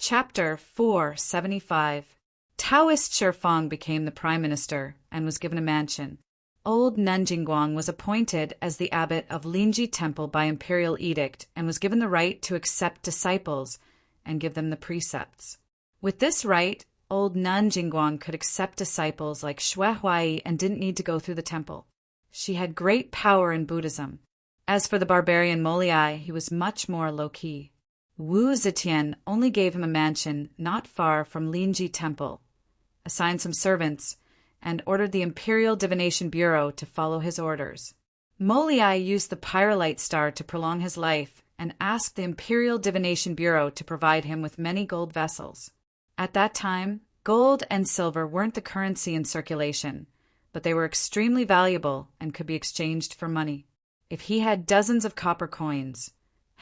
Chapter 475. Taoist Shifang became the prime minister and was given a mansion. Old Nanjingguang was appointed as the abbot of Linji Temple by imperial edict and was given the right to accept disciples and give them the precepts. With this right, old Nanjingguang could accept disciples like Xue Huai and didn't need to go through the temple. She had great power in Buddhism. As for the barbarian Moliai, he was much more low-key. Wu Zetian only gave him a mansion not far from Linji Temple, assigned some servants, and ordered the Imperial Divination Bureau to follow his orders. Moliai used the Pyrolite star to prolong his life and asked the Imperial Divination Bureau to provide him with many gold vessels. At that time, gold and silver weren't the currency in circulation, but they were extremely valuable and could be exchanged for money. If he had dozens of copper coins,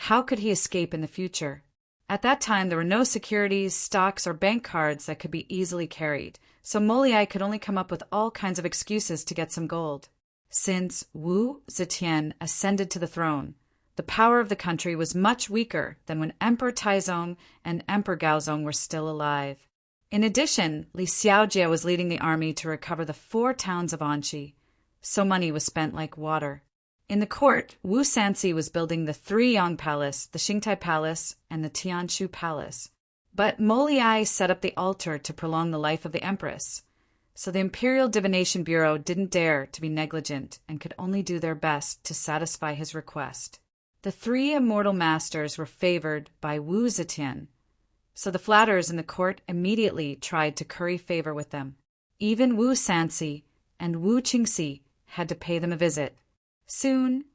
how could he escape in the future? At that time, there were no securities, stocks, or bank cards that could be easily carried, so Moliai could only come up with all kinds of excuses to get some gold. Since Wu Zetian ascended to the throne, the power of the country was much weaker than when Emperor Taizong and Emperor Gaozong were still alive. In addition, Li Xiaojie was leading the army to recover the 4 towns of Anxi, so money was spent like water. In the court, Wu Sanxi was building the 3 Yang Palace, the Xingtai Palace, and the Tianshu Palace. But Moliai set up the altar to prolong the life of the empress, so the Imperial Divination Bureau didn't dare to be negligent and could only do their best to satisfy his request. The 3 immortal masters were favored by Wu Zetian, so the flatterers in the court immediately tried to curry favor with them. Even Wu Sanxi and Wu Qingxi had to pay them a visit. Soon,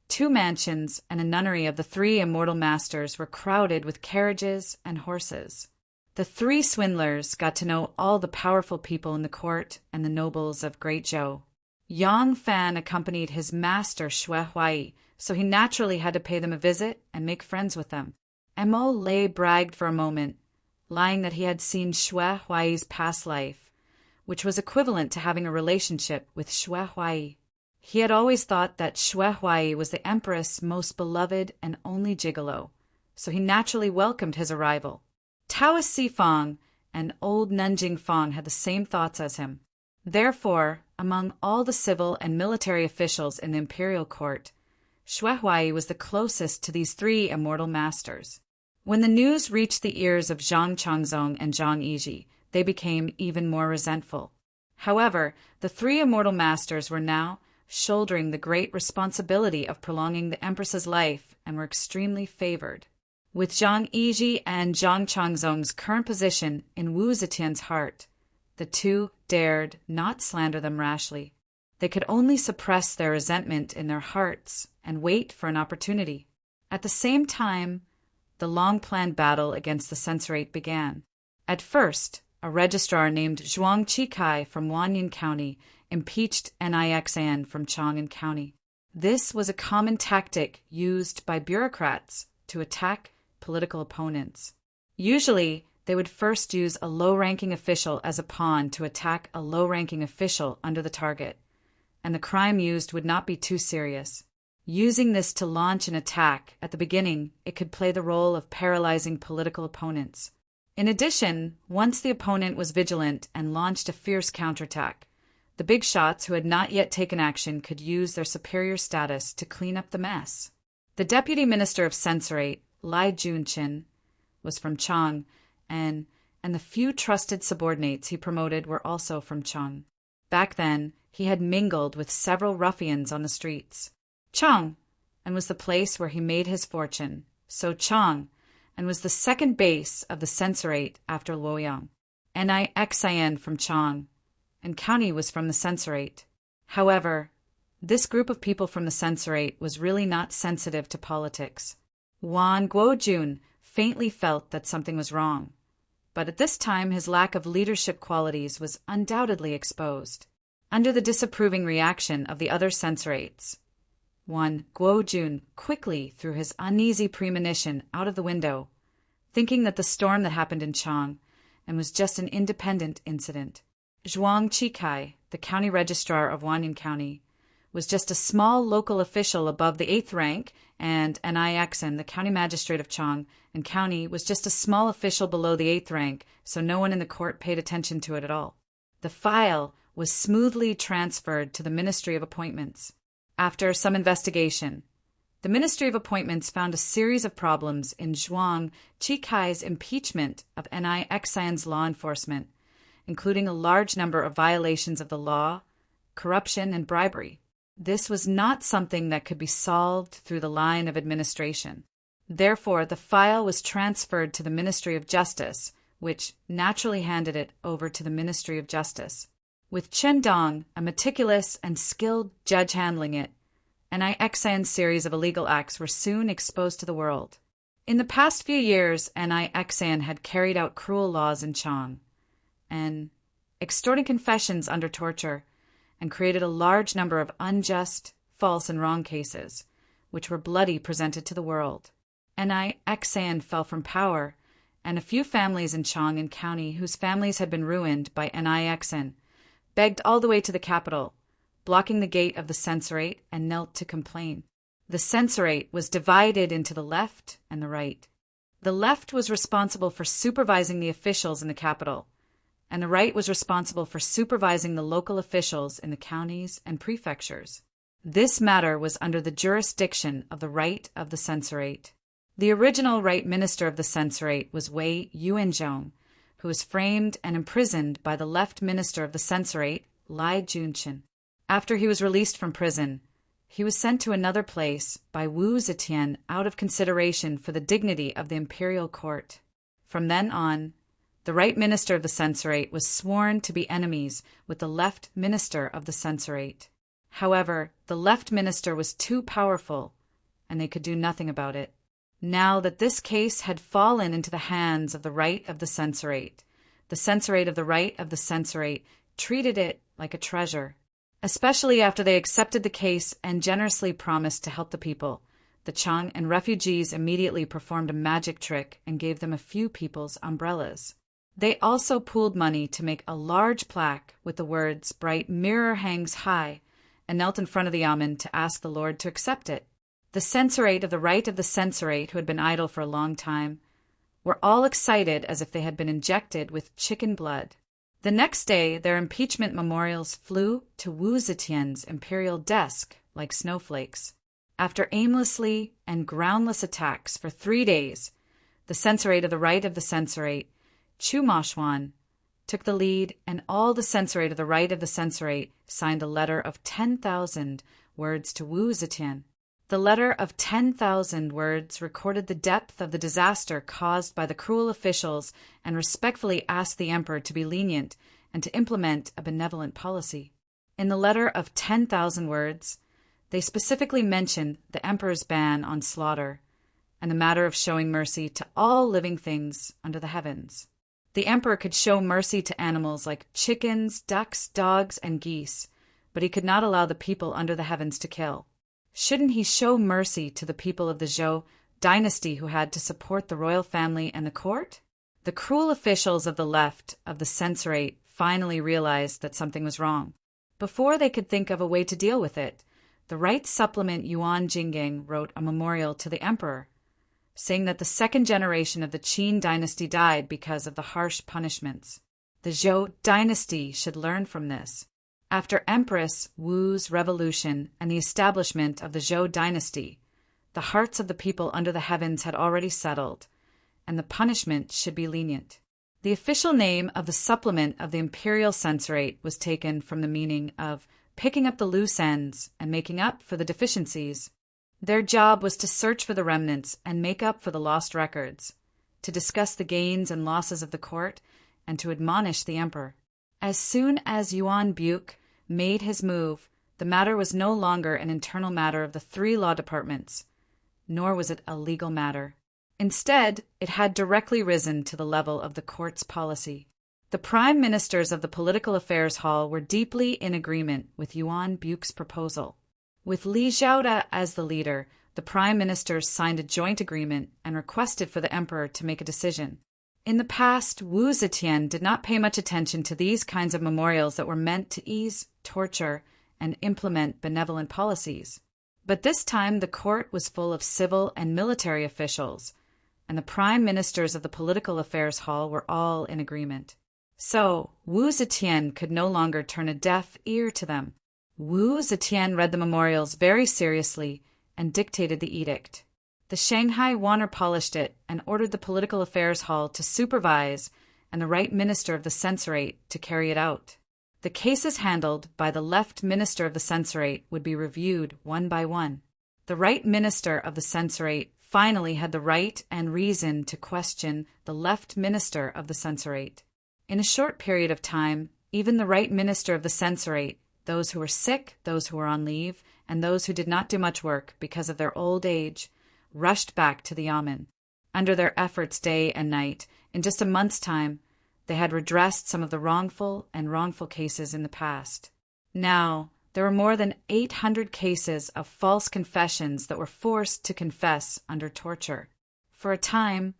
2 mansions and a nunnery of the 3 immortal masters were crowded with carriages and horses. The 3 swindlers got to know all the powerful people in the court and the nobles of Great Zhou. Yang Fan accompanied his master Xue Huai, so he naturally had to pay them a visit and make friends with them. Mo Lei bragged for a moment, lying that he had seen Xue Huai's past life, which was equivalent to having a relationship with Xue Huai. He had always thought that Xue Huai was the empress' most beloved and only gigolo, so he naturally welcomed his arrival. Taoist Xifang and old Nanjing Fang had the same thoughts as him. Therefore, among all the civil and military officials in the imperial court, Xue Huai was the closest to these 3 immortal masters. When the news reached the ears of Zhang Changzong and Zhang Yizhi, they became even more resentful. However, the 3 immortal masters were now shouldering the great responsibility of prolonging the empress's life and were extremely favored. With Zhang Yizhi and Zhang Changzong's current position in Wu Zetian's heart, the 2 dared not slander them rashly. They could only suppress their resentment in their hearts and wait for an opportunity. At the same time, the long-planned battle against the censorate began. At first, a registrar named Zhuang Chikai from Wanyan County impeached Nixan from Chang'an County. This was a common tactic used by bureaucrats to attack political opponents. Usually, they would first use a low-ranking official as a pawn to attack a low-ranking official under the target, and the crime used would not be too serious. Using this to launch an attack at the beginning, it could play the role of paralyzing political opponents. In addition, once the opponent was vigilant and launched a fierce counterattack, the big shots who had not yet taken action could use their superior status to clean up the mess. The deputy minister of censorate, Lai Junqin, was from Chang, and the few trusted subordinates he promoted were also from Chang. Back then, he had mingled with several ruffians on the streets. Chang, and was the place where he made his fortune, so Chang, and was the second base of the censorate after Luoyang. Nixan from Chang, and County was from the censorate. However, this group of people from the censorate was really not sensitive to politics. Wan Guojun faintly felt that something was wrong, but at this time his lack of leadership qualities was undoubtedly exposed. Under the disapproving reaction of the other censorates, Wan Guojun quickly threw his uneasy premonition out of the window, thinking that the storm that happened in Chang and was just an independent incident. Zhuang Chikai, the county registrar of Wanyan County, was just a small local official above the 8th rank, and Ni Exen, the county magistrate of Chang and county, was just a small official below the 8th rank, so no one in the court paid attention to it at all. The file was smoothly transferred to the Ministry of Appointments. After some investigation, the Ministry of Appointments found a series of problems in Zhuang Qikai's impeachment of Ni Exen's law enforcement, including a large number of violations of the law, corruption, and bribery. This was not something that could be solved through the line of administration. Therefore, the file was transferred to the Ministry of Justice, which naturally handed it over to the Ministry of Justice. With Chen Dong, a meticulous and skilled judge handling it, Ni Exen's series of illegal acts were soon exposed to the world. In the past few years, Ni Exen had carried out cruel laws in Chang, and extorting confessions under torture, and created a large number of unjust, false, and wrong cases, which were bloody presented to the world. Ni Exen fell from power, and a few families in Chang and county whose families had been ruined by Ni Exen begged all the way to the capital, blocking the gate of the censorate, and knelt to complain. The censorate was divided into the left and the right. The left was responsible for supervising the officials in the capital, and the right was responsible for supervising the local officials in the counties and prefectures. This matter was under the jurisdiction of the right of the censorate. The original right minister of the censorate was Wei Yuanzhong, who was framed and imprisoned by the left minister of the censorate, Lai Junqian. After he was released from prison, he was sent to another place by Wu Zetian out of consideration for the dignity of the imperial court. From then on, the right minister of the censorate was sworn to be enemies with the left minister of the censorate. However, the left minister was too powerful, and they could do nothing about it. Now that this case had fallen into the hands of the right of the censorate of the right of the censorate treated it like a treasure. Especially after they accepted the case and generously promised to help the people, the Chang and refugees immediately performed a magic trick and gave them a few people's umbrellas. They also pooled money to make a large plaque with the words "Bright Mirror Hangs High," and knelt in front of the yamen to ask the Lord to accept it. The censorate of the right of the censorate, who had been idle for a long time, were all excited as if they had been injected with chicken blood. The next day, their impeachment memorials flew to Wu Zetian's imperial desk like snowflakes. After aimlessly and groundless attacks for 3 days, the censorate of the right of the censorate, Chu Moshuan, took the lead, and all the censorate of the right of the censorate signed a letter of 10,000 words to Wu Zetian. The letter of 10,000 words recorded the depth of the disaster caused by the cruel officials and respectfully asked the emperor to be lenient and to implement a benevolent policy. In the letter of 10,000 words, they specifically mentioned the emperor's ban on slaughter and the matter of showing mercy to all living things under the heavens. The emperor could show mercy to animals like chickens, ducks, dogs, and geese, but he could not allow the people under the heavens to kill. Shouldn't he show mercy to the people of the Zhou dynasty who had to support the royal family and the court? The cruel officials of the left of the censorate finally realized that something was wrong. Before they could think of a way to deal with it, the right supplement Yuan Jinggang wrote a memorial to the emperor, saying that the second generation of the Qin dynasty died because of the harsh punishments. The Zhou dynasty should learn from this. After Empress Wu's revolution and the establishment of the Zhou dynasty, the hearts of the people under the heavens had already settled, and the punishment should be lenient. The official name of the supplement of the imperial censorate was taken from the meaning of picking up the loose ends and making up for the deficiencies. Their job was to search for the remnants and make up for the lost records, to discuss the gains and losses of the court, and to admonish the emperor. As soon as Yuan Buke made his move, the matter was no longer an internal matter of the 3 law departments, nor was it a legal matter. Instead, it had directly risen to the level of the court's policy. The prime ministers of the Political Affairs Hall were deeply in agreement with Yuan Buke's proposal. With Li Zhaoda as the leader, the prime ministers signed a joint agreement and requested for the emperor to make a decision. In the past, Wu Zetian did not pay much attention to these kinds of memorials that were meant to ease torture and implement benevolent policies. But this time the court was full of civil and military officials, and the prime ministers of the political affairs hall were all in agreement. So Wu Zetian could no longer turn a deaf ear to them. Wu Zetian read the memorials very seriously and dictated the edict. The Shanghai Wanner polished it and ordered the political affairs hall to supervise and the right minister of the censorate to carry it out. The cases handled by the left minister of the censorate would be reviewed one by one. The right minister of the censorate finally had the right and reason to question the left minister of the censorate. In a short period of time, even the right minister of the censorate, those who were sick, those who were on leave, and those who did not do much work because of their old age, rushed back to the Yamen. Under their efforts day and night, in just a month's time, they had redressed some of the wrongful cases in the past. Now, there were more than 800 cases of false confessions that were forced to confess under torture. For a time,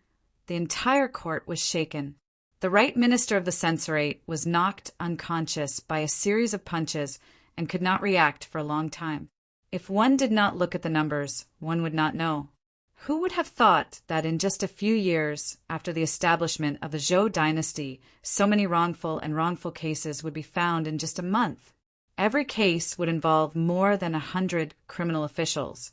the entire court was shaken. The right minister of the censorate was knocked unconscious by a series of punches and could not react for a long time. If one did not look at the numbers, one would not know. Who would have thought that in just a few years after the establishment of the Zhou dynasty, so many wrongful cases would be found in just a month? Every case would involve more than 100 criminal officials.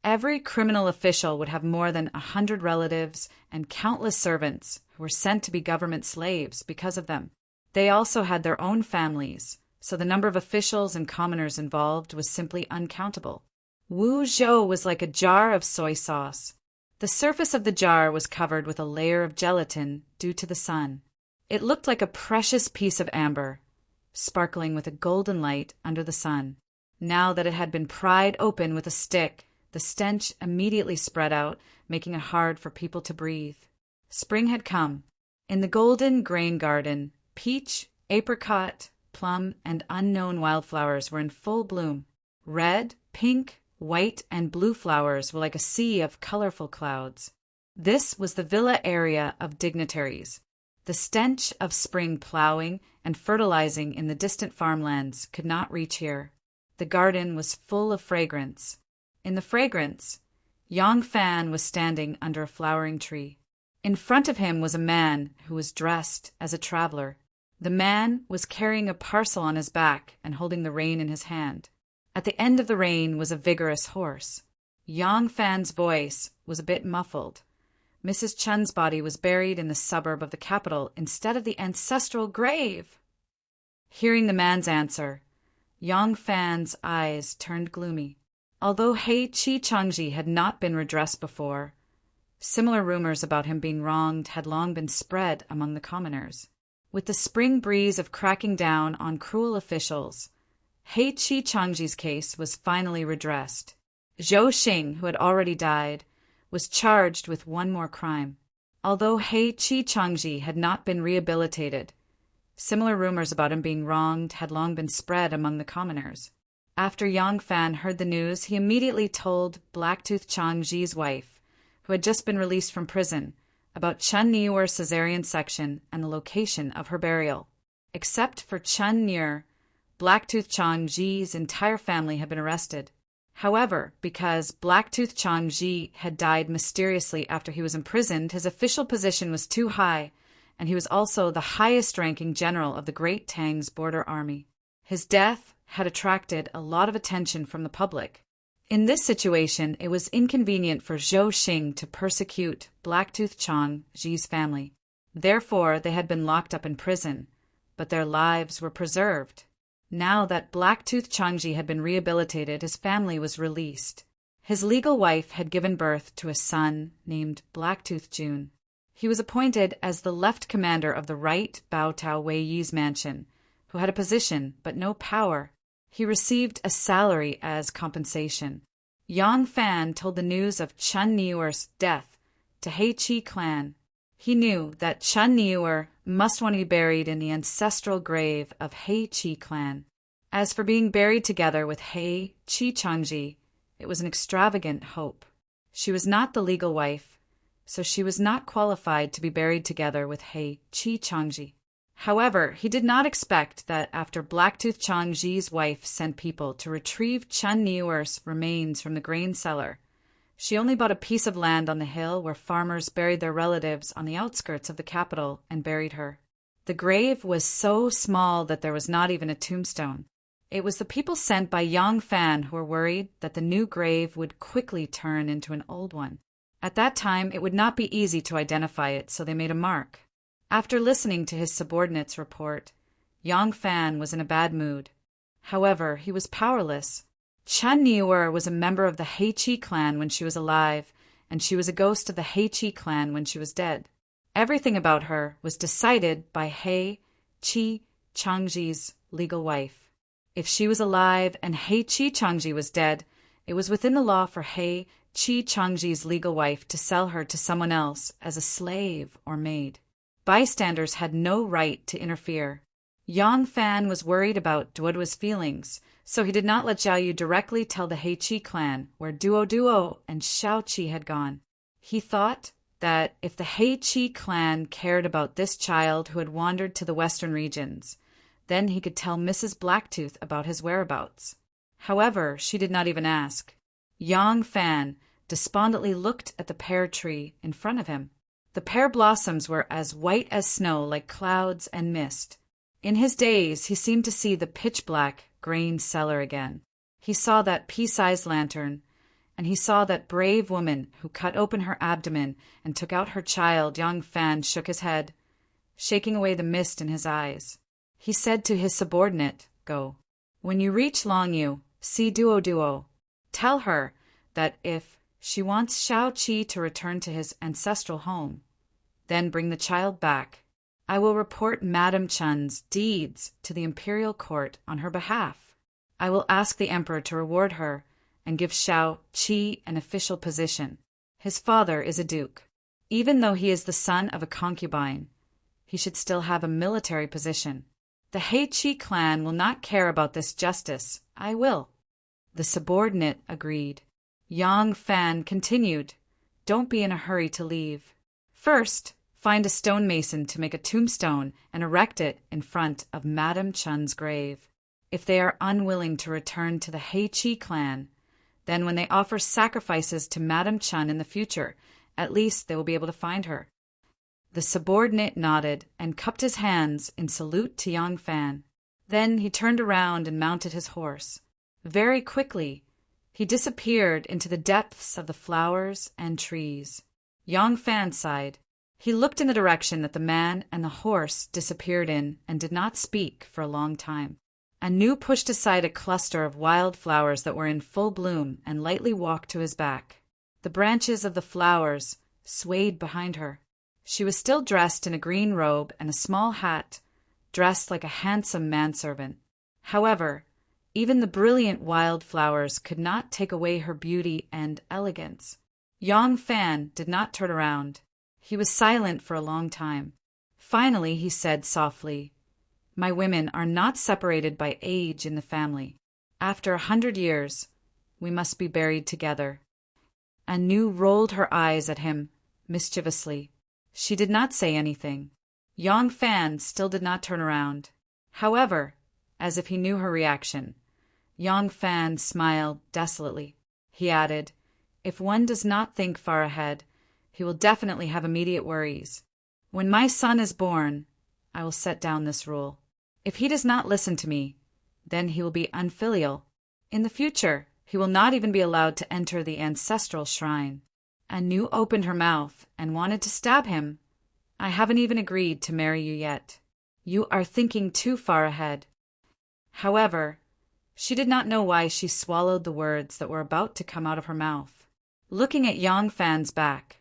Every criminal official would have more than 100 relatives and countless servants who were sent to be government slaves because of them. They also had their own families, so the number of officials and commoners involved was simply uncountable. Wu Zhou was like a jar of soy sauce. The surface of the jar was covered with a layer of gelatin due to the sun. It looked like a precious piece of amber, sparkling with a golden light under the sun. Now that it had been pried open with a stick, the stench immediately spread out, making it hard for people to breathe. Spring had come. In the golden grain garden, peach, apricot, plum, and unknown wildflowers were in full bloom. Red, pink, white, and blue flowers were like a sea of colorful clouds. This was the villa area of dignitaries. The stench of spring plowing and fertilizing in the distant farmlands could not reach here. The garden was full of fragrance. In the fragrance, Yang Fan was standing under a flowering tree. In front of him was a man who was dressed as a traveler. The man was carrying a parcel on his back and holding the rein in his hand. At the end of the rein was a vigorous horse. Yang Fan's voice was a bit muffled. Mrs. Chen's body was buried in the suburb of the capital instead of the ancestral grave. Hearing the man's answer, Yang Fan's eyes turned gloomy. Although He Chi Changji had not been redressed before, similar rumors about him being wronged had long been spread among the commoners. With the spring breeze of cracking down on cruel officials, He Chi Changji's case was finally redressed. Zhou Xing, who had already died, was charged with one more crime. Although He Chi Changji had not been rehabilitated, similar rumors about him being wronged had long been spread among the commoners. After Yang Fan heard the news, he immediately told Blacktooth Changji's wife, who had just been released from prison, about Chen Niuer's cesarean section and the location of her burial. Except for Chen Niuer, Blacktooth Changji's entire family had been arrested. However, because Blacktooth Changji had died mysteriously after he was imprisoned, his official position was too high, and he was also the highest-ranking general of the Great Tang's border army. His death had attracted a lot of attention from the public. In this situation, it was inconvenient for Zhou Xing to persecute Blacktooth Changji's family. Therefore, they had been locked up in prison, but their lives were preserved. Now that Blacktooth Changji had been rehabilitated, his family was released. His legal wife had given birth to a son named Blacktooth Jun. He was appointed as the left commander of the right Bao Tao Wei Yi's mansion, who had a position but no power. He received a salary as compensation. Yang Fan told the news of Chen Niuer's death to He Chi clan. He knew that Chen Niuer must want to be buried in the ancestral grave of He Chi clan. As for being buried together with He Chi Changji, it was an extravagant hope. She was not the legal wife, so she was not qualified to be buried together with He Chi Changji. However, he did not expect that after Blacktooth Changji's wife sent people to retrieve Chen Niuer's remains from the grain cellar, she only bought a piece of land on the hill where farmers buried their relatives on the outskirts of the capital and buried her. The grave was so small that there was not even a tombstone. It was the people sent by Yang Fan who were worried that the new grave would quickly turn into an old one. At that time, it would not be easy to identify it, so they made a mark. After listening to his subordinate's report, Yang Fan was in a bad mood. However, he was powerless. Chen Niuer was a member of the Heiqi clan when she was alive, and she was a ghost of the Heiqi clan when she was dead. Everything about her was decided by Heiqi Changji's legal wife. If she was alive and Heiqi Changji was dead, it was within the law for Heiqi Changji's legal wife to sell her to someone else as a slave or maid. Bystanders had no right to interfere. Yang Fan was worried about Duoduo's feelings, so he did not let Zhao Yu directly tell the Heiqi clan where Duo and Shaoqi had gone. He thought that if the Heiqi clan cared about this child who had wandered to the western regions, then he could tell Mrs. Blacktooth about his whereabouts. However, she did not even ask. Yang Fan despondently looked at the pear tree in front of him. The pear blossoms were as white as snow, like clouds and mist. In his daze, he seemed to see the pitch-black grain cellar again. He saw that pea-sized lantern, and he saw that brave woman who cut open her abdomen and took out her child. Yang Fan shook his head, shaking away the mist in his eyes. He said to his subordinate, "Go. When you reach Longyu, see Duo. Tell her that if she wants Shaoqi to return to his ancestral home, then bring the child back. I will report Madame Chen's deeds to the imperial court on her behalf. I will ask the emperor to reward her and give Shaoqi an official position. His father is a duke. Even though he is the son of a concubine, he should still have a military position. The Heiqi clan will not care about this justice. I will." The subordinate agreed. Yang Fan continued, "Don't be in a hurry to leave. First, find a stonemason to make a tombstone and erect it in front of Madame Chen's grave. If they are unwilling to return to the Heiqi clan, then when they offer sacrifices to Madame Chen in the future, at least they will be able to find her." The subordinate nodded and cupped his hands in salute to Yang Fan. Then he turned around and mounted his horse. Very quickly, he disappeared into the depths of the flowers and trees. Yang Fan sighed. He looked in the direction that the man and the horse disappeared in and did not speak for a long time. Anu pushed aside a cluster of wild flowers that were in full bloom and lightly walked to his back. The branches of the flowers swayed behind her. She was still dressed in a green robe and a small hat, dressed like a handsome manservant. However, even the brilliant wild flowers could not take away her beauty and elegance. Yang Fan did not turn around. He was silent for a long time. Finally, he said softly, "My women are not separated by age in the family. After 100 years, we must be buried together." Anu rolled her eyes at him mischievously. She did not say anything. Yang Fan still did not turn around. However, as if he knew her reaction, Yang Fan smiled desolately. He added, "If one does not think far ahead, he will definitely have immediate worries. When my son is born, I will set down this rule. If he does not listen to me, then he will be unfilial. In the future, he will not even be allowed to enter the ancestral shrine." Anu opened her mouth and wanted to stab him. "I haven't even agreed to marry you yet. You are thinking too far ahead." However, she did not know why she swallowed the words that were about to come out of her mouth. Looking at Yang Fan's back,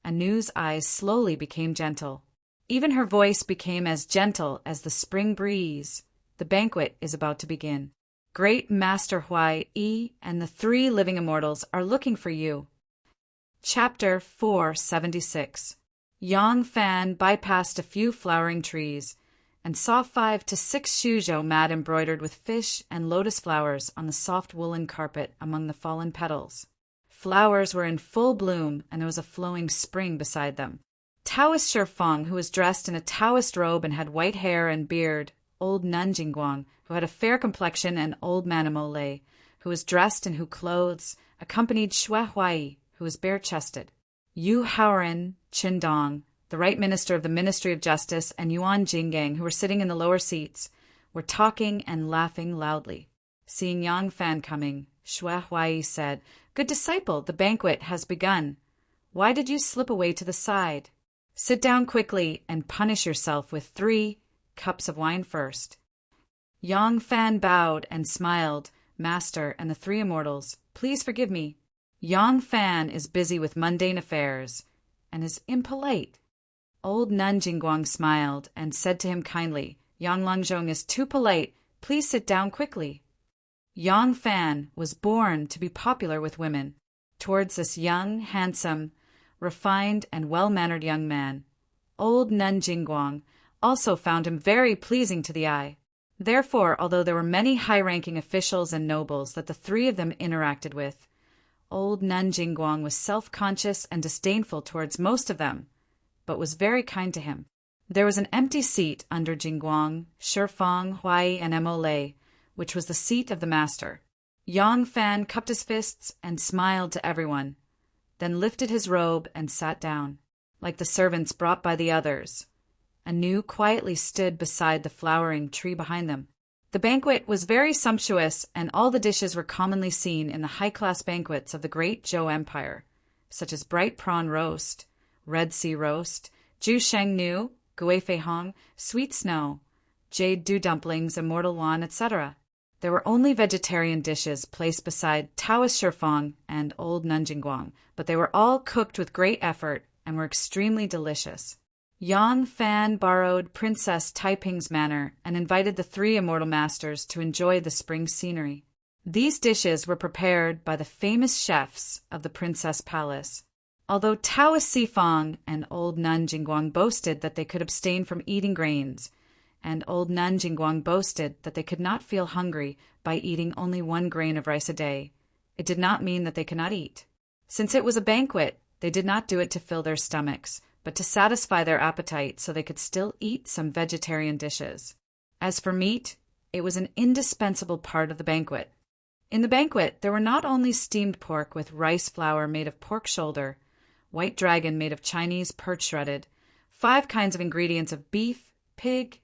Anu's eyes slowly became gentle. Even her voice became as gentle as the spring breeze. "The banquet is about to begin. Great Master Huai-E and the 3 living immortals are looking for you." Chapter 476. Yang Fan bypassed a few flowering trees and saw 5 to 6 shuzhou mat embroidered with fish and lotus flowers on the soft woolen carpet among the fallen petals. Flowers were in full bloom, and there was a flowing spring beside them. Taoist Shifeng, who was dressed in a Taoist robe and had white hair and beard, old Nanjingguang, who had a fair complexion, and old Manamole, who was dressed in Hu clothes, accompanied Xue Huai, who was bare-chested. Yu Haoren, Qindong, the right minister of the Ministry of Justice, and Yuan Jinggang, who were sitting in the lower seats, were talking and laughing loudly. Seeing Yang Fan coming, Xue Huai said, "Good disciple, the banquet has begun. Why did you slip away to the side? Sit down quickly and punish yourself with 3 cups of wine first." Yang Fan bowed and smiled. "Master and the 3 immortals, please forgive me. Yang Fan is busy with mundane affairs and is impolite." Old Nanjingguang smiled and said to him kindly, "Yang Langzhong is too polite. Please sit down quickly." Yang Fan was born to be popular with women. Towards this young, handsome, refined, and well-mannered young man, old Nanjingguang also found him very pleasing to the eye. Therefore, although there were many high-ranking officials and nobles that the 3 of them interacted with, old Nanjingguang was self-conscious and disdainful towards most of them, but was very kind to him. There was an empty seat under Jingguang, Shifeng, Huai, and Mole, which was the seat of the master. Yang Fan cupped his fists and smiled to everyone, then lifted his robe and sat down, like the servants brought by the others. Anu quietly stood beside the flowering tree behind them. The banquet was very sumptuous, and all the dishes were commonly seen in the high-class banquets of the great Zhou Empire, such as bright prawn roast, Red Sea roast, Ju Sheng Nu, Gui Fei Hong, sweet snow, jade dew dumplings, immortal wan, etc. There were only vegetarian dishes placed beside Taoist Shifeng and old Nanjingguang, but they were all cooked with great effort and were extremely delicious. Yang Fan borrowed Princess Taiping's manner and invited the 3 immortal masters to enjoy the spring scenery. These dishes were prepared by the famous chefs of the Princess Palace. Although Taoist Xifeng and old Nanjingguang boasted that they could abstain from eating grains, and old Nanjingguang boasted that they could not feel hungry by eating only 1 grain of rice a day, it did not mean that they could not eat. Since it was a banquet, they did not do it to fill their stomachs, but to satisfy their appetite so they could still eat some vegetarian dishes. As for meat, it was an indispensable part of the banquet. In the banquet, there were not only steamed pork with rice flour made of pork shoulder, white dragon made of Chinese perch shredded, 5 kinds of ingredients of beef, pig,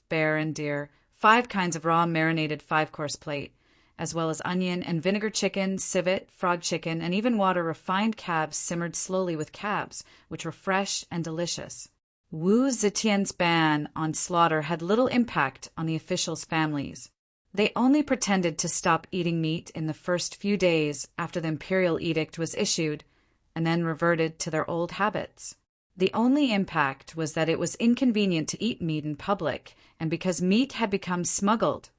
bear, and deer, 5 kinds of raw marinated 5-course plate, as well as onion and vinegar chicken, civet, frog chicken, and even water refined calves simmered slowly with calves, which were fresh and delicious. Wu Zetian's ban on slaughter had little impact on the officials' families. They only pretended to stop eating meat in the first few days after the imperial edict was issued, and then reverted to their old habits. The only impact was that it was inconvenient to eat meat in public, and because meat had become smuggled,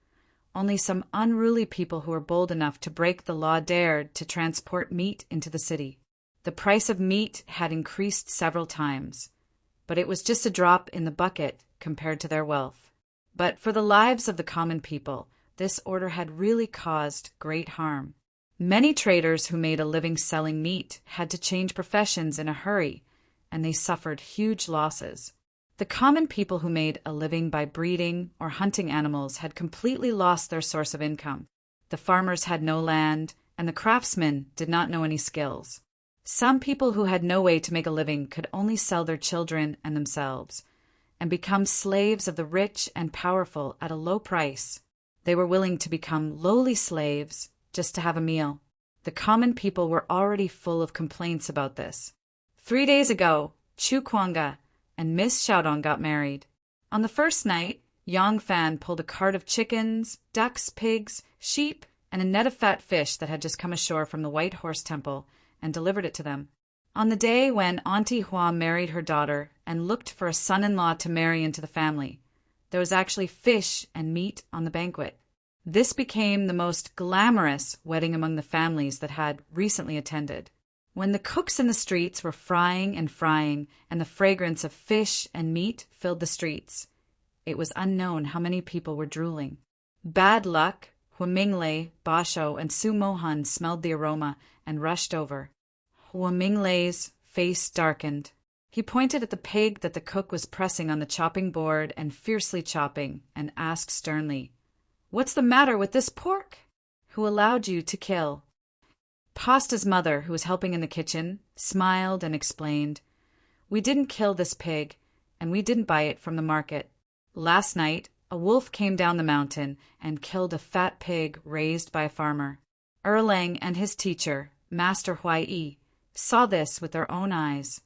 only some unruly people who were bold enough to break the law dared to transport meat into the city. The price of meat had increased several times, but it was just a drop in the bucket compared to their wealth. But for the lives of the common people, this order had really caused great harm. Many traders who made a living selling meat had to change professions in a hurry, and they suffered huge losses. The common people who made a living by breeding or hunting animals had completely lost their source of income. The farmers had no land, and the craftsmen did not know any skills. Some people who had no way to make a living could only sell their children and themselves, and become slaves of the rich and powerful at a low price. They were willing to become lowly slaves just to have a meal. The common people were already full of complaints about this. 3 days ago, Chu Kuanga and Miss Xiaodong got married. On the first night, Yang Fan pulled a cart of chickens, ducks, pigs, sheep, and a net of fat fish that had just come ashore from the White Horse Temple and delivered it to them. On the day when Auntie Hua married her daughter and looked for a son-in-law to marry into the family, there was actually fish and meat on the banquet. This became the most glamorous wedding among the families that had recently attended. When the cooks in the streets were frying and the fragrance of fish and meat filled the streets, it was unknown how many people were drooling. Bad luck, Huaminglei, Basho, and Su Mohan smelled the aroma and rushed over. Huaminglei's face darkened. He pointed at the pig that the cook was pressing on the chopping board and fiercely chopping, and asked sternly, "What's the matter with this pork? Who allowed you to kill?" Pasta's mother, who was helping in the kitchen, smiled and explained, "We didn't kill this pig, and we didn't buy it from the market. Last night, a wolf came down the mountain and killed a fat pig raised by a farmer. Erlang and his teacher, Master Huai, saw this with their own eyes."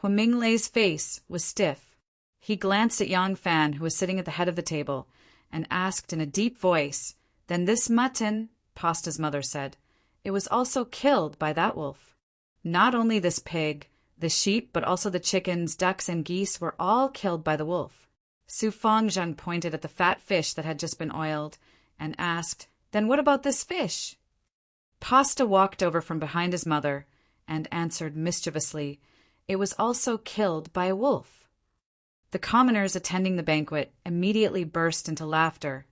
Huaminglei's face was stiff. He glanced at Yang Fan, who was sitting at the head of the table, and asked in a deep voice, "Then this mutton," Pasta's mother said, "it was also killed by that wolf." "Not only this pig, the sheep, but also the chickens, ducks, and geese were all killed by the wolf." Su Fangzheng pointed at the fat fish that had just been oiled, and asked, "Then what about this fish?" Pasta walked over from behind his mother, and answered mischievously, "It was also killed by a wolf." The commoners attending the banquet immediately burst into laughter,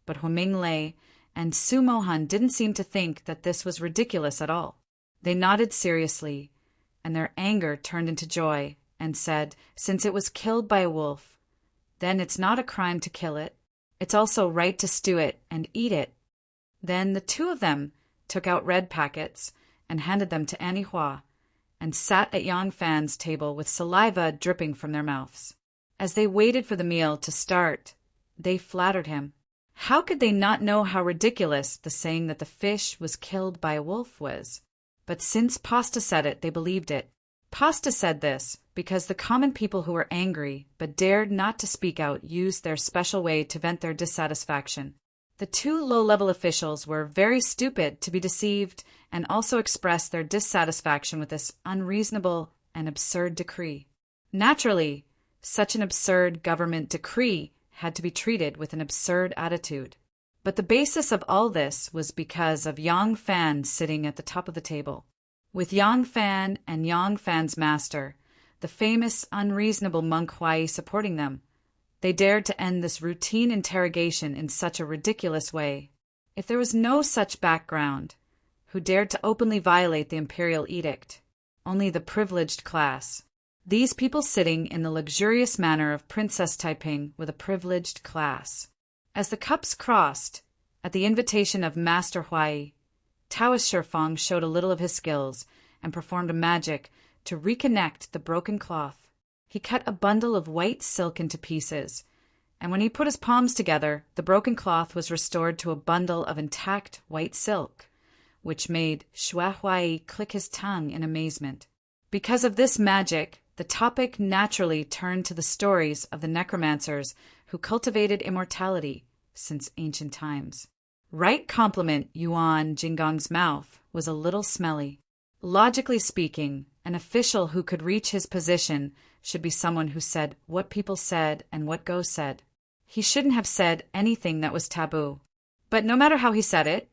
but Huaminglei and Su Mohan didn't seem to think that this was ridiculous at all. They nodded seriously, and their anger turned into joy, and said, "Since it was killed by a wolf, then it's not a crime to kill it. It's also right to stew it and eat it." Then the two of them took out red packets and handed them to Annie Hua, and sat at Yang Fan's table with saliva dripping from their mouths. As they waited for the meal to start, they flattered him. How could they not know how ridiculous the saying that the fish was killed by a wolf was? But since Pasta said it, they believed it. Pasta said this because the common people who were angry but dared not to speak out used their special way to vent their dissatisfaction. The two low-level officials were very stupid to be deceived and also expressed their dissatisfaction with this unreasonable and absurd decree. Naturally, such an absurd government decree had to be treated with an absurd attitude. But the basis of all this was because of Yang Fan sitting at the top of the table. With Yang Fan and Yang Fan's master, the famous unreasonable monk Huai, supporting them, they dared to end this routine interrogation in such a ridiculous way. If there was no such background, who dared to openly violate the imperial edict? Only the privileged class. These people sitting in the luxurious manner of Princess Taiping were the privileged class. As the cups crossed, at the invitation of Master Huai, Taoist Shifang showed a little of his skills and performed a magic to reconnect the broken cloth. He cut a bundle of white silk into pieces, and when he put his palms together, the broken cloth was restored to a bundle of intact white silk, which made Shua Huai click his tongue in amazement. Because of this magic, the topic naturally turned to the stories of the necromancers who cultivated immortality since ancient times. Right compliment Yuan Jinggong's mouth was a little smelly. Logically speaking, an official who could reach his position should be someone who said what people said and what Go said. He shouldn't have said anything that was taboo. But no matter how he said it,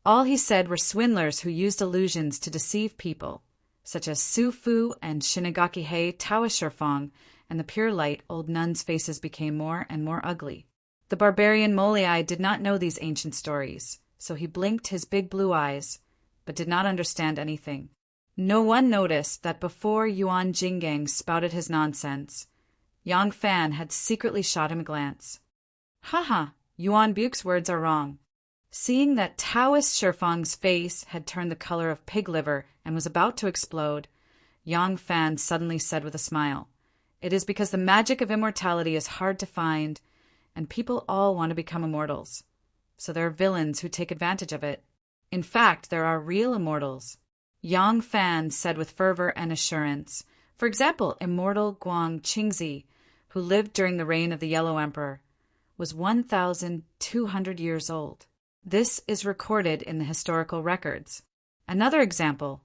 all he said were swindlers who used illusions to deceive people, such as Su Fu and Shinigaki Hei Taoist Shifang, and the pure light old nuns' faces became more and more ugly. The barbarian Molei did not know these ancient stories, so he blinked his big blue eyes, but did not understand anything. No one noticed that before Yuan Jinggang spouted his nonsense, Yang Fan had secretly shot him a glance. "Haha, Yuan Buke's words are wrong." Seeing that Taoist Shifang's face had turned the color of pig liver and was about to explode, Yang Fan suddenly said with a smile, "It is because the magic of immortality is hard to find, and people all want to become immortals. So there are villains who take advantage of it. In fact, there are real immortals." Yang Fan said with fervor and assurance. For example, immortal Guang Qingzi, who lived during the reign of the Yellow Emperor, was 1,200 years old. This is recorded in the historical records. Another example.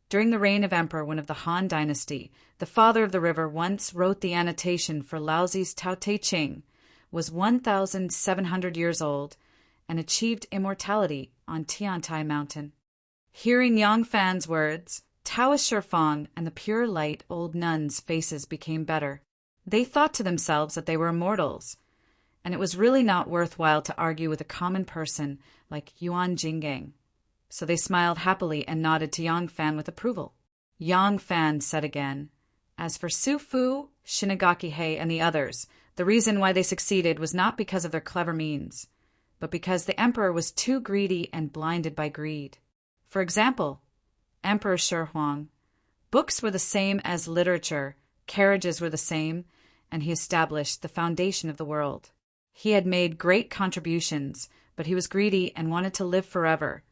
During the reign of Emperor Wen of the Han Dynasty, the father of the river once wrote the annotation for Laozi's Tao Te Ching, was 1,700 years old, and achieved immortality on Tiantai Mountain. Hearing Yang Fan's words, Taoist Shifang and the pure light old nuns' faces became better. They thought to themselves that they were immortals, and it was really not worthwhile to argue with a common person like Yuan Jinggang. So they smiled happily and nodded to Yang Fan with approval. Yang Fan said again, As for Su Fu, Shinigaki Hei, and the others, the reason why they succeeded was not because of their clever means, but because the emperor was too greedy and blinded by greed. For example, Emperor Shi Huang. Books were the same as literature, carriages were the same, and he established the foundation of the world. He had made great contributions, but he was greedy and wanted to live forever,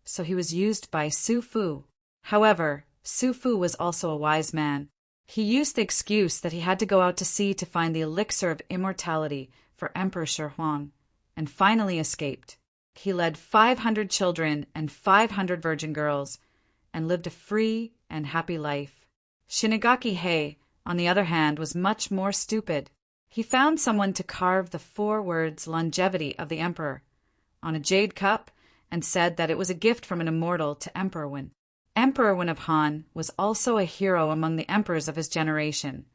so he was used by Su Fu. However, Su Fu was also a wise man. He used the excuse that he had to go out to sea to find the elixir of immortality for Emperor Shi Huang, and finally escaped. He led 500 children and 500 virgin girls, and lived a free and happy life. Shinigaki Hei, on the other hand, was much more stupid. He found someone to carve the 4 words longevity of the emperor on a jade cup and said that it was a gift from an immortal to Emperor Wen. Emperor Wen of Han was also a hero among the emperors of his generation,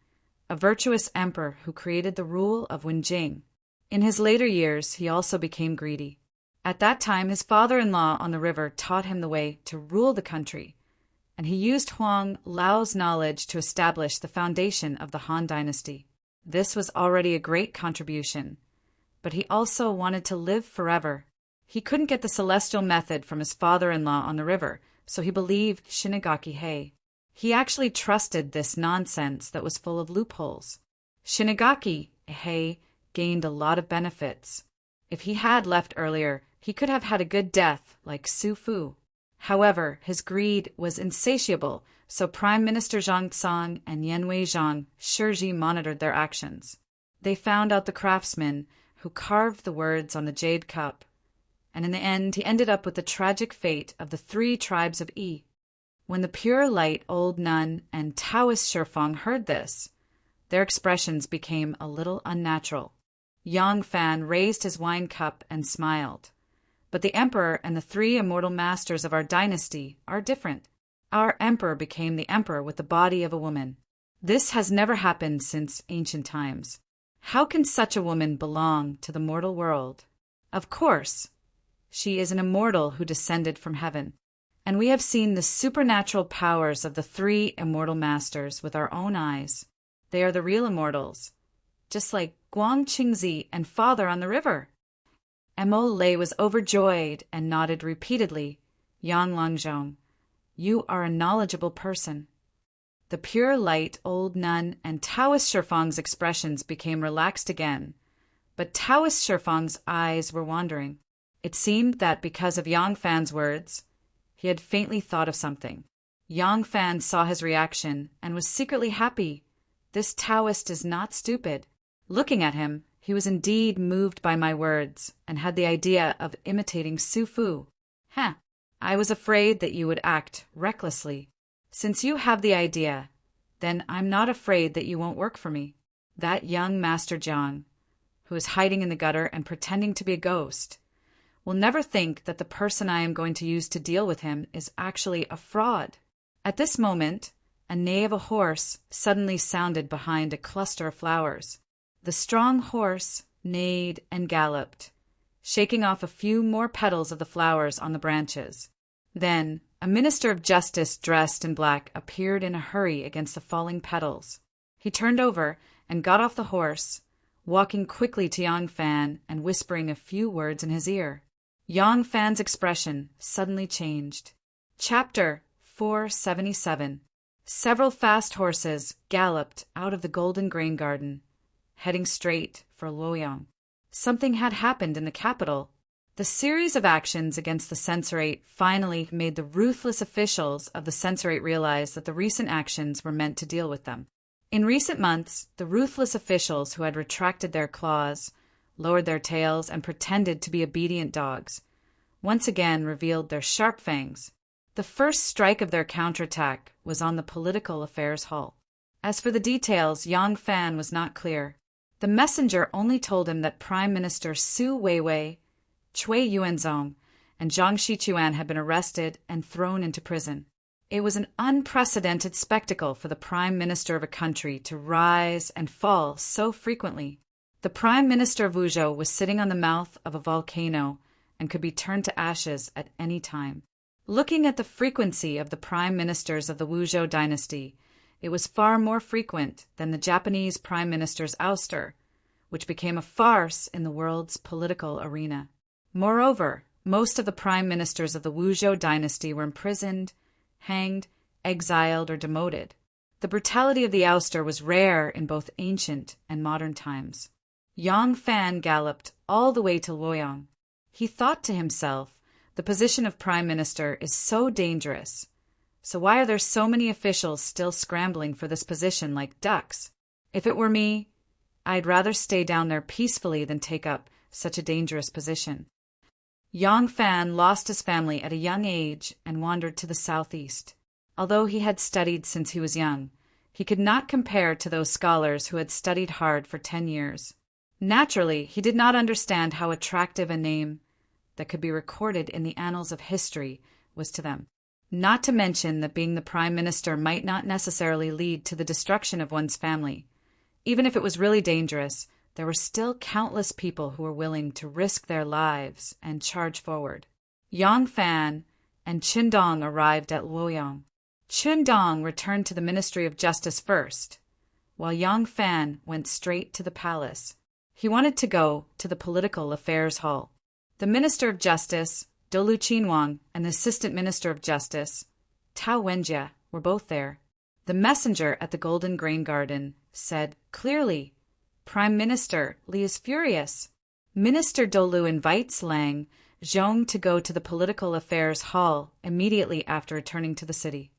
a virtuous emperor who created the rule of Wenjing. In his later years, he also became greedy. At that time, his father-in-law on the river taught him the way to rule the country, and he used Huang Lao's knowledge to establish the foundation of the Han dynasty. This was already a great contribution, but he also wanted to live forever. He couldn't get the celestial method from his father-in-law on the river, so he believed Shinigaki Hei. He actually trusted this nonsense that was full of loopholes. Shinigaki Hei gained a lot of benefits. If he had left earlier, he could have had a good death like Su Fu. However, his greed was insatiable, so Prime Minister Zhang Tsang and Yanwei Zhang Shiji monitored their actions. They found out the craftsman who carved the words on the jade cup, and in the end he ended up with the tragic fate of the 3 tribes of Yi. When the pure light old nun and Taoist Shifang heard this, their expressions became a little unnatural. Yang Fan raised his wine cup and smiled. But the emperor and the 3 immortal masters of our dynasty are different. Our emperor became the emperor with the body of a woman. This has never happened since ancient times. How can such a woman belong to the mortal world? Of course, she is an immortal who descended from heaven. And we have seen the supernatural powers of the 3 immortal masters with our own eyes. They are the real immortals, just like Guang Qingzi and Father on the river. Mo Lei was overjoyed and nodded repeatedly. Yang Langzhong, you are a knowledgeable person. The pure light old nun and Taoist Shifang's expressions became relaxed again, but Taoist Shifang's eyes were wandering. It seemed that because of Yang Fan's words, he had faintly thought of something. Yang Fan saw his reaction and was secretly happy. This Taoist is not stupid. Looking at him, he was indeed moved by my words and had the idea of imitating Su Fu. I was afraid that you would act recklessly. Since you have the idea, then I'm not afraid that you won't work for me. That young Master Jiang, who is hiding in the gutter and pretending to be a ghost, will never think that the person I am going to use to deal with him is actually a fraud. At this moment, a neigh of a horse suddenly sounded behind a cluster of flowers. The strong horse neighed and galloped, shaking off a few more petals of the flowers on the branches. Then, a minister of justice dressed in black appeared in a hurry against the falling petals. He turned over and got off the horse, walking quickly to Yang Fan and whispering a few words in his ear. Yang Fan's expression suddenly changed. Chapter 477. Several fast horses galloped out of the golden grain garden, heading straight for Luoyang. Something had happened in the capital. The series of actions against the censorate finally made the ruthless officials of the censorate realize that the recent actions were meant to deal with them. In recent months, the ruthless officials who had retracted their claws, lowered their tails, and pretended to be obedient dogs, once again revealed their sharp fangs. The first strike of their counterattack was on the Political Affairs Hall. As for the details, Yang Fan was not clear. The messenger only told him that Prime Minister Su Weiwei, Cui Yuanzong, and Zhang Shichuan had been arrested and thrown into prison. It was an unprecedented spectacle for the Prime Minister of a country to rise and fall so frequently. The Prime Minister of Wuzhou was sitting on the mouth of a volcano and could be turned to ashes at any time. Looking at the frequency of the prime ministers of the Wuzhou dynasty, it was far more frequent than the Japanese prime minister's ouster, which became a farce in the world's political arena. Moreover, most of the prime ministers of the Wuzhou dynasty were imprisoned, hanged, exiled, or demoted. The brutality of the ouster was rare in both ancient and modern times. Yang Fan galloped all the way to Luoyang. He thought to himself, the position of prime minister is so dangerous. So why are there so many officials still scrambling for this position like ducks? If it were me, I'd rather stay down there peacefully than take up such a dangerous position. Yang Fan lost his family at a young age and wandered to the southeast. Although he had studied since he was young, he could not compare to those scholars who had studied hard for 10 years. Naturally, he did not understand how attractive a name that could be recorded in the annals of history was to them. Not to mention that being the prime minister might not necessarily lead to the destruction of one's family. Even if it was really dangerous, there were still countless people who were willing to risk their lives and charge forward. Yang Fan and Qindong arrived at Luoyang. Qindong returned to the Ministry of Justice first, while Yang Fan went straight to the palace. He wanted to go to the Political Affairs Hall. The Minister of Justice, Dolu Qinwang, and the Assistant Minister of Justice, Tao Wenjie, were both there. The messenger at the Golden Grain Garden said clearly, "Prime Minister Li is furious." Minister Dolu invites Lang Zhong to go to the Political Affairs Hall immediately after returning to the city.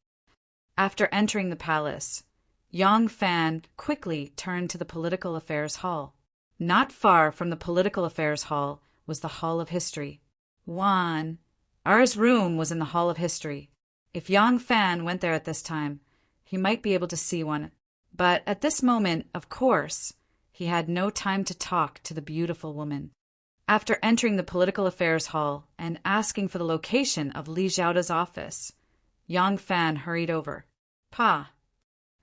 After entering the palace, Yang Fan quickly turned to the Political Affairs Hall. Not far from the Political Affairs Hall was the Hall of History. R's room was in the Hall of History. If Yang Fan went there at this time, he might be able to see one. But at this moment, of course, he had no time to talk to the beautiful woman. After entering the Political Affairs Hall and asking for the location of Li Zhaoda's office, Yang Fan hurried over. Pa!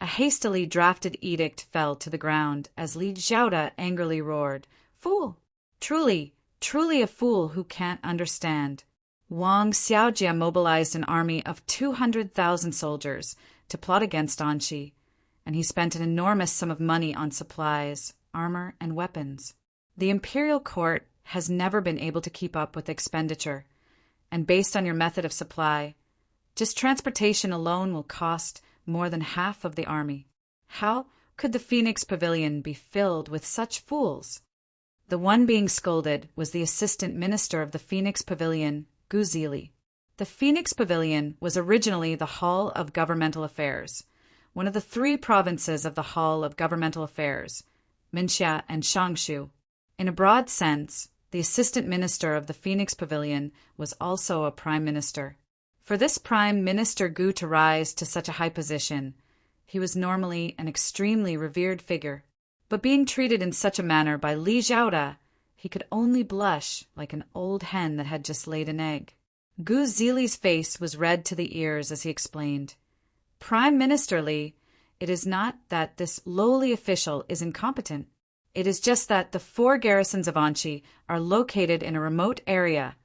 A hastily drafted edict fell to the ground as Li Zhaoda angrily roared, "Fool! Truly, truly a fool who can't understand." Wang Xiaojie mobilized an army of 200,000 soldiers to plot against Anqi, and he spent an enormous sum of money on supplies, armor, and weapons. The imperial court has never been able to keep up with expenditure, and based on your method of supply, just transportation alone will cost more than half of the army. How could the Phoenix Pavilion be filled with such fools? The one being scolded was the assistant minister of the Phoenix Pavilion, Gu Zili. The Phoenix Pavilion was originally the Hall of Governmental Affairs, one of the 3 provinces of the Hall of Governmental Affairs, Minxia and Shangshu. In a broad sense, the assistant minister of the Phoenix Pavilion was also a prime minister. For this prime minister Gu to rise to such a high position, he was normally an extremely revered figure. But being treated in such a manner by Li Zhaoda, he could only blush like an old hen that had just laid an egg. Gu Zili's face was red to the ears as he explained, "Prime Minister Li, it is not that this lowly official is incompetent. It is just that the 4 garrisons of Anqi are located in a remote area,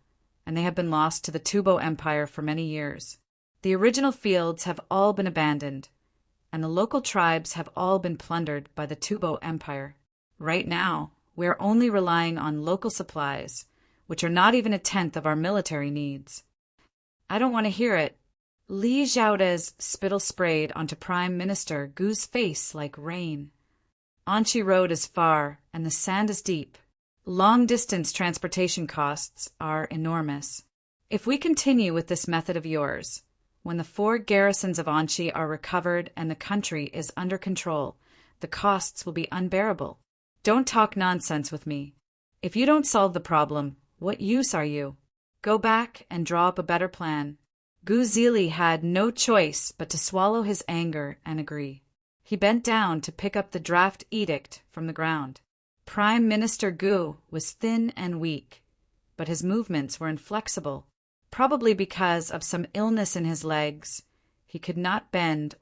and they have been lost to the Tubo Empire for many years. The original fields have all been abandoned, and the local tribes have all been plundered by the Tubo Empire. Right now, we are only relying on local supplies, which are not even a tenth of our military needs." "I don't want to hear it." Li Zhaoda's spittle sprayed onto Prime Minister Gu's face like rain. Anqi Road is far, and the sand is deep. Long-distance transportation costs are enormous. If we continue with this method of yours, when the 4 garrisons of Anqi are recovered and the country is under control, the costs will be unbearable. Don't talk nonsense with me. If you don't solve the problem, what use are you? Go back and draw up a better plan." Gu Zili had no choice but to swallow his anger and agree. He bent down to pick up the draft edict from the ground. Prime Minister Gu was thin and weak, but his movements were inflexible. Probably because of some illness in his legs, he could not bend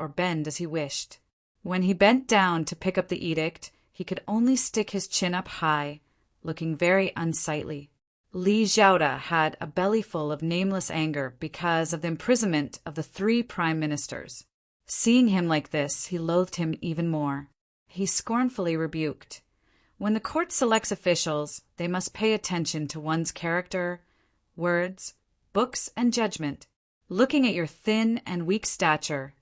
as he wished. When he bent down to pick up the edict, he could only stick his chin up high, looking very unsightly. Li Zhaoda had a bellyful of nameless anger because of the imprisonment of the 3 prime ministers. Seeing him like this, he loathed him even more. He scornfully rebuked. When the court selects officials, they must pay attention to one's character, words, books, and judgment. Looking at your thin and weak stature,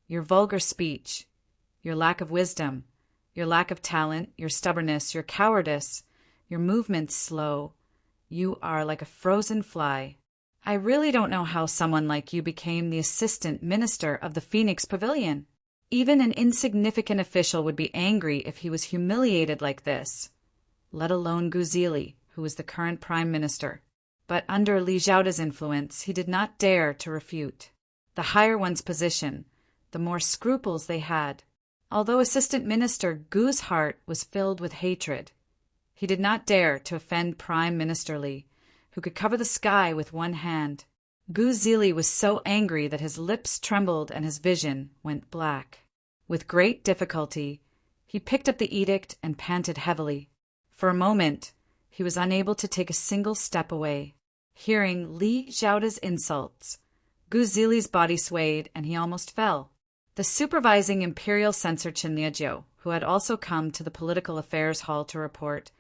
your vulgar speech, your lack of wisdom, your lack of talent, your stubbornness, your cowardice, your movements slow, you are like a frozen fly. I really don't know how someone like you became the assistant minister of the Phoenix Pavilion. Even an insignificant official would be angry if he was humiliated like this, let alone Guzili, who was the current prime minister. But under Li Zhaoda's influence, he did not dare to refute. The higher one's position, the more scruples they had. Although Assistant Minister Gu's heart was filled with hatred, he did not dare to offend Prime Minister Li, who could cover the sky with one hand. Gu Zili was so angry that his lips trembled and his vision went black. With great difficulty, he picked up the edict and panted heavily. For a moment, he was unable to take a single step away. Hearing Li Zhaoda's insults, Gu Zili's body swayed and he almost fell. The supervising imperial censor Chen Liejiu, who had also come to the political affairs hall to report,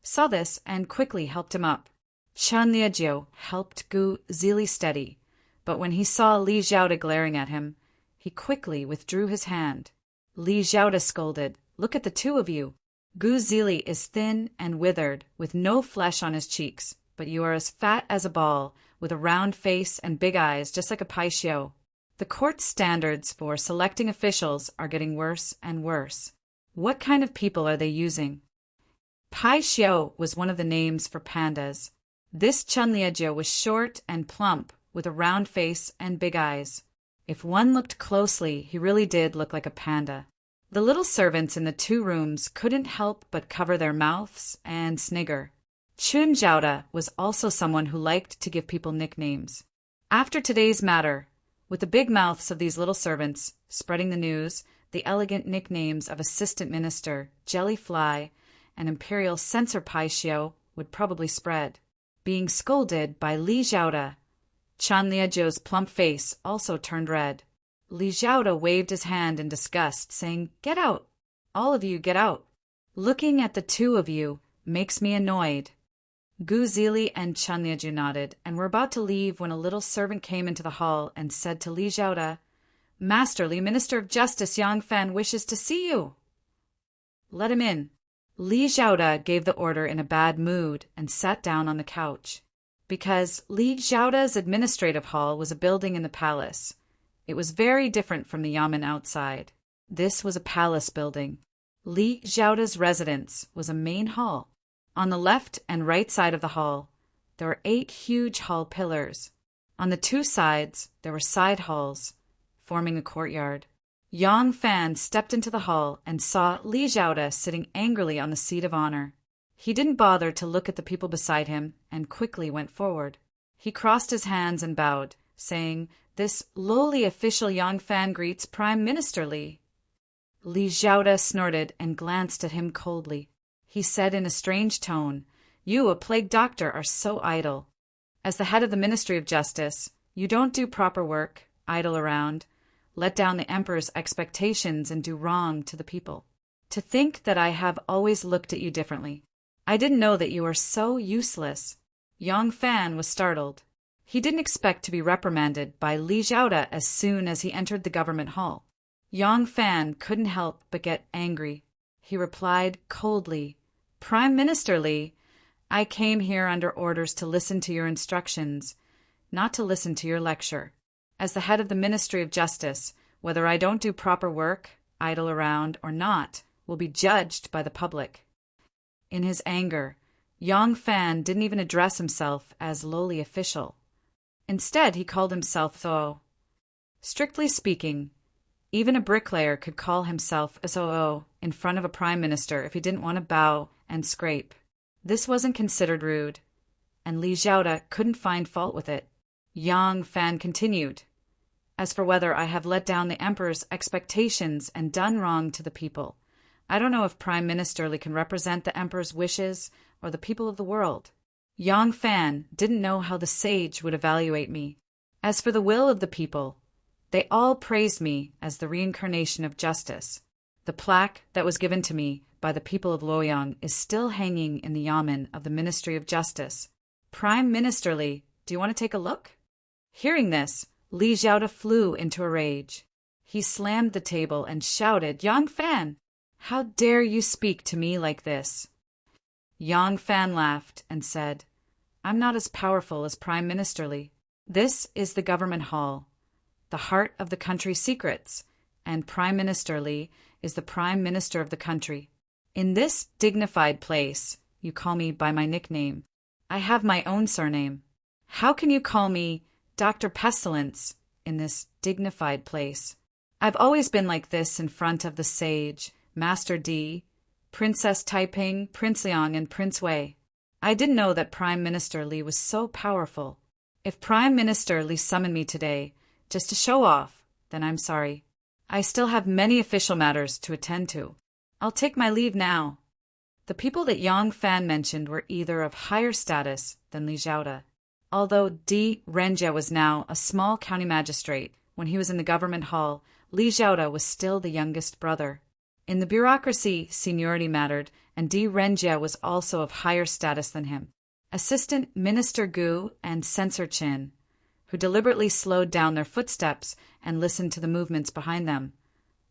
saw this and quickly helped him up. Chen Liejiu helped Gu Zili steady, but when he saw Li Zhaoda glaring at him, he quickly withdrew his hand. Li Zhaoda scolded, "Look at the two of you. Gu Zili is thin and withered, with no flesh on his cheeks, but you are as fat as a ball, with a round face and big eyes, just like a pai xiao." The court's standards for selecting officials are getting worse and worse. What kind of people are they using? Pai xiao was one of the names for pandas. This Chen Liejiu was short and plump, with a round face and big eyes. If one looked closely, he really did look like a panda. The little servants in the two rooms couldn't help but cover their mouths and snigger. Chun Zhaoda was also someone who liked to give people nicknames. After today's matter, with the big mouths of these little servants spreading the news, the elegant nicknames of Assistant Minister, Jellyfly, and Imperial Censor Pai Xiao would probably spread. Being scolded by Li Zhaoda, Chen Liejiu's plump face also turned red. Li Zhaoda waved his hand in disgust, saying, "Get out! All of you get out! Looking at the two of you makes me annoyed." Gu Zili and Chen Liejiu nodded, and were about to leave when a little servant came into the hall and said to Li Zhaoda, "Masterly Minister of Justice Yang Fan wishes to see you." "Let him in." Li Zhaoda gave the order in a bad mood and sat down on the couch. Because Li Zhaoda's administrative hall was a building in the palace, it was very different from the yamen outside. This was a palace building. Li Zhaoda's residence was a main hall. On the left and right side of the hall, there were 8 huge hall pillars. On the 2 sides, there were side halls, forming a courtyard. Yang Fan stepped into the hall and saw Li Zhaoda sitting angrily on the seat of honor. He didn't bother to look at the people beside him and quickly went forward. He crossed his hands and bowed, saying, "This lowly official Yang Fan greets Prime Minister Li." Li Zhaoda snorted and glanced at him coldly. He said in a strange tone, "You, a plague doctor, are so idle. As the head of the Ministry of Justice, you don't do proper work, idle around, let down the emperor's expectations and do wrong to the people. To think that I have always looked at you differently. I didn't know that you are so useless." Yang Fan was startled. He didn't expect to be reprimanded by Li Zhaoda as soon as he entered the government hall. Yang Fan couldn't help but get angry. He replied coldly, "Prime Minister Li, I came here under orders to listen to your instructions, not to listen to your lecture. As the head of the Ministry of Justice, whether I don't do proper work, idle around, or not, will be judged by the public." In his anger, Yang Fan didn't even address himself as lowly official. Instead, he called himself Zhou. Strictly speaking, even a bricklayer could call himself a Zhou in front of a prime minister if he didn't want to bow and scrape. This wasn't considered rude, and Li Zhaoda couldn't find fault with it. Yang Fan continued, "As for whether I have let down the emperor's expectations and done wrong to the people, I don't know if Prime Minister Li can represent the emperor's wishes or the people of the world. Yang Fan didn't know how the sage would evaluate me. As for the will of the people, They all praised me as the reincarnation of justice. The plaque that was given to me by the people of Luoyang is still hanging in the yamen of the Ministry of Justice. Prime Minister Li, do you want to take a look? Hearing this, Li Xiaoda flew into a rage. He slammed the table and shouted, "Yang Fan! How dare you speak to me like this?" Yang Fan laughed and said, "I'm not as powerful as Prime Minister Li. This is the government hall, the heart of the country's secrets, and Prime Minister Li is the Prime Minister of the country. In this dignified place, you call me by my nickname. I have my own surname. How can you call me Dr. Pestilence in this dignified place? I've always been like this in front of the sage, Master Di, Princess Taiping, Prince Liang, and Prince Wei. I didn't know that Prime Minister Li was so powerful. If Prime Minister Li summoned me today just to show off, then I'm sorry. I still have many official matters to attend to. I'll take my leave now." The people that Yang Fan mentioned were either of higher status than Li Xiaoda. Although Di Renjie was now a small county magistrate, when he was in the government hall, Li Xiaoda was still the youngest brother. In the bureaucracy, seniority mattered, and Di Renjie was also of higher status than him. Assistant Minister Gu and Censor Qin, who deliberately slowed down their footsteps and listened to the movements behind them,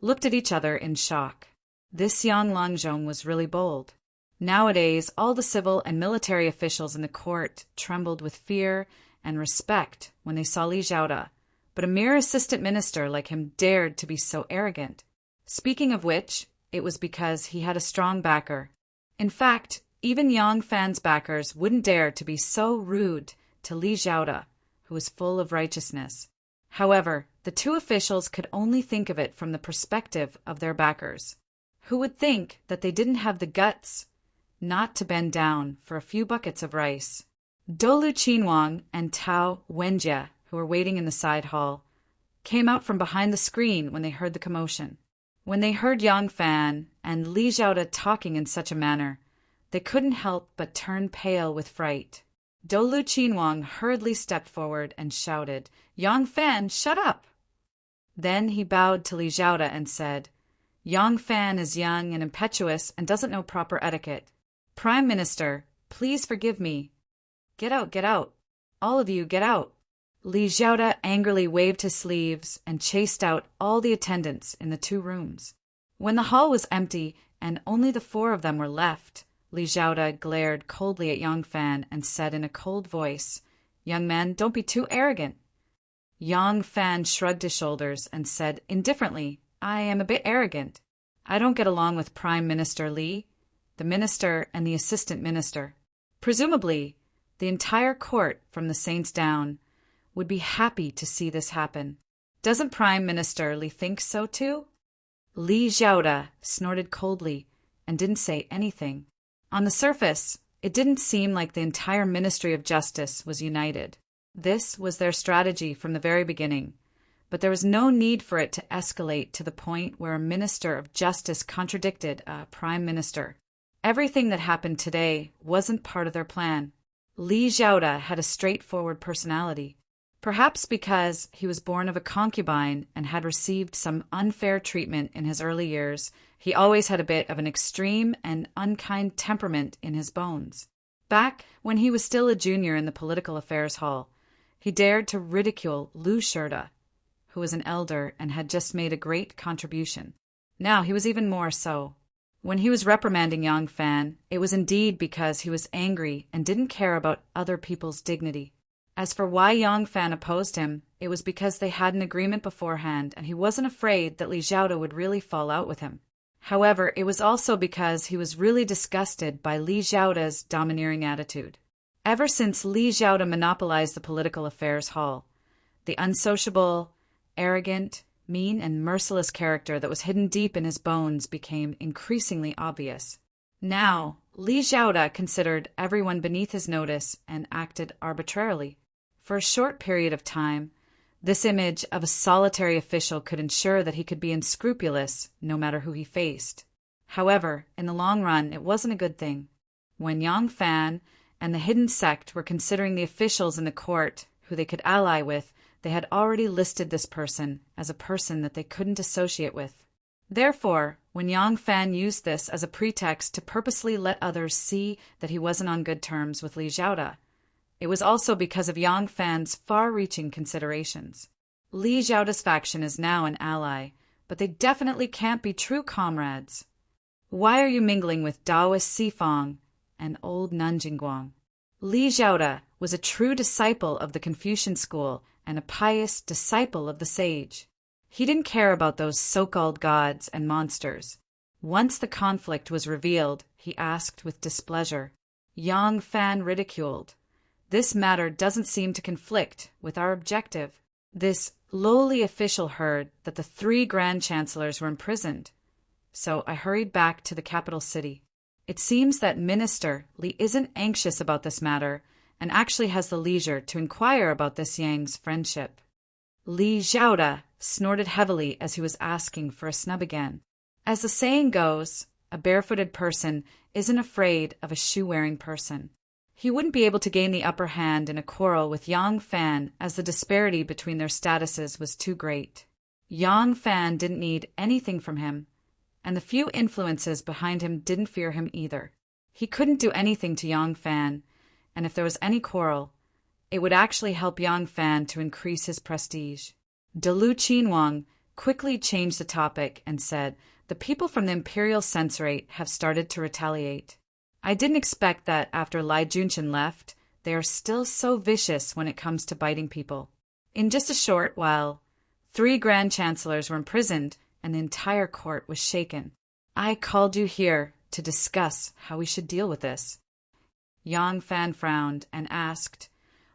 looked at each other in shock. This young Langzhong was really bold. Nowadays, all the civil and military officials in the court trembled with fear and respect when they saw Li Xiaoda, but a mere assistant minister like him dared to be so arrogant. Speaking of which, it was because he had a strong backer. In fact, even Yang Fan's backers wouldn't dare to be so rude to Li Xiaoda, who was full of righteousness. However, the two officials could only think of it from the perspective of their backers. Who would think that they didn't have the guts not to bend down for a few buckets of rice? Dolu Qinwang and Tao Wenjie, who were waiting in the side hall, came out from behind the screen when they heard the commotion. When they heard Yang Fan and Li Xiaoda talking in such a manner, they couldn't help but turn pale with fright. Dolu Qinwang hurriedly stepped forward and shouted, "Yang Fan, shut up!" Then he bowed to Li Xiaoda and said, "Yang Fan is young and impetuous and doesn't know proper etiquette. Prime Minister, please forgive me. Get out, get out. All of you, get out." Li Xiaoda angrily waved his sleeves and chased out all the attendants in the 2 rooms. When the hall was empty and only the 4 of them were left, Li Xiaoda glared coldly at Yang Fan and said in a cold voice, "Young man, don't be too arrogant." Yang Fan shrugged his shoulders and said indifferently, "I am a bit arrogant. I don't get along with Prime Minister Li, the minister and the assistant minister. Presumably, the entire court from the saints down would be happy to see this happen. Doesn't Prime Minister Li think so too?" Li Xiaoda snorted coldly and didn't say anything. On the surface, it didn't seem like the entire Ministry of Justice was united. This was their strategy from the very beginning, but there was no need for it to escalate to the point where a Minister of Justice contradicted a Prime Minister. Everything that happened today wasn't part of their plan. Li Xiaoda had a straightforward personality. Perhaps because he was born of a concubine and had received some unfair treatment in his early years, he always had a bit of an extreme and unkind temperament in his bones. Back when he was still a junior in the political affairs hall, he dared to ridicule Lu Shirda, who was an elder and had just made a great contribution. Now he was even more so. When he was reprimanding Yang Fan, it was indeed because he was angry and didn't care about other people's dignity. As for why Yang Fan opposed him, it was because they had an agreement beforehand and he wasn't afraid that Li Xiaoda would really fall out with him. However, it was also because he was really disgusted by Li Xiaoda's domineering attitude. Ever since Li Xiaoda monopolized the political affairs hall, the unsociable, arrogant, mean and merciless character that was hidden deep in his bones became increasingly obvious. Now, Li Xiaoda considered everyone beneath his notice and acted arbitrarily. For a short period of time, this image of a solitary official could ensure that he could be unscrupulous no matter who he faced. However, in the long run, it wasn't a good thing. When Yang Fan and the hidden sect were considering the officials in the court who they could ally with, they had already listed this person as a person that they couldn't associate with. Therefore, when Yang Fan used this as a pretext to purposely let others see that he wasn't on good terms with Li Xiaoda, it was also because of Yang Fan's far-reaching considerations. Li Xiaoda's faction is now an ally, but they definitely can't be true comrades. Why are you mingling with Taoist Sifang and old Nanjingguang? Li Xiaoda was a true disciple of the Confucian school and a pious disciple of the sage. He didn't care about those so-called gods and monsters. Once the conflict was revealed, he asked with displeasure. Yang Fan ridiculed. This matter doesn't seem to conflict with our objective. This lowly official heard that the 3 grand chancellors were imprisoned, so I hurried back to the capital city. It seems that Minister Li isn't anxious about this matter and actually has the leisure to inquire about this Yang's friendship. Li Xiaoda snorted heavily as he was asking for a snub again. As the saying goes, a barefooted person isn't afraid of a shoe-wearing person. He wouldn't be able to gain the upper hand in a quarrel with Yang Fan as the disparity between their statuses was too great. Yang Fan didn't need anything from him, and the few influences behind him didn't fear him either. He couldn't do anything to Yang Fan, and if there was any quarrel, it would actually help Yang Fan to increase his prestige. Lu Qinhuang quickly changed the topic and said, "The people from the Imperial Censorate have started to retaliate. I didn't expect that after Lai Junchen left, they are still so vicious when it comes to biting people. In just a short while, 3 grand chancellors were imprisoned and the entire court was shaken. I called you here to discuss how we should deal with this." Yang Fan frowned and asked,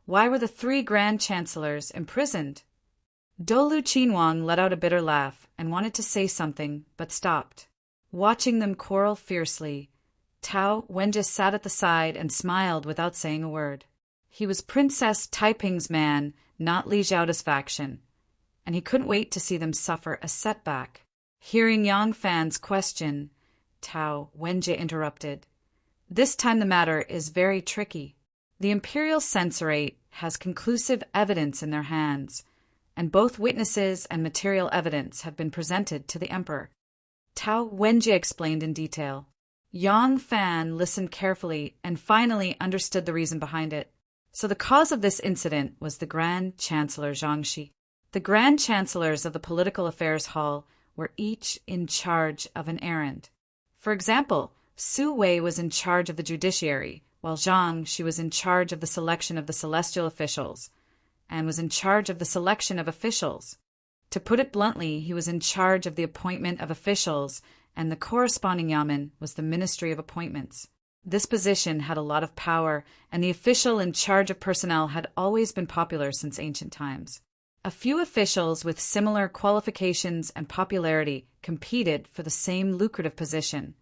"Why were the 3 grand chancellors imprisoned?" Lu Qinhuang let out a bitter laugh and wanted to say something, but stopped. Watching them quarrel fiercely, Tao Wenjie sat at the side and smiled without saying a word. He was Princess Taiping's man, not Li Xiaoda's faction, and he couldn't wait to see them suffer a setback. Hearing Yang Fan's question, Tao Wenjie interrupted. "This time the matter is very tricky. The Imperial Censorate has conclusive evidence in their hands, and both witnesses and material evidence have been presented to the Emperor." Tao Wenjie explained in detail. Yang Fan listened carefully and finally understood the reason behind it. So the cause of this incident was the Grand Chancellor Zhangxi. The Grand Chancellors of the Political Affairs Hall were each in charge of an errand. For example, Su Wei was in charge of the judiciary, while she was in charge of the selection of the celestial officials, and was in charge of the selection of officials. To put it bluntly, he was in charge of the appointment of officials, and the corresponding yamen was the Ministry of Appointments. This position had a lot of power, and the official in charge of personnel had always been popular since ancient times. A few officials with similar qualifications and popularity competed for the same lucrative position,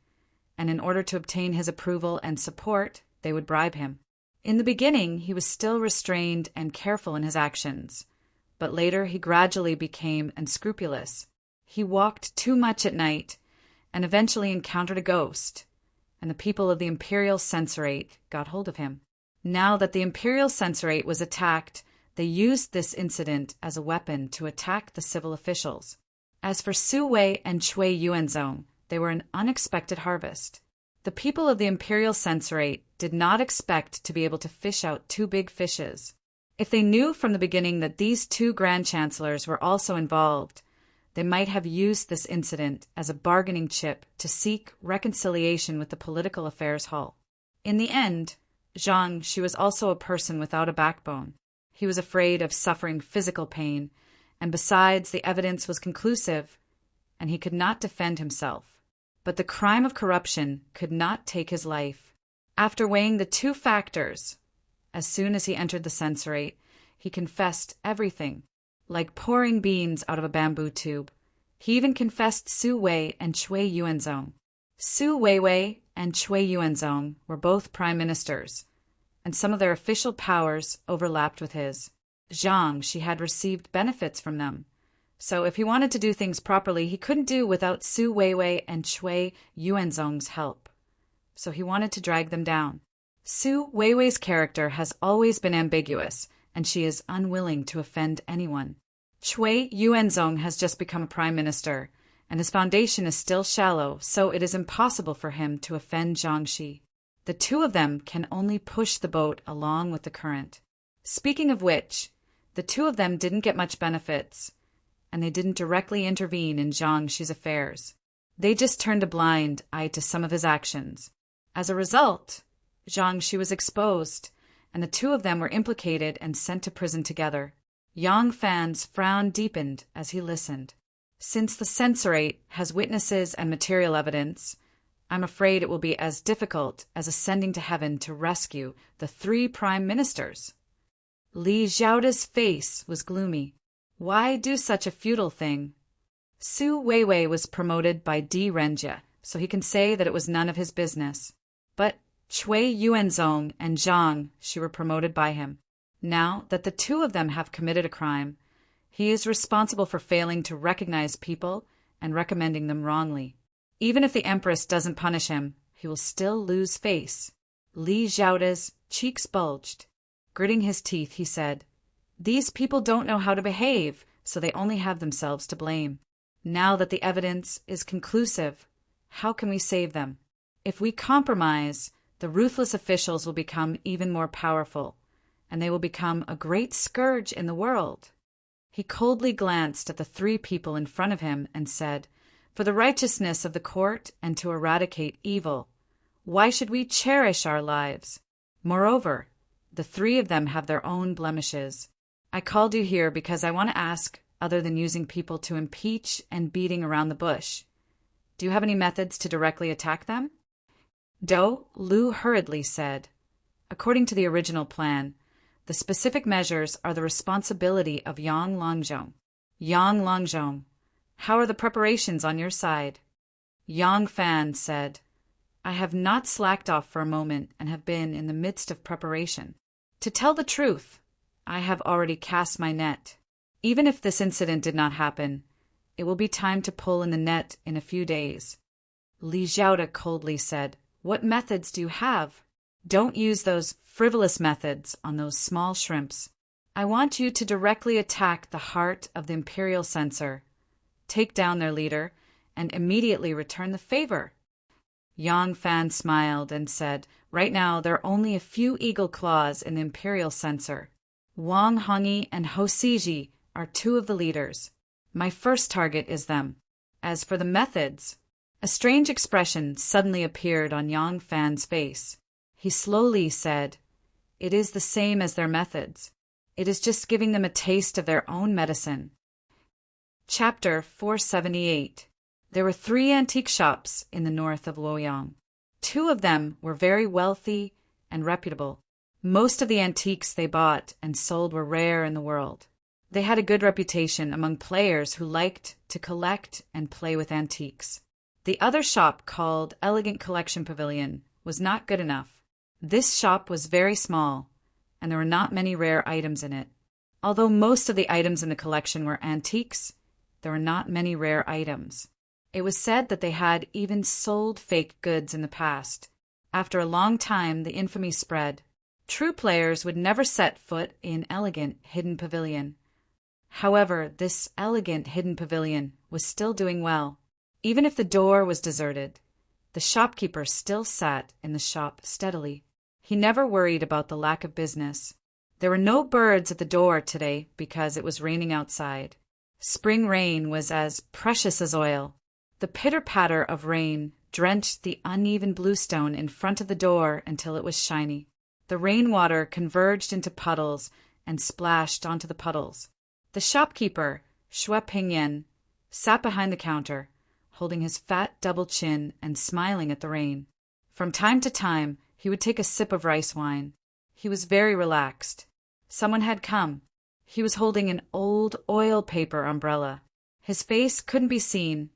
and in order to obtain his approval and support, they would bribe him. In the beginning, he was still restrained and careful in his actions, but later he gradually became unscrupulous. He walked too much at night, and eventually encountered a ghost, and the people of the Imperial Censorate got hold of him. Now that the Imperial Censorate was attacked, they used this incident as a weapon to attack the civil officials. As for Su Wei and Cui Yuanzong, they were an unexpected harvest. The people of the Imperial Censorate did not expect to be able to fish out 2 big fishes. If they knew from the beginning that these 2 grand chancellors were also involved, they might have used this incident as a bargaining chip to seek reconciliation with the Political Affairs Hall. In the end, she was also a person without a backbone. He was afraid of suffering physical pain, and besides, the evidence was conclusive, and he could not defend himself. But the crime of corruption could not take his life. After weighing the 2 factors, as soon as he entered the censorate, he confessed everything, like pouring beans out of a bamboo tube. He even confessed Su Wei and Cui Yuanzong. Su Weiwei and Cui Yuanzong were both prime ministers, and some of their official powers overlapped with his. She had received benefits from them, so if he wanted to do things properly, he couldn't do without Su Weiwei and Cui Yuanzong's help. So he wanted to drag them down. Su Weiwei's character has always been ambiguous, and she is unwilling to offend anyone. Cui Yuanzong has just become a prime minister, and his foundation is still shallow, so it is impossible for him to offend Jiangxi. The two of them can only push the boat along with the current. Speaking of which, the two of them didn't get much benefits, and they didn't directly intervene in Jiangxi's affairs. They just turned a blind eye to some of his actions. As a result, Jiangxi was exposed, and the two of them were implicated and sent to prison together. Yang Fan's frown deepened as he listened. Since the censorate has witnesses and material evidence, I'm afraid it will be as difficult as ascending to heaven to rescue the 3 prime ministers. Li Xiaoda's face was gloomy. Why do such a futile thing? Su Weiwei was promoted by Di Renjie, so he can say that it was none of his business. But Cui Yuanzong and Zhang Shi were promoted by him. Now that the two of them have committed a crime, he is responsible for failing to recognize people and recommending them wrongly. Even if the Empress doesn't punish him, he will still lose face. Li Xiaoda's cheeks bulged. Gritting his teeth, he said, "These people don't know how to behave, so they only have themselves to blame. Now that the evidence is conclusive, how can we save them? If we compromise, the ruthless officials will become even more powerful, and they will become a great scourge in the world." He coldly glanced at the 3 people in front of him and said, "For the righteousness of the court and to eradicate evil, why should we cherish our lives? Moreover, the 3 of them have their own blemishes. I called you here because I want to ask, other than using people to impeach and beating around the bush, do you have any methods to directly attack them?" Dou Lu hurriedly said, "According to the original plan, the specific measures are the responsibility of Yang Longzhong." "Yang Longzhong, how are the preparations on your side?" Yang Fan said, "I have not slacked off for a moment and have been in the midst of preparation. To tell the truth, I have already cast my net. Even if this incident did not happen, it will be time to pull in the net in a few days." Li Xiaoda coldly said, "What methods do you have? Don't use those frivolous methods on those small shrimps. I want you to directly attack the heart of the imperial censor, take down their leader, and immediately return the favor." Yang Fan smiled and said, "Right now there are only a few eagle claws in the imperial censor. Wang Hongyi and Ho Siji are 2 of the leaders. My first target is them. As for the methods..." A strange expression suddenly appeared on Yang Fan's face. He slowly said, "It is the same as their methods. It is just giving them a taste of their own medicine." Chapter 478. There were 3 antique shops in the north of Luoyang. 2 of them were very wealthy and reputable. Most of the antiques they bought and sold were rare in the world. They had a good reputation among players who liked to collect and play with antiques. The other shop, called Elegant Collection Pavilion, was not good enough. This shop was very small, and there were not many rare items in it. Although most of the items in the collection were antiques, there were not many rare items. It was said that they had even sold fake goods in the past. After a long time, the infamy spread. True players would never set foot in Elegant Hidden Pavilion. However, this Elegant Hidden Pavilion was still doing well. Even if the door was deserted, the shopkeeper still sat in the shop steadily. He never worried about the lack of business. There were no birds at the door today because it was raining outside. Spring rain was as precious as oil. The pitter-patter of rain drenched the uneven bluestone in front of the door until it was shiny. The rainwater converged into puddles and splashed onto the puddles. The shopkeeper, Xue Pingyan, sat behind the counter, holding his fat double chin and smiling at the rain. From time to time, he would take a sip of rice wine. He was very relaxed. Someone had come. He was holding an old oil paper umbrella. His face couldn't be seen.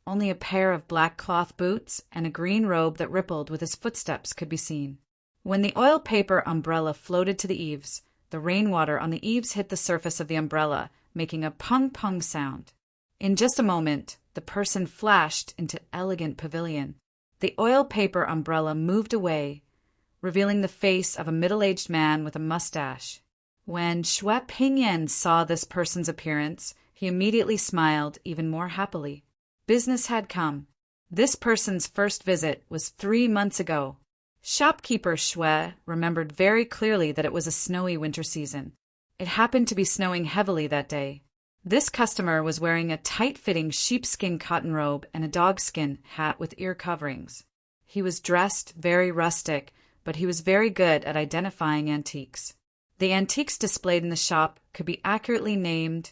Only a pair of black cloth boots and a green robe that rippled with his footsteps could be seen. When the oil paper umbrella floated to the eaves, the rainwater on the eaves hit the surface of the umbrella, making a pung-pung sound. In just a moment, the person flashed into Elegant Pavilion. The oil paper umbrella moved away, revealing the face of a middle-aged man with a mustache. When Shui Pingyan saw this person's appearance, he immediately smiled even more happily. Business had come. This person's first visit was 3 months ago. Shopkeeper Shui remembered very clearly that it was a snowy winter season. It happened to be snowing heavily that day. This customer was wearing a tight-fitting sheepskin cotton robe and a dogskin hat with ear coverings. He was dressed very rustic, but he was very good at identifying antiques. The antiques displayed in the shop could be accurately named,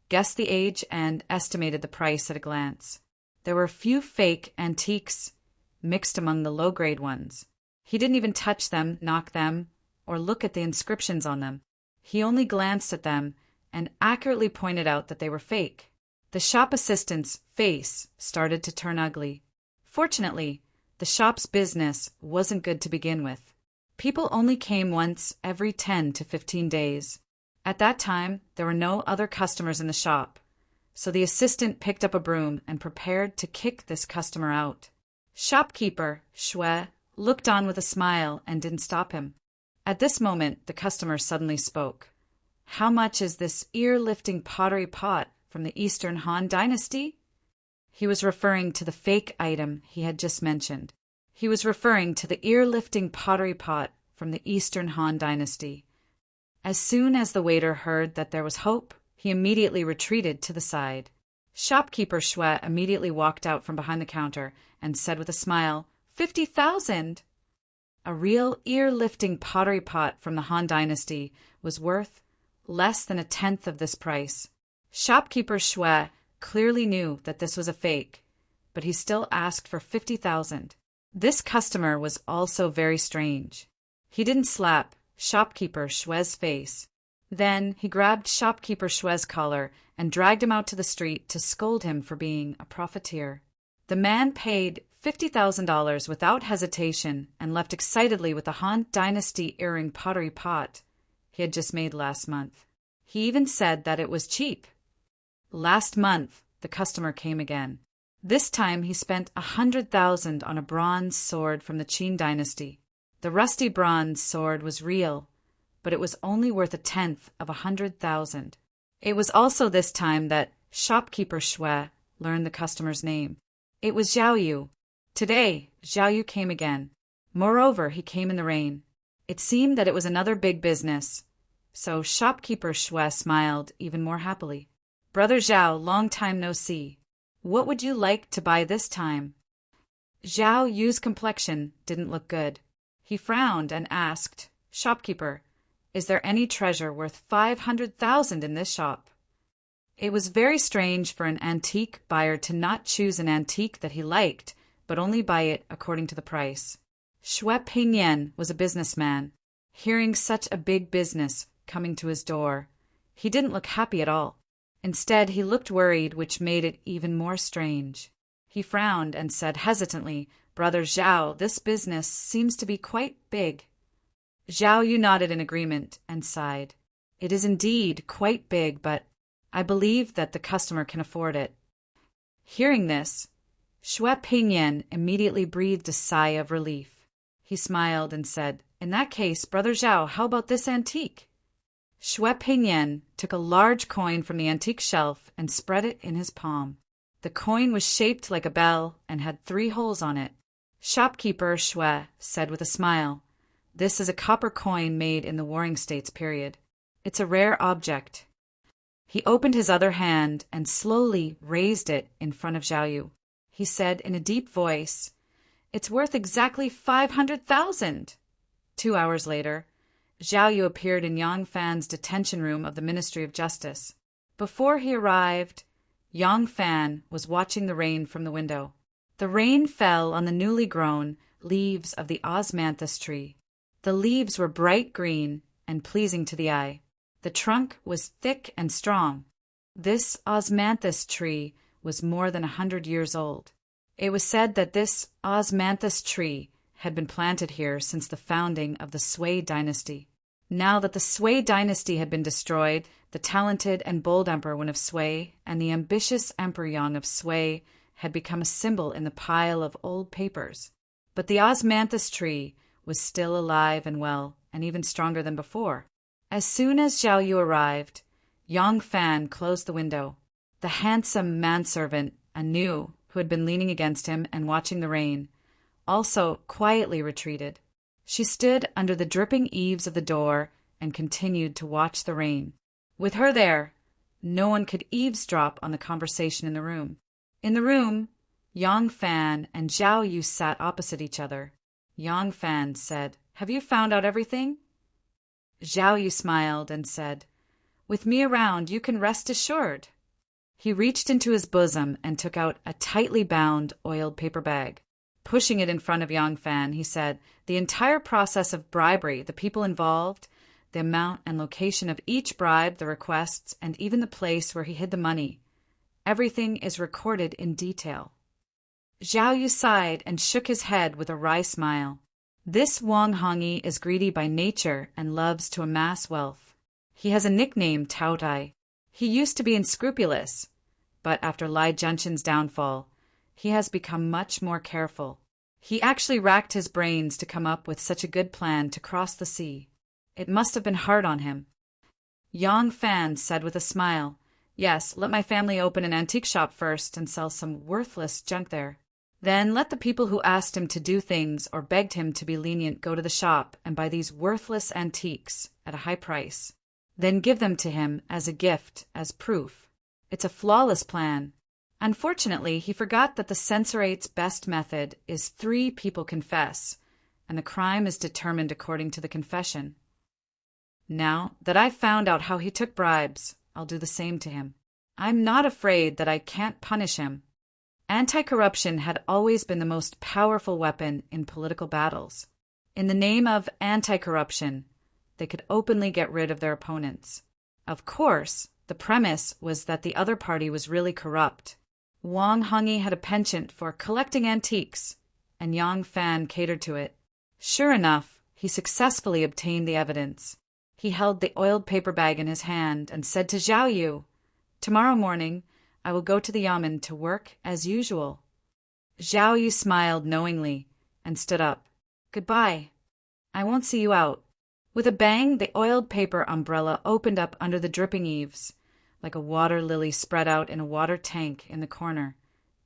guessed the age, and estimated the price at a glance. There were a few fake antiques mixed among the low-grade ones. He didn't even touch them, knock them, or look at the inscriptions on them. He only glanced at them and accurately pointed out that they were fake. The shop assistant's face started to turn ugly. Fortunately, the shop's business wasn't good to begin with. People only came once every 10 to 15 days. At that time, there were no other customers in the shop, so the assistant picked up a broom and prepared to kick this customer out. Shopkeeper Shui looked on with a smile and didn't stop him. At this moment, the customer suddenly spoke. "How much is this ear-lifting pottery pot from the Eastern Han Dynasty?" He was referring to the fake item he had just mentioned. He was referring to the ear-lifting pottery pot from the Eastern Han Dynasty. As soon as the waiter heard that there was hope, he immediately retreated to the side. Shopkeeper Shui immediately walked out from behind the counter and said with a smile, 50,000! A real ear-lifting pottery pot from the Han Dynasty was worth less than a tenth of this price. Shopkeeper Shui clearly knew that this was a fake, but he still asked for 50,000. This customer was also very strange. He didn't slap Shopkeeper Shui's face. Then he grabbed Shopkeeper Shui's collar and dragged him out to the street to scold him for being a profiteer. The man paid $50,000 without hesitation and left excitedly with the Han Dynasty earring pottery pot he had just made last month. He even said that it was cheap. Last month, the customer came again. This time he spent 100,000 on a bronze sword from the Qin Dynasty. The rusty bronze sword was real, but it was only worth a tenth of 100,000. It was also this time that Shopkeeper Shui learned the customer's name. It was Zhao Yu. Today, Zhao Yu came again. Moreover, he came in the rain. It seemed that it was another big business, so Shopkeeper Shui smiled even more happily. "Brother Zhao, long time no see. What would you like to buy this time?" Zhao Yu's complexion didn't look good. He frowned and asked, "Shopkeeper, is there any treasure worth 500,000 in this shop?" It was very strange for an antique buyer to not choose an antique that he liked, but only buy it according to the price. Shui Pingyan was a businessman. Hearing such a big business coming to his door, he didn't look happy at all. Instead, he looked worried, which made it even more strange. He frowned and said hesitantly, "Brother Zhao, this business seems to be quite big." Zhao Yu nodded in agreement and sighed. "It is indeed quite big, but I believe that the customer can afford it." Hearing this, Shui Pingyan immediately breathed a sigh of relief. He smiled and said, "In that case, Brother Zhao, how about this antique?" Shui Pingyan took a large coin from the antique shelf and spread it in his palm. The coin was shaped like a bell and had 3 holes on it. Shopkeeper Shui said with a smile, "This is a copper coin made in the Warring States period. It's a rare object." He opened his other hand and slowly raised it in front of Zhao Yu. He said in a deep voice, "It's worth exactly 500,000. 2 hours later, Zhao Yu appeared in Yang Fan's detention room of the Ministry of Justice. Before he arrived, Yang Fan was watching the rain from the window. The rain fell on the newly grown leaves of the osmanthus tree. The leaves were bright green and pleasing to the eye. The trunk was thick and strong. This osmanthus tree was more than 100 years old. It was said that this osmanthus tree had been planted here since the founding of the Sui dynasty. Now that the Sui dynasty had been destroyed, the talented and bold Emperor Wen of Sui and the ambitious Emperor Yang of Sui had become a symbol in the pile of old papers. But the osmanthus tree was still alive and well, and even stronger than before. As soon as Zhao Yu arrived, Yang Fan closed the window. The handsome manservant, Anu, who had been leaning against him and watching the rain, also quietly retreated. She stood under the dripping eaves of the door and continued to watch the rain. With her there, no one could eavesdrop on the conversation in the room. In the room, Yang Fan and Zhao Yu sat opposite each other. Yang Fan said, "Have you found out everything?" Zhao Yu smiled and said, "With me around, you can rest assured." He reached into his bosom and took out a tightly bound oiled paper bag. Pushing it in front of Yang Fan, he said, "The entire process of bribery, the people involved, the amount and location of each bribe, the requests, and even the place where he hid the money, everything is recorded in detail." Zhao Yu sighed and shook his head with a wry smile. This Wang Hongyi is greedy by nature and loves to amass wealth. He has a nickname, Tao Tai. He used to be unscrupulous, but after Lai Junshin's downfall, he has become much more careful. He actually racked his brains to come up with such a good plan to cross the sea. It must have been hard on him. Yang Fan said with a smile, "Yes, let my family open an antique shop first and sell some worthless junk there. Then let the people who asked him to do things or begged him to be lenient go to the shop and buy these worthless antiques at a high price. Then give them to him as a gift, as proof. It's a flawless plan." Unfortunately, he forgot that the censurate's best method is 3 people confess, and the crime is determined according to the confession. Now that I've found out how he took bribes, I'll do the same to him. I'm not afraid that I can't punish him. Anti-corruption had always been the most powerful weapon in political battles. In the name of anti-corruption, they could openly get rid of their opponents. Of course, the premise was that the other party was really corrupt. Wang Hongyi had a penchant for collecting antiques, and Yang Fan catered to it. Sure enough, he successfully obtained the evidence. He held the oiled paper bag in his hand and said to Zhao Yu, "Tomorrow morning, I will go to the yamen to work as usual." Zhao Yu smiled knowingly and stood up. "Goodbye. I won't see you out." With a bang, the oiled paper umbrella opened up under the dripping eaves, like a water lily spread out in a water tank in the corner,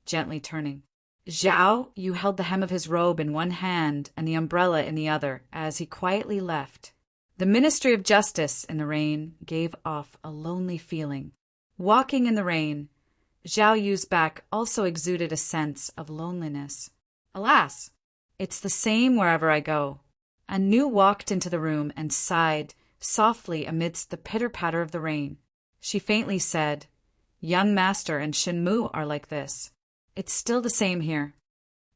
gently turning. Zhao Yu held the hem of his robe in one hand and the umbrella in the other as he quietly left. The Ministry of Justice in the rain gave off a lonely feeling. Walking in the rain, Zhao Yu's back also exuded a sense of loneliness. Alas, it's the same wherever I go. Anu walked into the room and sighed softly amidst the pitter-patter of the rain. She faintly said, "Young Master and Shenmu are like this. It's still the same here."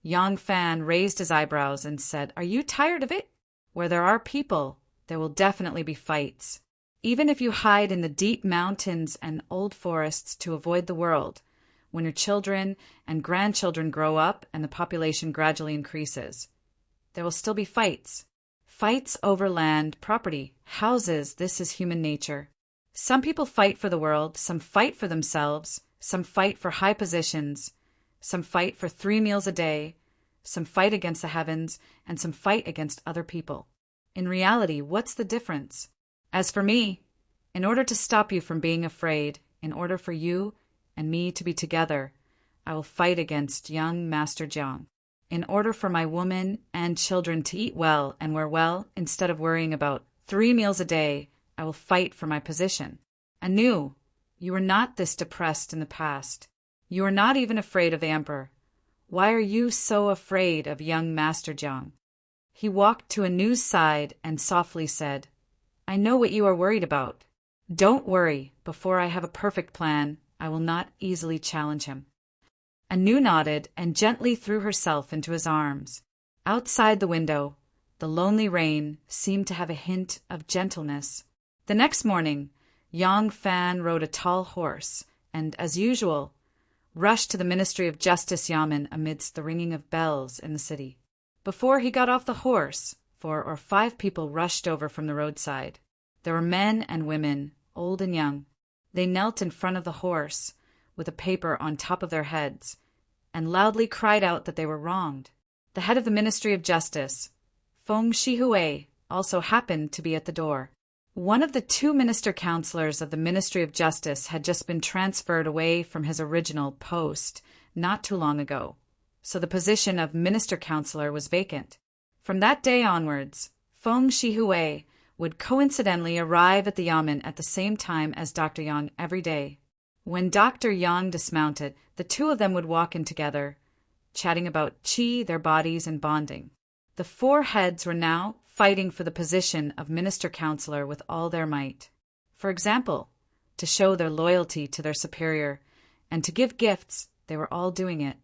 Yang Fan raised his eyebrows and said, "Are you tired of it? Where there are people, there will definitely be fights. Even if you hide in the deep mountains and old forests to avoid the world, when your children and grandchildren grow up and the population gradually increases, there will still be fights. Fights over land, property, houses. This is human nature. Some people fight for the world, some fight for themselves, some fight for high positions, some fight for 3 meals a day, some fight against the heavens, and some fight against other people. In reality, what's the difference? As for me, in order to stop you from being afraid, in order for you and me to be together, I will fight against young Master Jiang. In order for my woman and children to eat well and wear well, instead of worrying about 3 meals a day, I will fight for my position. Anu, you were not this depressed in the past. You are not even afraid of the emperor. Why are you so afraid of young Master Jiang?" He walked to Anu's side and softly said, "I know what you are worried about. Don't worry. Before I have a perfect plan, I will not easily challenge him." Anu nodded and gently threw herself into his arms. Outside the window, the lonely rain seemed to have a hint of gentleness. The next morning, Yang Fan rode a tall horse and, as usual, rushed to the Ministry of Justice yamen amidst the ringing of bells in the city. Before he got off the horse, 4 or 5 people rushed over from the roadside. There were men and women, old and young. They knelt in front of the horse, with a paper on top of their heads, and loudly cried out that they were wronged. The head of the Ministry of Justice, Feng Shihue, also happened to be at the door. One of the two minister counselors of the Ministry of Justice had just been transferred away from his original post not too long ago, so the position of minister counselor was vacant. From that day onwards, Feng Shihui would coincidentally arrive at the yamen at the same time as Dr. Yang every day. When Dr. Yang dismounted, the two of them would walk in together, chatting about qi, their bodies, and bonding. The four heads were now fighting for the position of minister counselor with all their might. For example, to show their loyalty to their superior and to give gifts, they were all doing it.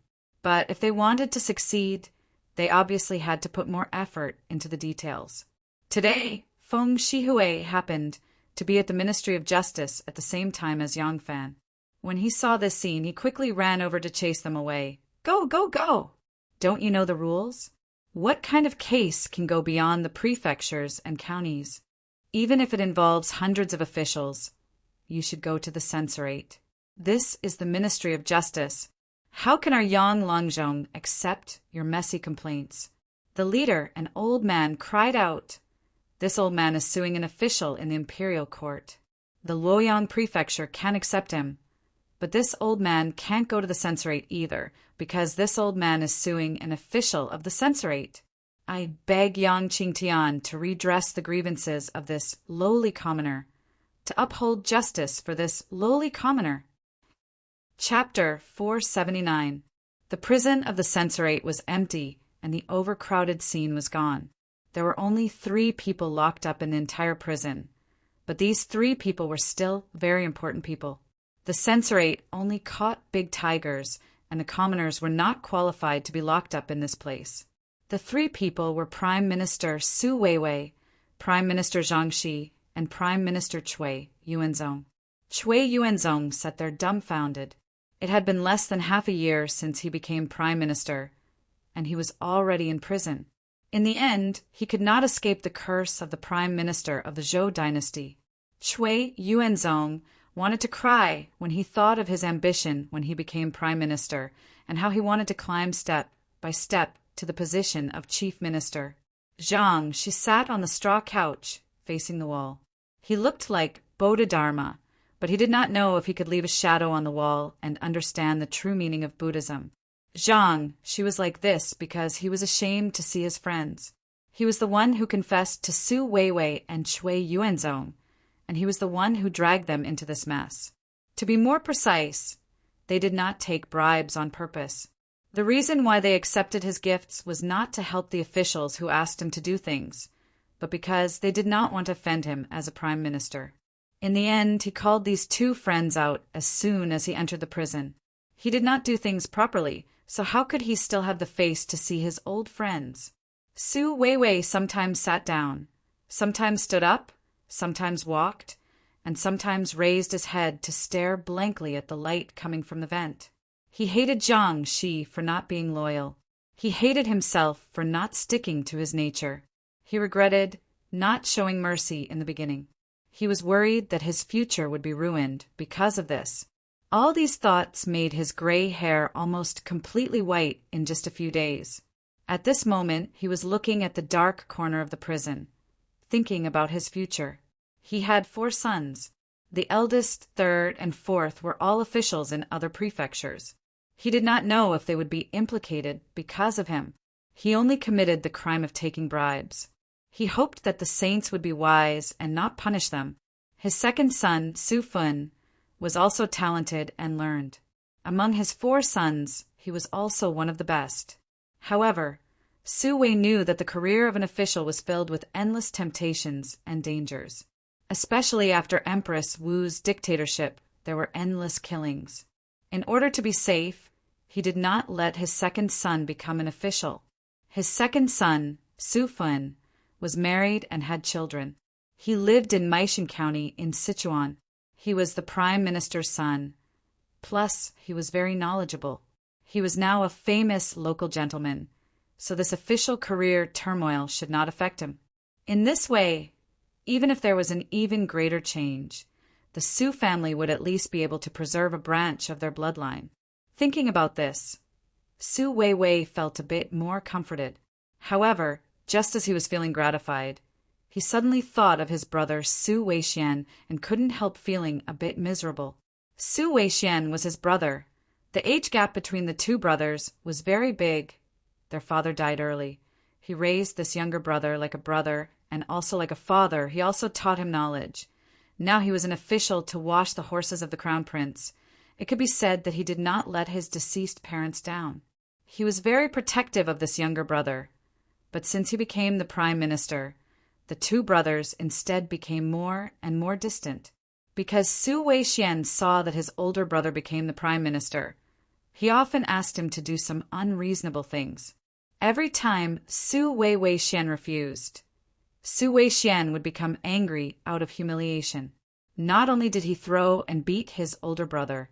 But if they wanted to succeed, they obviously had to put more effort into the details. Today, Feng Shihui happened to be at the Ministry of Justice at the same time as Yang Fan. When he saw this scene, he quickly ran over to chase them away. Go, go, go! Don't you know the rules? What kind of case can go beyond the prefectures and counties? Even if it involves hundreds of officials, you should go to the censorate. This is the Ministry of Justice. How can our Yang Longzhong accept your messy complaints? The leader, an old man, cried out. This old man is suing an official in the imperial court. The Luoyang prefecture can't accept him. But this old man can't go to the censorate either, because this old man is suing an official of the censorate. I beg Yang Qingtian to redress the grievances of this lowly commoner, to uphold justice for this lowly commoner. Chapter 479. The prison of the censorate was empty, and the overcrowded scene was gone. There were only 3 people locked up in the entire prison, but these 3 people were still very important people. The censorate only caught big tigers, and the commoners were not qualified to be locked up in this place. The 3 people were Prime Minister Su Weiwei, Prime Minister Zhang Shi, and Prime Minister Cui Yuanzong. Cui Yuanzong sat there dumbfounded. It had been less than half a year since he became Prime Minister, and he was already in prison. In the end, he could not escape the curse of the Prime Minister of the Zhou dynasty. Cui Yuanzong wanted to cry when he thought of his ambition when he became Prime Minister and how he wanted to climb step by step to the position of Chief Minister. Zhang, she sat on the straw couch facing the wall. He looked like Bodhidharma, but he did not know if he could leave a shadow on the wall and understand the true meaning of Buddhism. Zhang, she was like this because he was ashamed to see his friends. He was the one who confessed to Su Weiwei and Cui Yuanzong, and he was the one who dragged them into this mess. To be more precise, they did not take bribes on purpose. The reason why they accepted his gifts was not to help the officials who asked him to do things, but because they did not want to offend him as a prime minister. In the end, he called these 2 friends out as soon as he entered the prison. He did not do things properly, so how could he still have the face to see his old friends? Su Weiwei sometimes sat down, sometimes stood up, sometimes walked, and sometimes raised his head to stare blankly at the light coming from the vent. He hated Zhang Shi for not being loyal. He hated himself for not sticking to his nature. He regretted not showing mercy in the beginning. He was worried that his future would be ruined because of this. All these thoughts made his gray hair almost completely white in just a few days. At this moment, he was looking at the dark corner of the prison, thinking about his future. He had 4 sons. The eldest, 3rd, and 4th were all officials in other prefectures. He did not know if they would be implicated because of him. He only committed the crime of taking bribes. He hoped that the saints would be wise and not punish them. His 2nd son, Su Fun, was also talented and learned. Among his 4 sons, he was also one of the best. However, Su Wei knew that the career of an official was filled with endless temptations and dangers. Especially after Empress Wu's dictatorship, there were endless killings. In order to be safe, he did not let his 2nd son become an official. His 2nd son, Su Fun, was married and had children. He lived in Maishan County in Sichuan. He was the prime minister's son. Plus, he was very knowledgeable. He was now a famous local gentleman, so this official career turmoil should not affect him. In this way, even if there was an even greater change, the Su family would at least be able to preserve a branch of their bloodline. Thinking about this, Su Weiwei felt a bit more comforted. However, just as he was feeling gratified, He suddenly thought of his brother Su Weixian and couldn't help feeling a bit miserable. Su Weixian was his brother. The age gap between the two brothers was very big. Their father died early. He raised this younger brother like a brother, and also like a father. He also taught him knowledge. Now he was an official to wash the horses of the crown prince. It could be said that he did not let his deceased parents down. He was very protective of this younger brother. But since he became the prime minister, the two brothers instead became more and more distant. Because Su Weixian saw that his older brother became the prime minister, he often asked him to do some unreasonable things. Every time Su Weixian refused, Su Weixian would become angry out of humiliation. Not only did he throw and beat his older brother,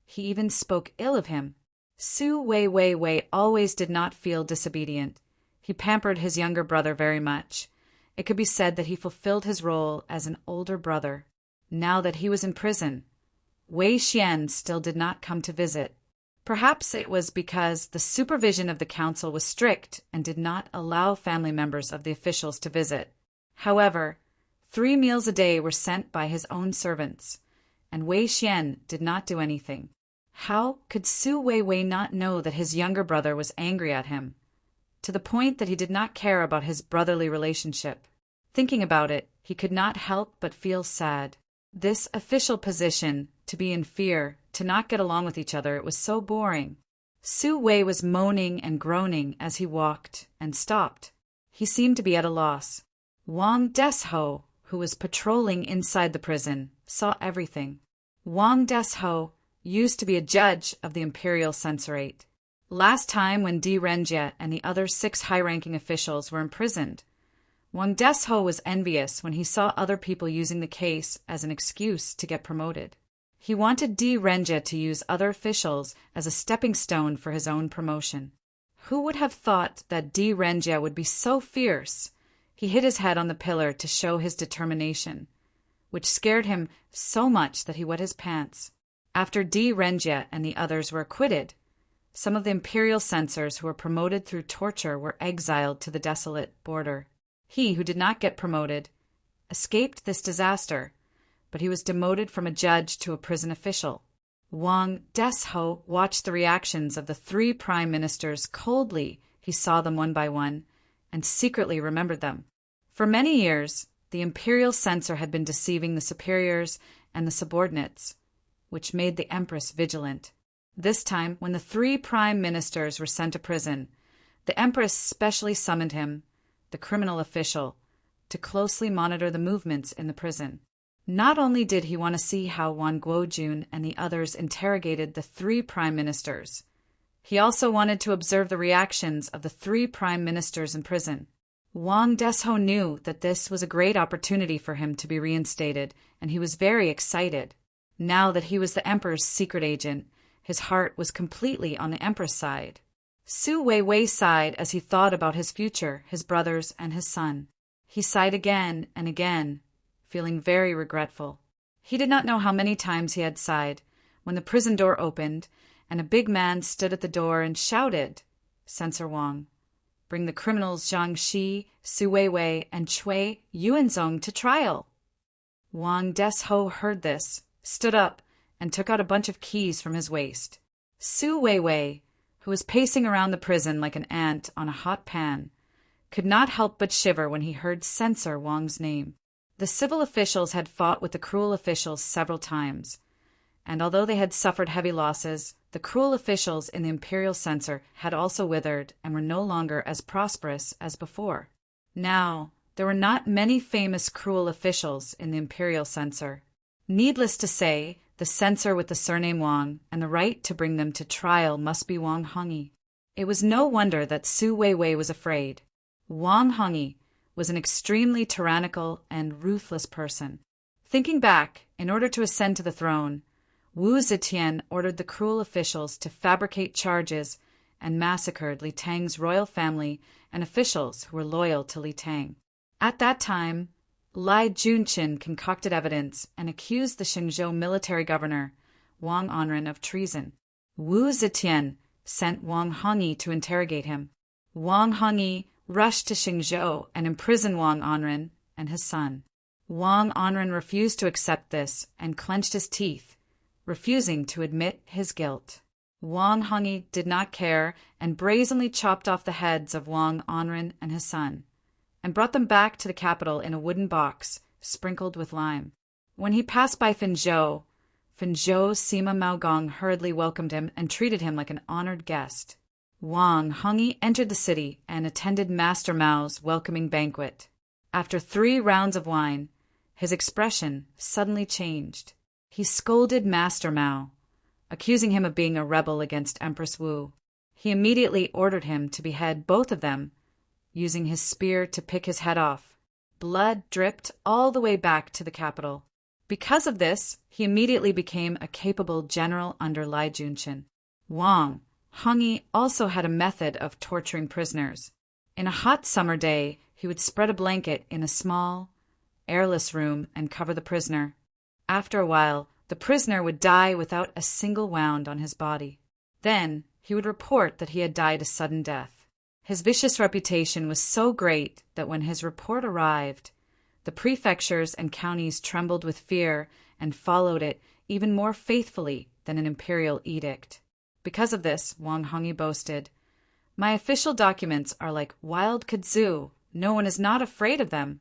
he even spoke ill of him. Su Weiwei always did not feel disobedient. He pampered his younger brother very much. It could be said that he fulfilled his role as an older brother. Now that he was in prison, Wei Xian still did not come to visit. Perhaps it was because the supervision of the council was strict and did not allow family members of the officials to visit. However, 3 meals a day were sent by his own servants, and Wei Xian did not do anything. How could Su Weiwei not know that his younger brother was angry at him, to the point that he did not care about his brotherly relationship? Thinking about it, he could not help but feel sad. This official position, to be in fear, to not get along with each other, it was so boring. Su Wei was moaning and groaning as he walked and stopped. He seemed to be at a loss. Wang Desho, who was patrolling inside the prison, saw everything. Wang Desho used to be a judge of the imperial censorate. Last time when Di Renjie and the other 6 high-ranking officials were imprisoned, Wang Desho was envious when he saw other people using the case as an excuse to get promoted. He wanted Di Renjie to use other officials as a stepping stone for his own promotion. Who would have thought that Di Renjie would be so fierce? He hit his head on the pillar to show his determination, which scared him so much that he wet his pants. After Di Renjie and the others were acquitted, some of the imperial censors who were promoted through torture were exiled to the desolate border. He, who did not get promoted, escaped this disaster, but he was demoted from a judge to a prison official. Wang Desho watched the reactions of the 3 prime ministers coldly. He saw them one by one, and secretly remembered them. For many years, the imperial censor had been deceiving the superiors and the subordinates, which made the empress vigilant. This time, when the 3 prime ministers were sent to prison, the empress specially summoned him, the criminal official, to closely monitor the movements in the prison. Not only did he want to see how Wan Guojun and the others interrogated the 3 prime ministers, he also wanted to observe the reactions of the 3 prime ministers in prison. Wang Desho knew that this was a great opportunity for him to be reinstated, and he was very excited. Now that he was the emperor's secret agent, his heart was completely on the emperor's side. Su Weiwei sighed as he thought about his future, his brothers, and his son. He sighed again and again, feeling very regretful. He did not know how many times he had sighed when the prison door opened and a big man stood at the door and shouted, "Censor Wang, bring the criminals Zhang Shi, Su Weiwei, and Cui Yuanzong to trial." Wang Desho heard this, stood up, and took out a bunch of keys from his waist. Su Weiwei, who was pacing around the prison like an ant on a hot pan, could not help but shiver when he heard Censor Wang's name. The civil officials had fought with the cruel officials several times, and although they had suffered heavy losses, the cruel officials in the imperial censor had also withered and were no longer as prosperous as before. Now, there were not many famous cruel officials in the imperial censor. Needless to say, the censor with the surname Wang and the right to bring them to trial must be Wang Hongyi. It was no wonder that Su Weiwei was afraid. Wang Hongyi was an extremely tyrannical and ruthless person. Thinking back, in order to ascend to the throne, Wu Zetian ordered the cruel officials to fabricate charges and massacred Li Tang's royal family and officials who were loyal to Li Tang. At that time, Lai Junqin concocted evidence and accused the Xingzhou military governor, Wang Anren, of treason. Wu Zetian sent Wang Hongyi to interrogate him. Wang Hongyi rushed to Xingzhou and imprisoned Wang Anren and his son. Wang Onren refused to accept this and clenched his teeth, refusing to admit his guilt. Wang Hongyi did not care and brazenly chopped off the heads of Wang Onren and his son, and brought them back to the capital in a wooden box sprinkled with lime. When he passed by Finzhou, Sima Maogong hurriedly welcomed him and treated him like an honored guest. Wang Hongyi entered the city and attended Master Mao's welcoming banquet. After 3 rounds of wine, his expression suddenly changed. He scolded Master Mao, accusing him of being a rebel against Empress Wu. He immediately ordered him to behead both of them, using his spear to pick his head off. Blood dripped all the way back to the capital. Because of this, he immediately became a capable general under Lai Junshin. Wang Hongyi also had a method of torturing prisoners. In a hot summer day, he would spread a blanket in a small, airless room and cover the prisoner. After a while, the prisoner would die without a single wound on his body. Then he would report that he had died a sudden death. His vicious reputation was so great that when his report arrived, the prefectures and counties trembled with fear and followed it even more faithfully than an imperial edict. Because of this, Wang Hongyi boasted, "My official documents are like wild kudzu. No one is not afraid of them.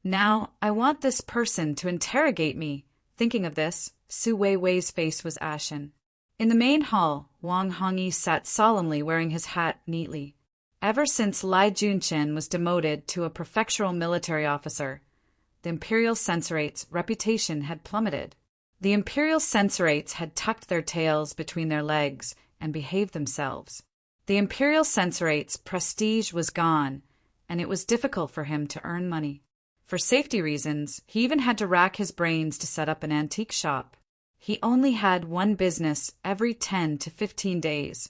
Now I want this person to interrogate me." Thinking of this, Su Weiwei's face was ashen. In the main hall, Wang Hongyi sat solemnly wearing his hat neatly. Ever since Lai Junshin was demoted to a prefectural military officer, the imperial censorate's reputation had plummeted. The imperial censorates had tucked their tails between their legs and behaved themselves. The imperial censorate's prestige was gone, and it was difficult for him to earn money. For safety reasons, he even had to rack his brains to set up an antique shop. He only had one business every 10 to 15 days,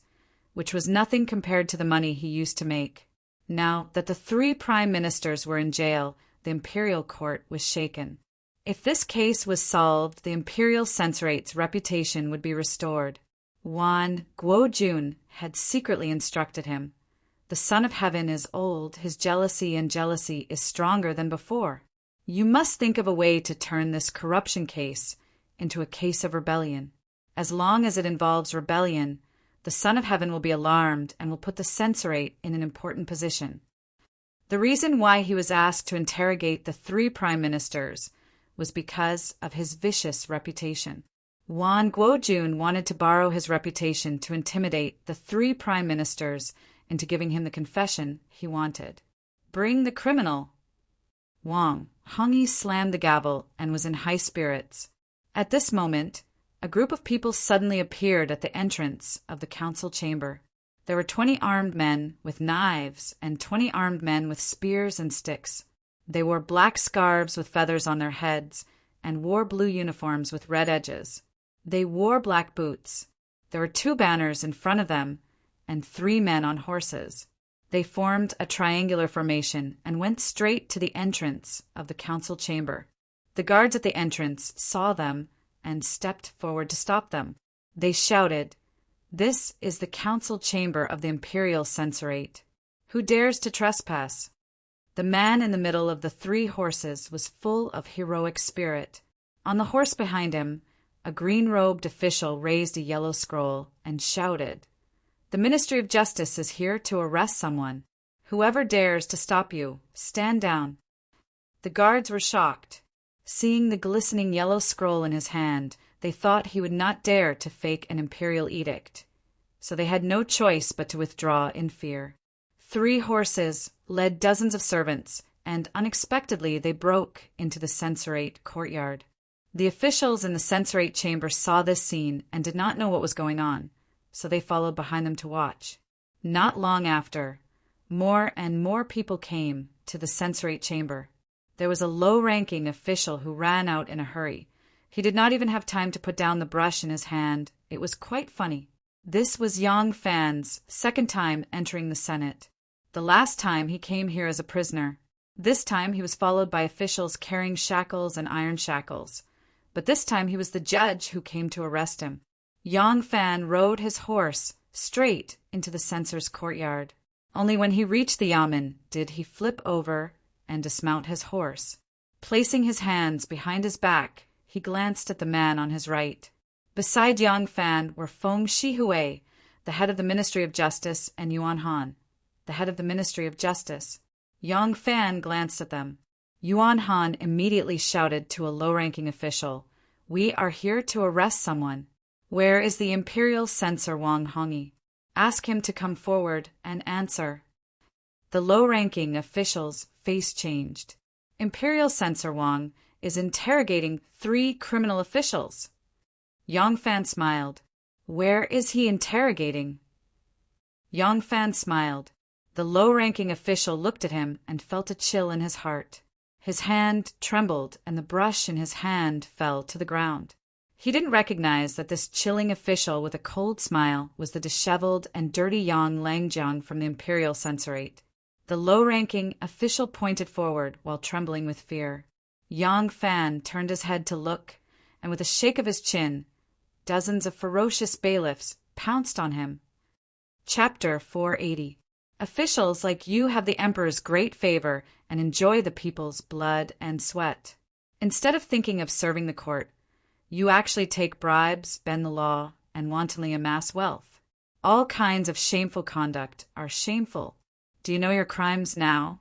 which was nothing compared to the money he used to make. Now that the 3 prime ministers were in jail, the imperial court was shaken. If this case was solved, the imperial censorate's reputation would be restored. Wan Guojun had secretly instructed him, "The Son of Heaven is old, his jealousy is stronger than before. You must think of a way to turn this corruption case into a case of rebellion. As long as it involves rebellion, the Son of Heaven will be alarmed and will put the censorate in an important position." The reason why he was asked to interrogate the 3 prime ministers was because of his vicious reputation. Wan Guojun wanted to borrow his reputation to intimidate the 3 prime ministers into giving him the confession he wanted. "Bring the criminal." Wang Hongyi slammed the gavel and was in high spirits. At this moment, a group of people suddenly appeared at the entrance of the council chamber. There were 20 armed men with knives and 20 armed men with spears and sticks. They wore black scarves with feathers on their heads and wore blue uniforms with red edges. They wore black boots. There were 2 banners in front of them and 3 men on horses. They formed a triangular formation and went straight to the entrance of the council chamber. The guards at the entrance saw them and stepped forward to stop them. They shouted, "This is the council chamber of the imperial censorate. Who dares to trespass?" The man in the middle of the 3 horses was full of heroic spirit. On the horse behind him, a green-robed official raised a yellow scroll and shouted, "The Ministry of Justice is here to arrest someone. Whoever dares to stop you, stand down." The guards were shocked. Seeing the glistening yellow scroll in his hand, they thought he would not dare to fake an imperial edict, so they had no choice but to withdraw in fear. 3 horses led dozens of servants, and unexpectedly they broke into the censorate courtyard. The officials in the censorate chamber saw this scene and did not know what was going on, so they followed behind them to watch. Not long after, more and more people came to the censorate chamber. There was a low-ranking official who ran out in a hurry. He did not even have time to put down the brush in his hand. It was quite funny. This was Yang Fan's 2nd time entering the Senate. The last time he came here as a prisoner. This time he was followed by officials carrying shackles and iron shackles. But this time he was the judge who came to arrest him. Yang Fan rode his horse straight into the censor's courtyard. Only when he reached the yamen did he flip over and dismount his horse. Placing his hands behind his back, he glanced at the man on his right. Beside Yang Fan were Feng Shihui, the head of the Ministry of Justice, and Yuan Han, the head of the Ministry of Justice. Yang Fan glanced at them. Yuan Han immediately shouted to a low-ranking official, "We are here to arrest someone. Where is the imperial censor Wang Hongyi? Ask him to come forward and answer." The low-ranking official's face changed. Imperial censor Wang is interrogating 3 criminal officials. Yang Fan smiled. Where is he interrogating? Yang Fan smiled. The low-ranking official looked at him and felt a chill in his heart. His hand trembled and the brush in his hand fell to the ground. He didn't recognize that this chilling official with a cold smile was the disheveled and dirty Yang Langjiang from the Imperial Censorate. The low-ranking official pointed forward while trembling with fear. Yang Fan turned his head to look, and with a shake of his chin, dozens of ferocious bailiffs pounced on him. Chapter 480. Officials like you have the Emperor's great favor and enjoy the people's blood and sweat. Instead of thinking of serving the court, you actually take bribes, bend the law, and wantonly amass wealth. All kinds of shameful conduct are shameful. Do you know your crimes now?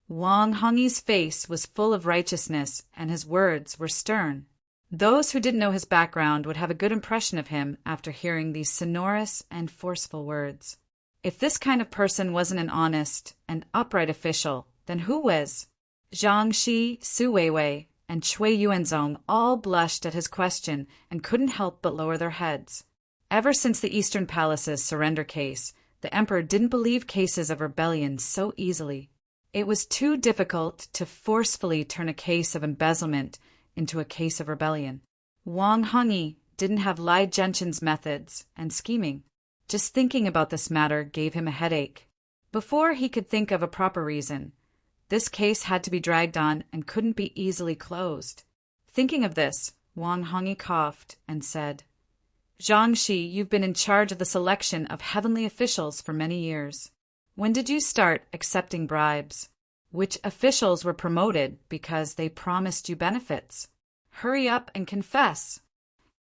Wang Hongyi's face was full of righteousness, and his words were stern. Those who didn't know his background would have a good impression of him after hearing these sonorous and forceful words. If this kind of person wasn't an honest and upright official, then who was? Zhang Shi, Su Weiwei, and Cui Yuanzong all blushed at his question and couldn't help but lower their heads. Ever since the Eastern Palace's surrender case, the emperor didn't believe cases of rebellion so easily. It was too difficult to forcefully turn a case of embezzlement into a case of rebellion. Wang Hongyi didn't have Lai Genshin's methods and scheming. Just thinking about this matter gave him a headache. Before he could think of a proper reason, this case had to be dragged on and couldn't be easily closed. Thinking of this, Wang Hongyi coughed and said, Zhang Shi, you've been in charge of the selection of heavenly officials for many years. When did you start accepting bribes? Which officials were promoted because they promised you benefits? Hurry up and confess.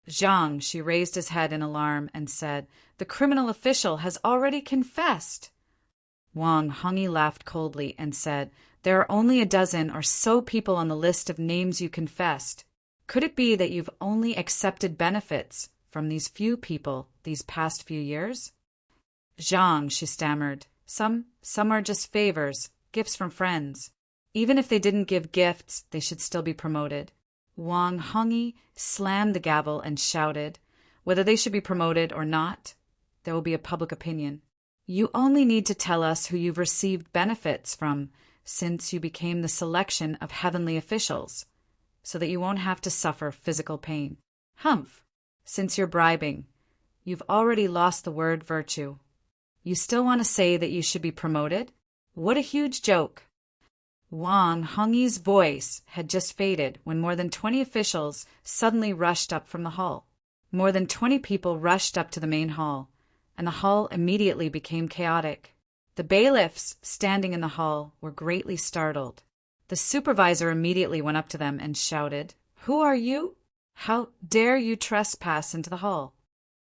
Zhang Shi raised his head in alarm and said, The criminal official has already confessed. Wang Hongyi laughed coldly and said, There are only a dozen or so people on the list of names you confessed. Could it be that you've only accepted benefits from these few people these past few years? Zhang, she stammered, some are just favors, gifts from friends. Even if they didn't give gifts, they should still be promoted. Wang Hongyi slammed the gavel and shouted, Whether they should be promoted or not, there will be a public opinion. You only need to tell us who you've received benefits from since you became the selection of heavenly officials, so that you won't have to suffer physical pain. Humph! Since you're bribing, you've already lost the word virtue. You still want to say that you should be promoted? What a huge joke! Wang Hongyi's voice had just faded when more than 20 officials suddenly rushed up from the hall. More than 20 people rushed up to the main hall, and the hall immediately became chaotic. The bailiffs standing in the hall were greatly startled. The supervisor immediately went up to them and shouted, Who are you? How dare you trespass into the hall?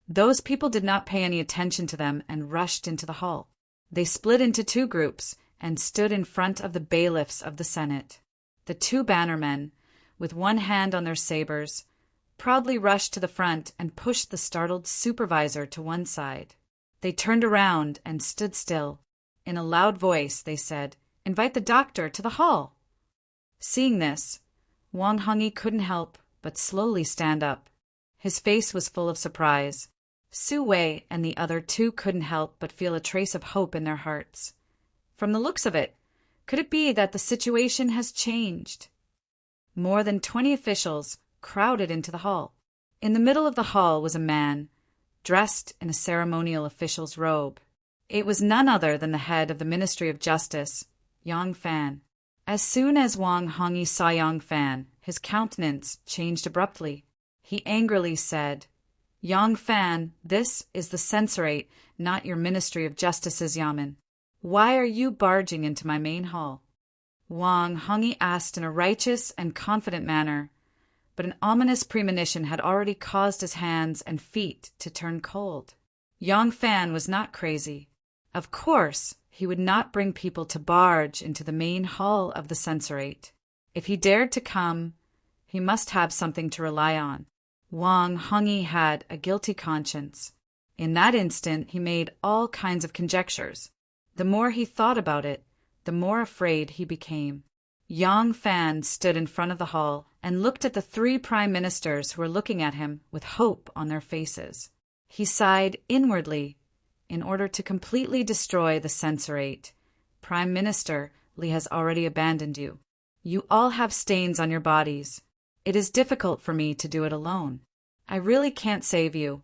Those people did not pay any attention to them and rushed into the hall. They split into 2 groups and stood in front of the bailiffs of the Senate. The 2 bannermen, with one hand on their sabers, proudly rushed to the front and pushed the startled supervisor to one side. They turned around and stood still. In a loud voice, they said, Invite the doctor to the hall. Seeing this, Wang Hongyi couldn't help but slowly stand up. His face was full of surprise. Su Wei and the other 2 couldn't help but feel a trace of hope in their hearts. From the looks of it, could it be that the situation has changed? More than 20 officials crowded into the hall. In the middle of the hall was a man, dressed in a ceremonial official's robe. It was none other than the head of the Ministry of Justice, Yang Fan. As soon as Wang Hongyi saw Yang Fan, his countenance changed abruptly. He angrily said, Yang Fan, this is the censorate, not your Ministry of Justice's yamen. Why are you barging into my main hall? Wang Hongyi asked in a righteous and confident manner, but an ominous premonition had already caused his hands and feet to turn cold. Yang Fan was not crazy. Of course, he would not bring people to barge into the main hall of the censorate. If he dared to come, he must have something to rely on. Wang Hongyi had a guilty conscience. In that instant, he made all kinds of conjectures. The more he thought about it, the more afraid he became. Yang Fan stood in front of the hall and looked at the 3 prime ministers who were looking at him with hope on their faces. He sighed inwardly. In order to completely destroy the censorate, Prime Minister Li has already abandoned you. You all have stains on your bodies. It is difficult for me to do it alone. I really can't save you.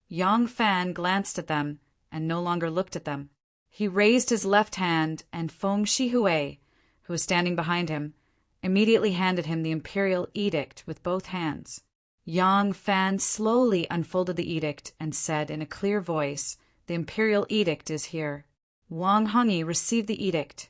Yang Fan glanced at them and no longer looked at them. He raised his left hand, and Feng Shihui, who was standing behind him, immediately handed him the imperial edict with both hands. Yang Fan slowly unfolded the edict and said in a clear voice, "The imperial edict is here." Wang Hongyi received the edict.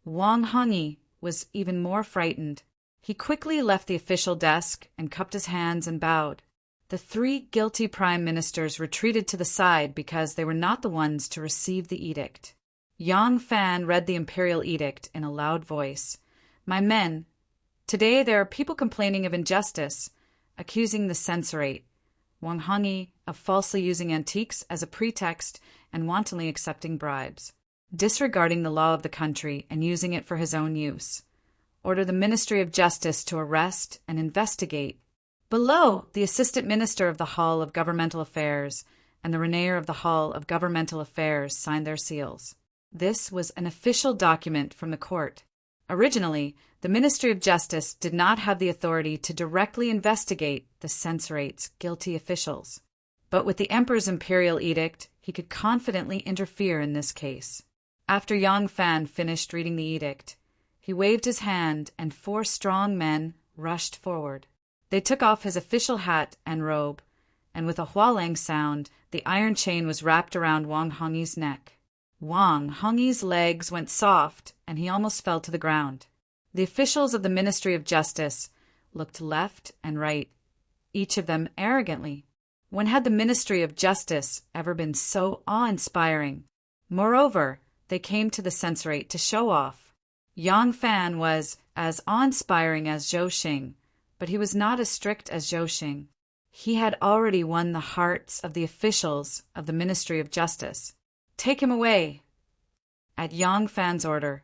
Wang Hongyi was even more frightened. He quickly left the official desk and cupped his hands and bowed. The 3 guilty prime ministers retreated to the side because they were not the ones to receive the edict. Yang Fan read the imperial edict in a loud voice. "My men, today there are people complaining of injustice, accusing the censorate, Wang Hongyi, of falsely using antiques as a pretext and wantonly accepting bribes, disregarding the law of the country and using it for his own use. Order the Ministry of Justice to arrest and investigate." Below, the Assistant Minister of the Hall of Governmental Affairs and the Renayer of the Hall of Governmental Affairs signed their seals. This was an official document from the court. Originally, the Ministry of Justice did not have the authority to directly investigate the censorate's guilty officials. But with the Emperor's imperial edict, he could confidently interfere in this case. After Yang Fan finished reading the edict, he waved his hand and 4 strong men rushed forward. They took off his official hat and robe, and with a hualang sound, the iron chain was wrapped around Wang Hongyi's neck. Wang Hongyi's legs went soft, and he almost fell to the ground. The officials of the Ministry of Justice looked left and right, each of them arrogantly. When had the Ministry of Justice ever been so awe-inspiring? Moreover, they came to the censorate to show off. Yang Fan was as awe-inspiring as Zhou Xing, but he was not as strict as Zhou Xing. He had already won the hearts of the officials of the Ministry of Justice. "Take him away!" At Yang Fan's order,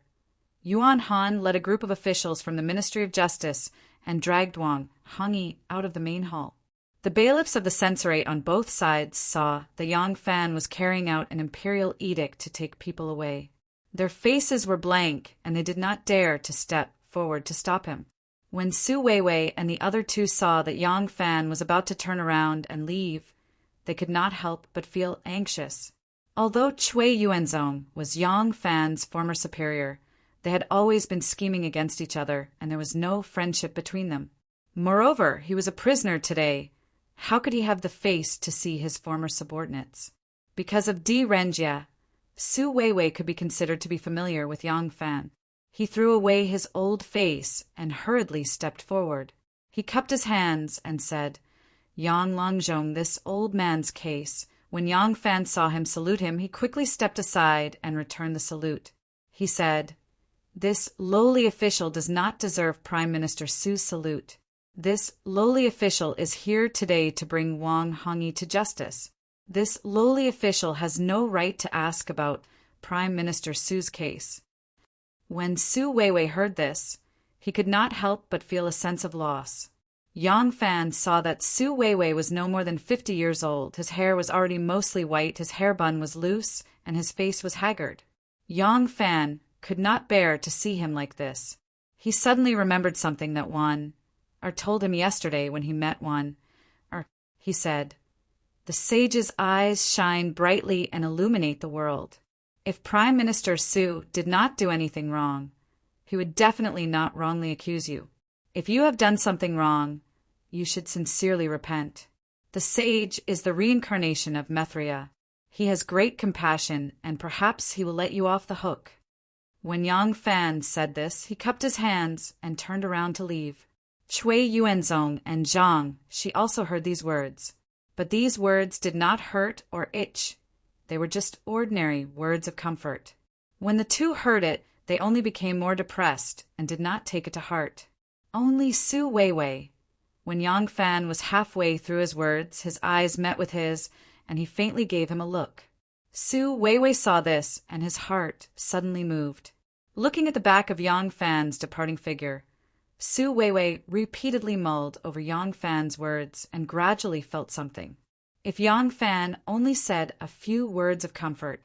Yuan Han led a group of officials from the Ministry of Justice and dragged Wang Hongyi out of the main hall. The bailiffs of the censorate on both sides saw that Yang Fan was carrying out an imperial edict to take people away. Their faces were blank, and they did not dare to step forward to stop him. When Su Weiwei and the other 2 saw that Yang Fan was about to turn around and leave, they could not help but feel anxious. Although Cui Yuanzong was Yang Fan's former superior, they had always been scheming against each other, and there was no friendship between them. Moreover, he was a prisoner today. How could he have the face to see his former subordinates? Because of Di Renjia, Su Weiwei could be considered to be familiar with Yang Fan. He threw away his old face and hurriedly stepped forward. He cupped his hands and said, "Yang Longzhong, this old man's case." When Yang Fan saw him salute him, he quickly stepped aside and returned the salute. He said, "This lowly official does not deserve Prime Minister Su's salute. This lowly official is here today to bring Wang Hongyi to justice. This lowly official has no right to ask about Prime Minister Su's case." When Su Weiwei heard this, he could not help but feel a sense of loss. Yang Fan saw that Su Weiwei was no more than 50 years old. His hair was already mostly white, his hair bun was loose, and his face was haggard. Yang Fan could not bear to see him like this. He suddenly remembered something that told him yesterday when he met he said, "The sage's eyes shine brightly and illuminate the world. If Prime Minister Su did not do anything wrong, he would definitely not wrongly accuse you. If you have done something wrong, you should sincerely repent. The sage is the reincarnation of Mithria. He has great compassion, and perhaps he will let you off the hook." When Yang Fan said this, he cupped his hands and turned around to leave. Cui Yuanzong and Zhang, she also heard these words. But these words did not hurt or itch. They were just ordinary words of comfort. When the two heard it, they only became more depressed and did not take it to heart. Only Su Weiwei. When Yang Fan was halfway through his words, his eyes met with his, and he faintly gave him a look. Su Weiwei saw this, and his heart suddenly moved. Looking at the back of Yang Fan's departing figure, Su Weiwei repeatedly mulled over Yang Fan's words and gradually felt something. If Yang Fan only said a few words of comfort,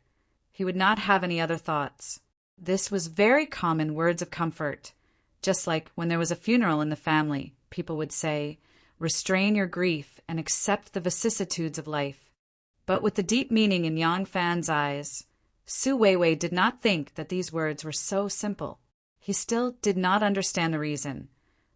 he would not have any other thoughts. This was very common words of comfort. Just like when there was a funeral in the family, people would say, "Restrain your grief and accept the vicissitudes of life." But with the deep meaning in Yang Fan's eyes, Su Weiwei did not think that these words were so simple. He still did not understand the reason,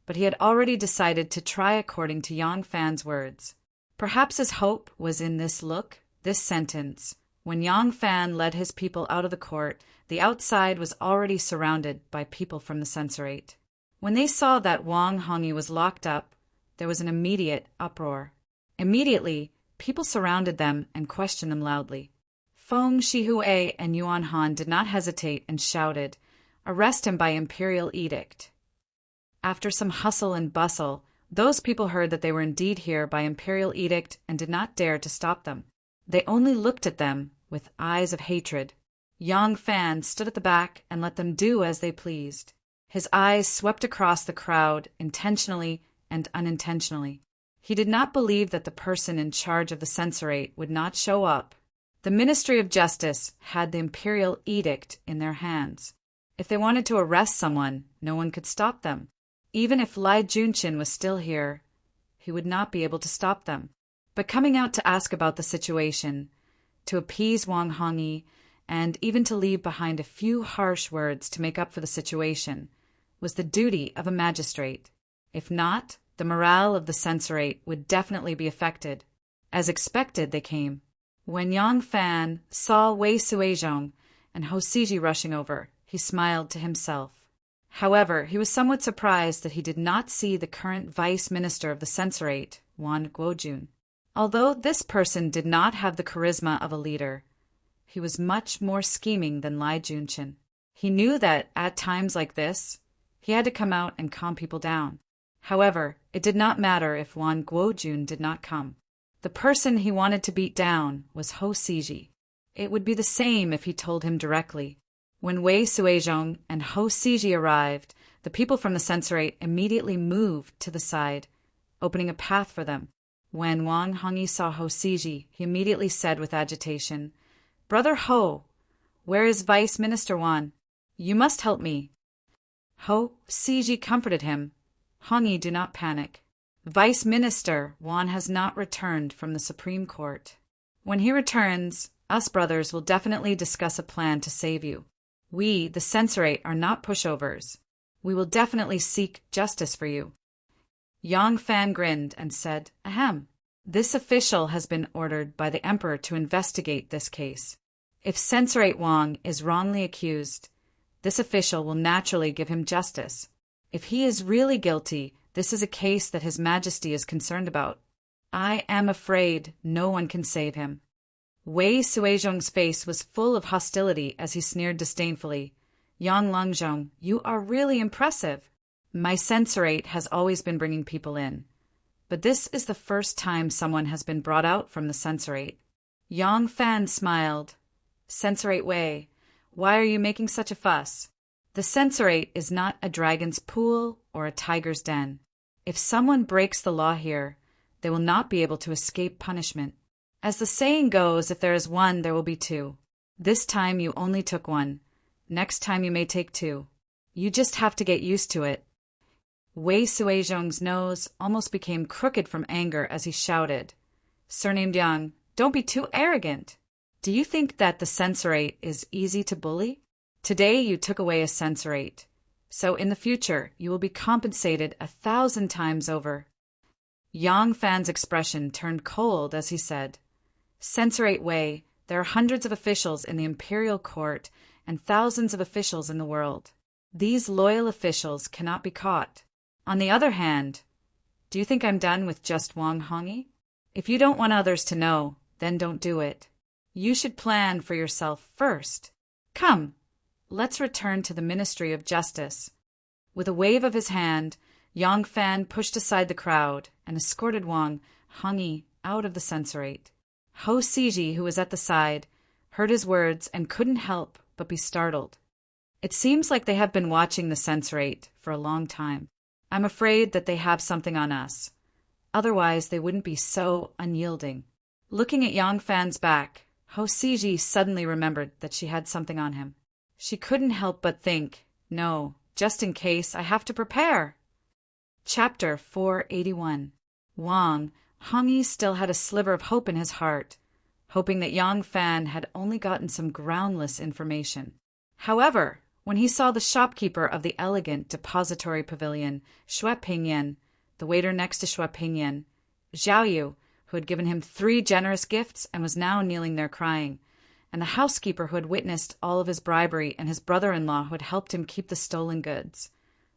but he had already decided to try according to Yang Fan's words. Perhaps his hope was in this look, this sentence. When Yang Fan led his people out of the court, the outside was already surrounded by people from the censorate. When they saw that Wang Hongyi was locked up, there was an immediate uproar. Immediately, people surrounded them and questioned them loudly. Feng Shihue and Yuan Han did not hesitate and shouted, "Arrest him by imperial edict." After some hustle and bustle, those people heard that they were indeed here by imperial edict and did not dare to stop them. They only looked at them with eyes of hatred. Yang Fan stood at the back and let them do as they pleased. His eyes swept across the crowd intentionally and unintentionally. He did not believe that the person in charge of the censorate would not show up. The Ministry of Justice had the imperial edict in their hands. If they wanted to arrest someone, no one could stop them. Even if Lai Junqin was still here, he would not be able to stop them. But coming out to ask about the situation, to appease Wang Hongyi, and even to leave behind a few harsh words to make up for the situation, was the duty of a magistrate. If not, the morale of the censorate would definitely be affected. As expected, they came. When Yang Fan saw Wei Suizhong and Ho Siji rushing over, he smiled to himself. However, he was somewhat surprised that he did not see the current vice minister of the censorate, Wan Guojun. Although this person did not have the charisma of a leader, he was much more scheming than Lai Junqin. He knew that, at times like this, he had to come out and calm people down. However, it did not matter if Wan Guojun did not come. The person he wanted to beat down was Ho Siji. It would be the same if he told him directly. When Wei Suizhong and Ho Siji arrived, the people from the censorate immediately moved to the side, opening a path for them. When Wang Hongyi saw Ho Siji, he immediately said with agitation, "Brother Ho, where is Vice Minister Wan? You must help me." Ho Siji comforted him. "Hongyi, do not panic. Vice Minister Wan has not returned from the Supreme Court. When he returns, us brothers will definitely discuss a plan to save you. We, the censorate, are not pushovers. We will definitely seek justice for you." Yang Fan grinned and said, "Ahem. This official has been ordered by the emperor to investigate this case. If censorate Wang is wrongly accused, this official will naturally give him justice. If he is really guilty, this is a case that His Majesty is concerned about. I am afraid no one can save him." Wei Suizhong's face was full of hostility as he sneered disdainfully. "Yang Langzhong, you are really impressive. My censorate has always been bringing people in, but this is the first time someone has been brought out from the censorate." Yang Fan smiled. "Censorate Wei, why are you making such a fuss? The censorate is not a dragon's pool or a tiger's den. If someone breaks the law here, they will not be able to escape punishment. As the saying goes, if there is one, there will be two. This time you only took one. Next time you may take two. You just have to get used to it." Wei Suizhong's nose almost became crooked from anger as he shouted, "Surnamed Yang, don't be too arrogant. Do you think that the censorate is easy to bully? Today you took away a censorate, so in the future you will be compensated 1,000 times over." Yang Fan's expression turned cold as he said, "Censorate Wei, there are hundreds of officials in the imperial court, and thousands of officials in the world. These loyal officials cannot be caught. On the other hand, do you think I'm done with just Wang Hongi? If you don't want others to know, then don't do it. You should plan for yourself first. Come, let's return to the Ministry of Justice. With a wave of his hand, Yang Fan pushed aside the crowd and escorted Wang Hongi out of the censorate. Ho Siji, who was at the side, heard his words and couldn't help but be startled. It seems like they have been watching the censorate for a long time. I'm afraid that they have something on us. Otherwise, they wouldn't be so unyielding. Looking at Yang Fan's back, Ho Siji suddenly remembered that she had something on him. She couldn't help but think, no, just in case, I have to prepare. Chapter 481. Wang Hongi still had a sliver of hope in his heart, hoping that Yang Fan had only gotten some groundless information. However, when he saw the shopkeeper of the elegant depository pavilion, Xue Pingyan, the waiter next to Xue Pingyan, Zhao Yu, who had given him 3 generous gifts and was now kneeling there crying, and the housekeeper who had witnessed all of his bribery and his brother-in-law who had helped him keep the stolen goods,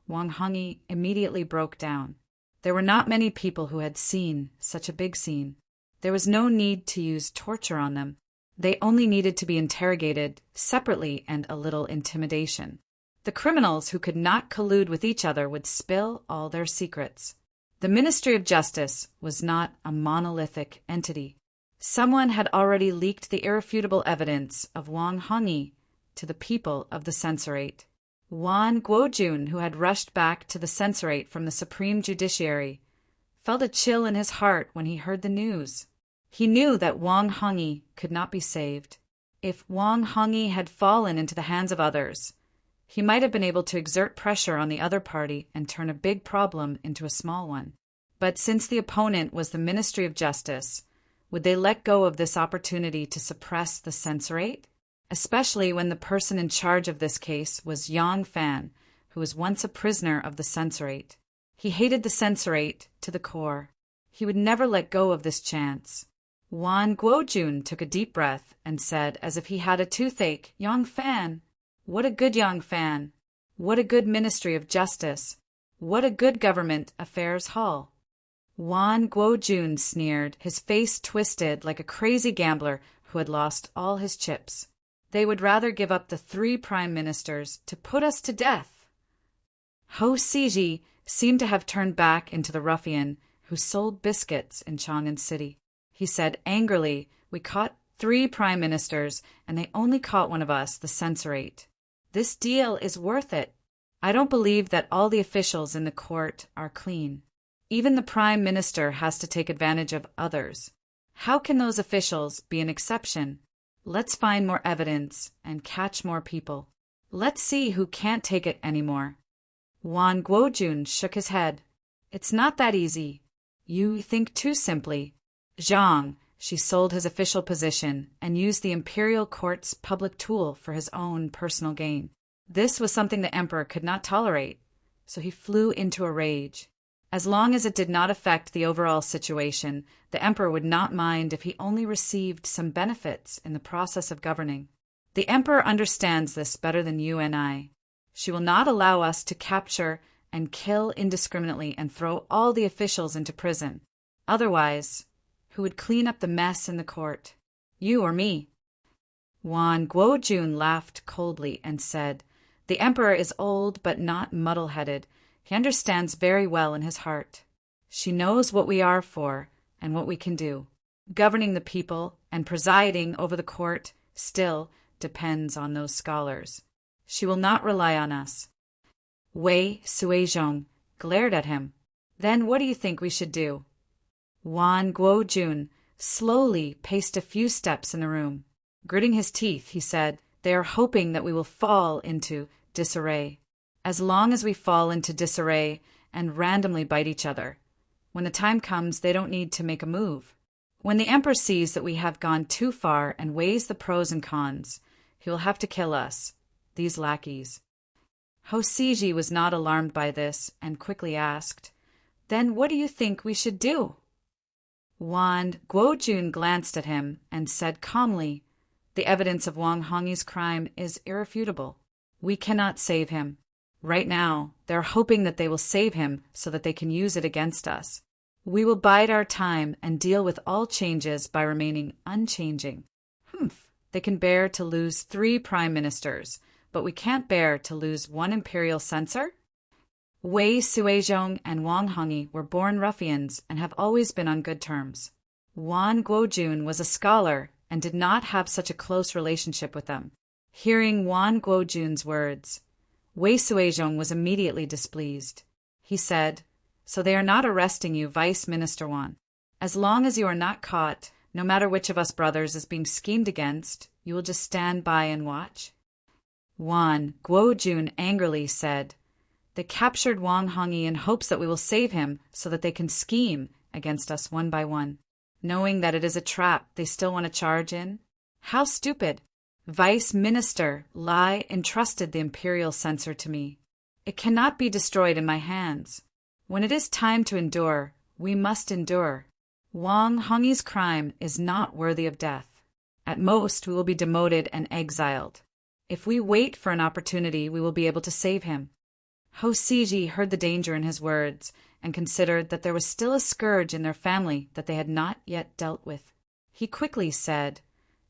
Wang Hongi immediately broke down. There were not many people who had seen such a big scene. There was no need to use torture on them. They only needed to be interrogated separately and a little intimidation. The criminals who could not collude with each other would spill all their secrets. The Ministry of Justice was not a monolithic entity. Someone had already leaked the irrefutable evidence of Wang Hongi to the people of the censorate. Wan Guojun, who had rushed back to the censorate from the Supreme Judiciary, felt a chill in his heart when he heard the news. He knew that Wang Hongi could not be saved. If Wang Hongi had fallen into the hands of others, he might have been able to exert pressure on the other party and turn a big problem into a small one. But since the opponent was the Ministry of Justice, would they let go of this opportunity to suppress the censorate? Especially when the person in charge of this case was Yang Fan, who was once a prisoner of the censorate. He hated the censorate to the core. He would never let go of this chance. Wan Guojun took a deep breath and said, as if he had a toothache, "Yang Fan! What a good Yang Fan! What a good Ministry of Justice! What a good Government Affairs Hall!" Wan Guojun sneered, his face twisted like a crazy gambler who had lost all his chips. They would rather give up the 3 prime ministers to put us to death. Ho Siji seemed to have turned back into the ruffian who sold biscuits in Chang'an City. He said angrily, "We caught 3 prime ministers, and they only caught one of us, the censorate. This deal is worth it. I don't believe that all the officials in the court are clean. Even the prime minister has to take advantage of others. How can those officials be an exception? Let's find more evidence and catch more people. Let's see who can't take it anymore." Wan Guojun shook his head. "It's not that easy. You think too simply." Zhang, she sold his official position and used the imperial court's public tool for his own personal gain. This was something the emperor could not tolerate, so he flew into a rage. As long as it did not affect the overall situation, the emperor would not mind if he only received some benefits in the process of governing. The emperor understands this better than you and I. She will not allow us to capture and kill indiscriminately and throw all the officials into prison. Otherwise, who would clean up the mess in the court? You or me? Wan Guojun laughed coldly and said, "The emperor is old but not muddle-headed. He understands very well in his heart. She knows what we are for and what we can do. Governing the people and presiding over the court still depends on those scholars. She will not rely on us." Wei Suizhong glared at him. "Then what do you think we should do?" Wan Guojun slowly paced a few steps in the room. Gritting his teeth, he said, "They are hoping that we will fall into disarray. As long as we fall into disarray and randomly bite each other, when the time comes, they don't need to make a move. When the emperor sees that we have gone too far and weighs the pros and cons, he will have to kill us, these lackeys." Ho Siji was not alarmed by this and quickly asked, "Then what do you think we should do?" Wan Guojun glanced at him and said calmly, The evidence of Wang Hongyi's crime is irrefutable. We cannot save him. Right now, they're hoping that they will save him so that they can use it against us. We will bide our time and deal with all changes by remaining unchanging. They can bear to lose 3 prime ministers, but we can't bear to lose 1 imperial censor? Wei Suizhong and Wang Hongyi were born ruffians and have always been on good terms. Wan Guojun was a scholar and did not have such a close relationship with them. Hearing Wan Guojun's words, Wei Suizhong was immediately displeased. He said, "So they are not arresting you, Vice Minister Wan. As long as you are not caught, no matter which of us brothers is being schemed against, you will just stand by and watch?" Wan Guojun angrily said, "They captured Wang Hongyi in hopes that we will save him so that they can scheme against us one by one. Knowing that it is a trap, they still want to charge in? How stupid! Vice Minister Lai entrusted the imperial censor to me. It cannot be destroyed in my hands. When it is time to endure, we must endure. Wang Hongyi's crime is not worthy of death. At most, we will be demoted and exiled. If we wait for an opportunity, we will be able to save him." Ho Siji heard the danger in his words and considered that there was still a scourge in their family that they had not yet dealt with. He quickly said,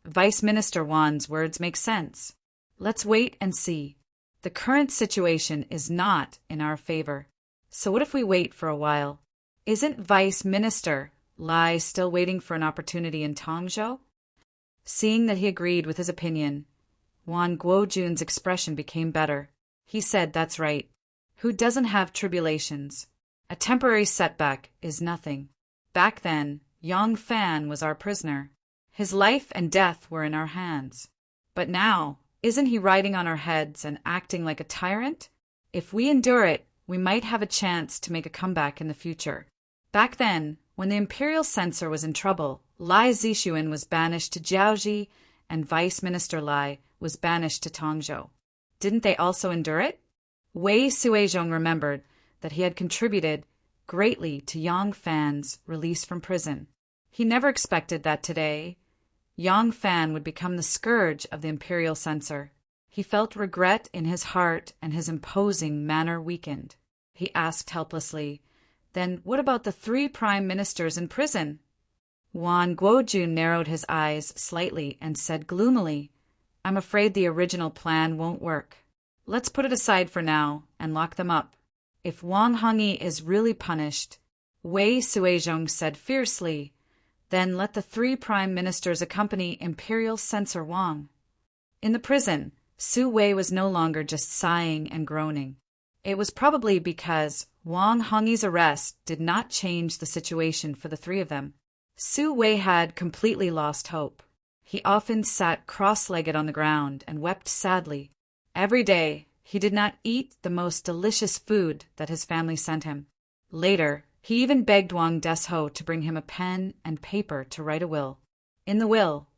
"Vice Minister Wan's words make sense. Let's wait and see. The current situation is not in our favor. So what if we wait for a while? Isn't Vice Minister Lai still waiting for an opportunity in Tongzhou?" Seeing that he agreed with his opinion, Wan Guojun's expression became better. He said, "That's right. Who doesn't have tribulations? A temporary setback is nothing. Back then, Yang Fan was our prisoner. His life and death were in our hands. But now, isn't he riding on our heads and acting like a tyrant? If we endure it, we might have a chance to make a comeback in the future. Back then, when the imperial censor was in trouble, Lai Zixuan was banished to Jiaoji and Vice Minister Lai was banished to Tongzhou. Didn't they also endure it?" Wei Suizhong remembered that he had contributed greatly to Yang Fan's release from prison. He never expected that today Yang Fan would become the scourge of the imperial censor. He felt regret in his heart and his imposing manner weakened. He asked helplessly, "Then what about the 3 prime ministers in prison?" Wan Guojun narrowed his eyes slightly and said gloomily, "I'm afraid the original plan won't work. Let's put it aside for now and lock them up. If Wang Hongyi is really punished," Wei Suizhong said fiercely, "then let the 3 prime ministers accompany Imperial Censor Wang." In the prison, Su Wei was no longer just sighing and groaning. It was probably because Wang Hongyi's arrest did not change the situation for the 3 of them. Su Wei had completely lost hope. He often sat cross-legged on the ground and wept sadly. Every day, he did not eat the most delicious food that his family sent him. Later, he even begged Wang Desho to bring him a pen and paper to write a will. In the will,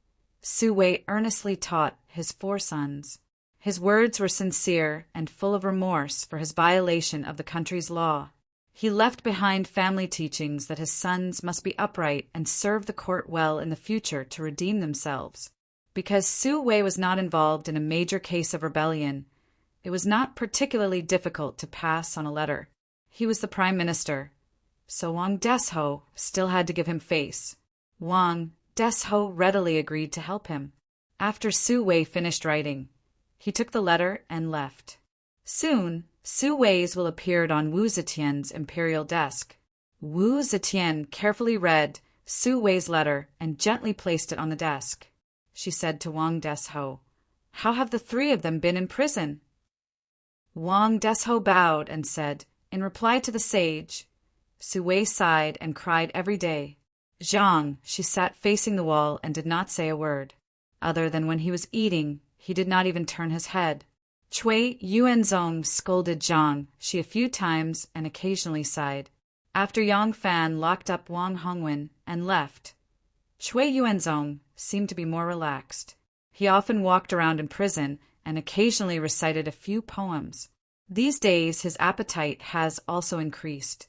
Su Wei earnestly taught his 4 sons. His words were sincere and full of remorse for his violation of the country's law. He left behind family teachings that his sons must be upright and serve the court well in the future to redeem themselves. Because Su Wei was not involved in a major case of rebellion, it was not particularly difficult to pass on a letter. He was the prime minister, so Wang Desho still had to give him face. Wang Desho readily agreed to help him. After Su Wei finished writing, he took the letter and left. Soon, Su Wei's will appeared on Wu Zetian's imperial desk. Wu Zetian carefully read Su Wei's letter and gently placed it on the desk. She said to Wang Desho, "How have the 3 of them been in prison?" Wang Desho bowed and said, in reply to the sage, Su Wei sighed and cried every day. Zhang, she sat facing the wall and did not say a word. Other than when he was eating, he did not even turn his head. Cui Yuanzong scolded Zhang, she a few times and occasionally sighed. After Yang Fan locked up Wang Hongwen and left, Cui Yuanzong seemed to be more relaxed. He often walked around in prison and occasionally recited a few poems. These days his appetite has also increased.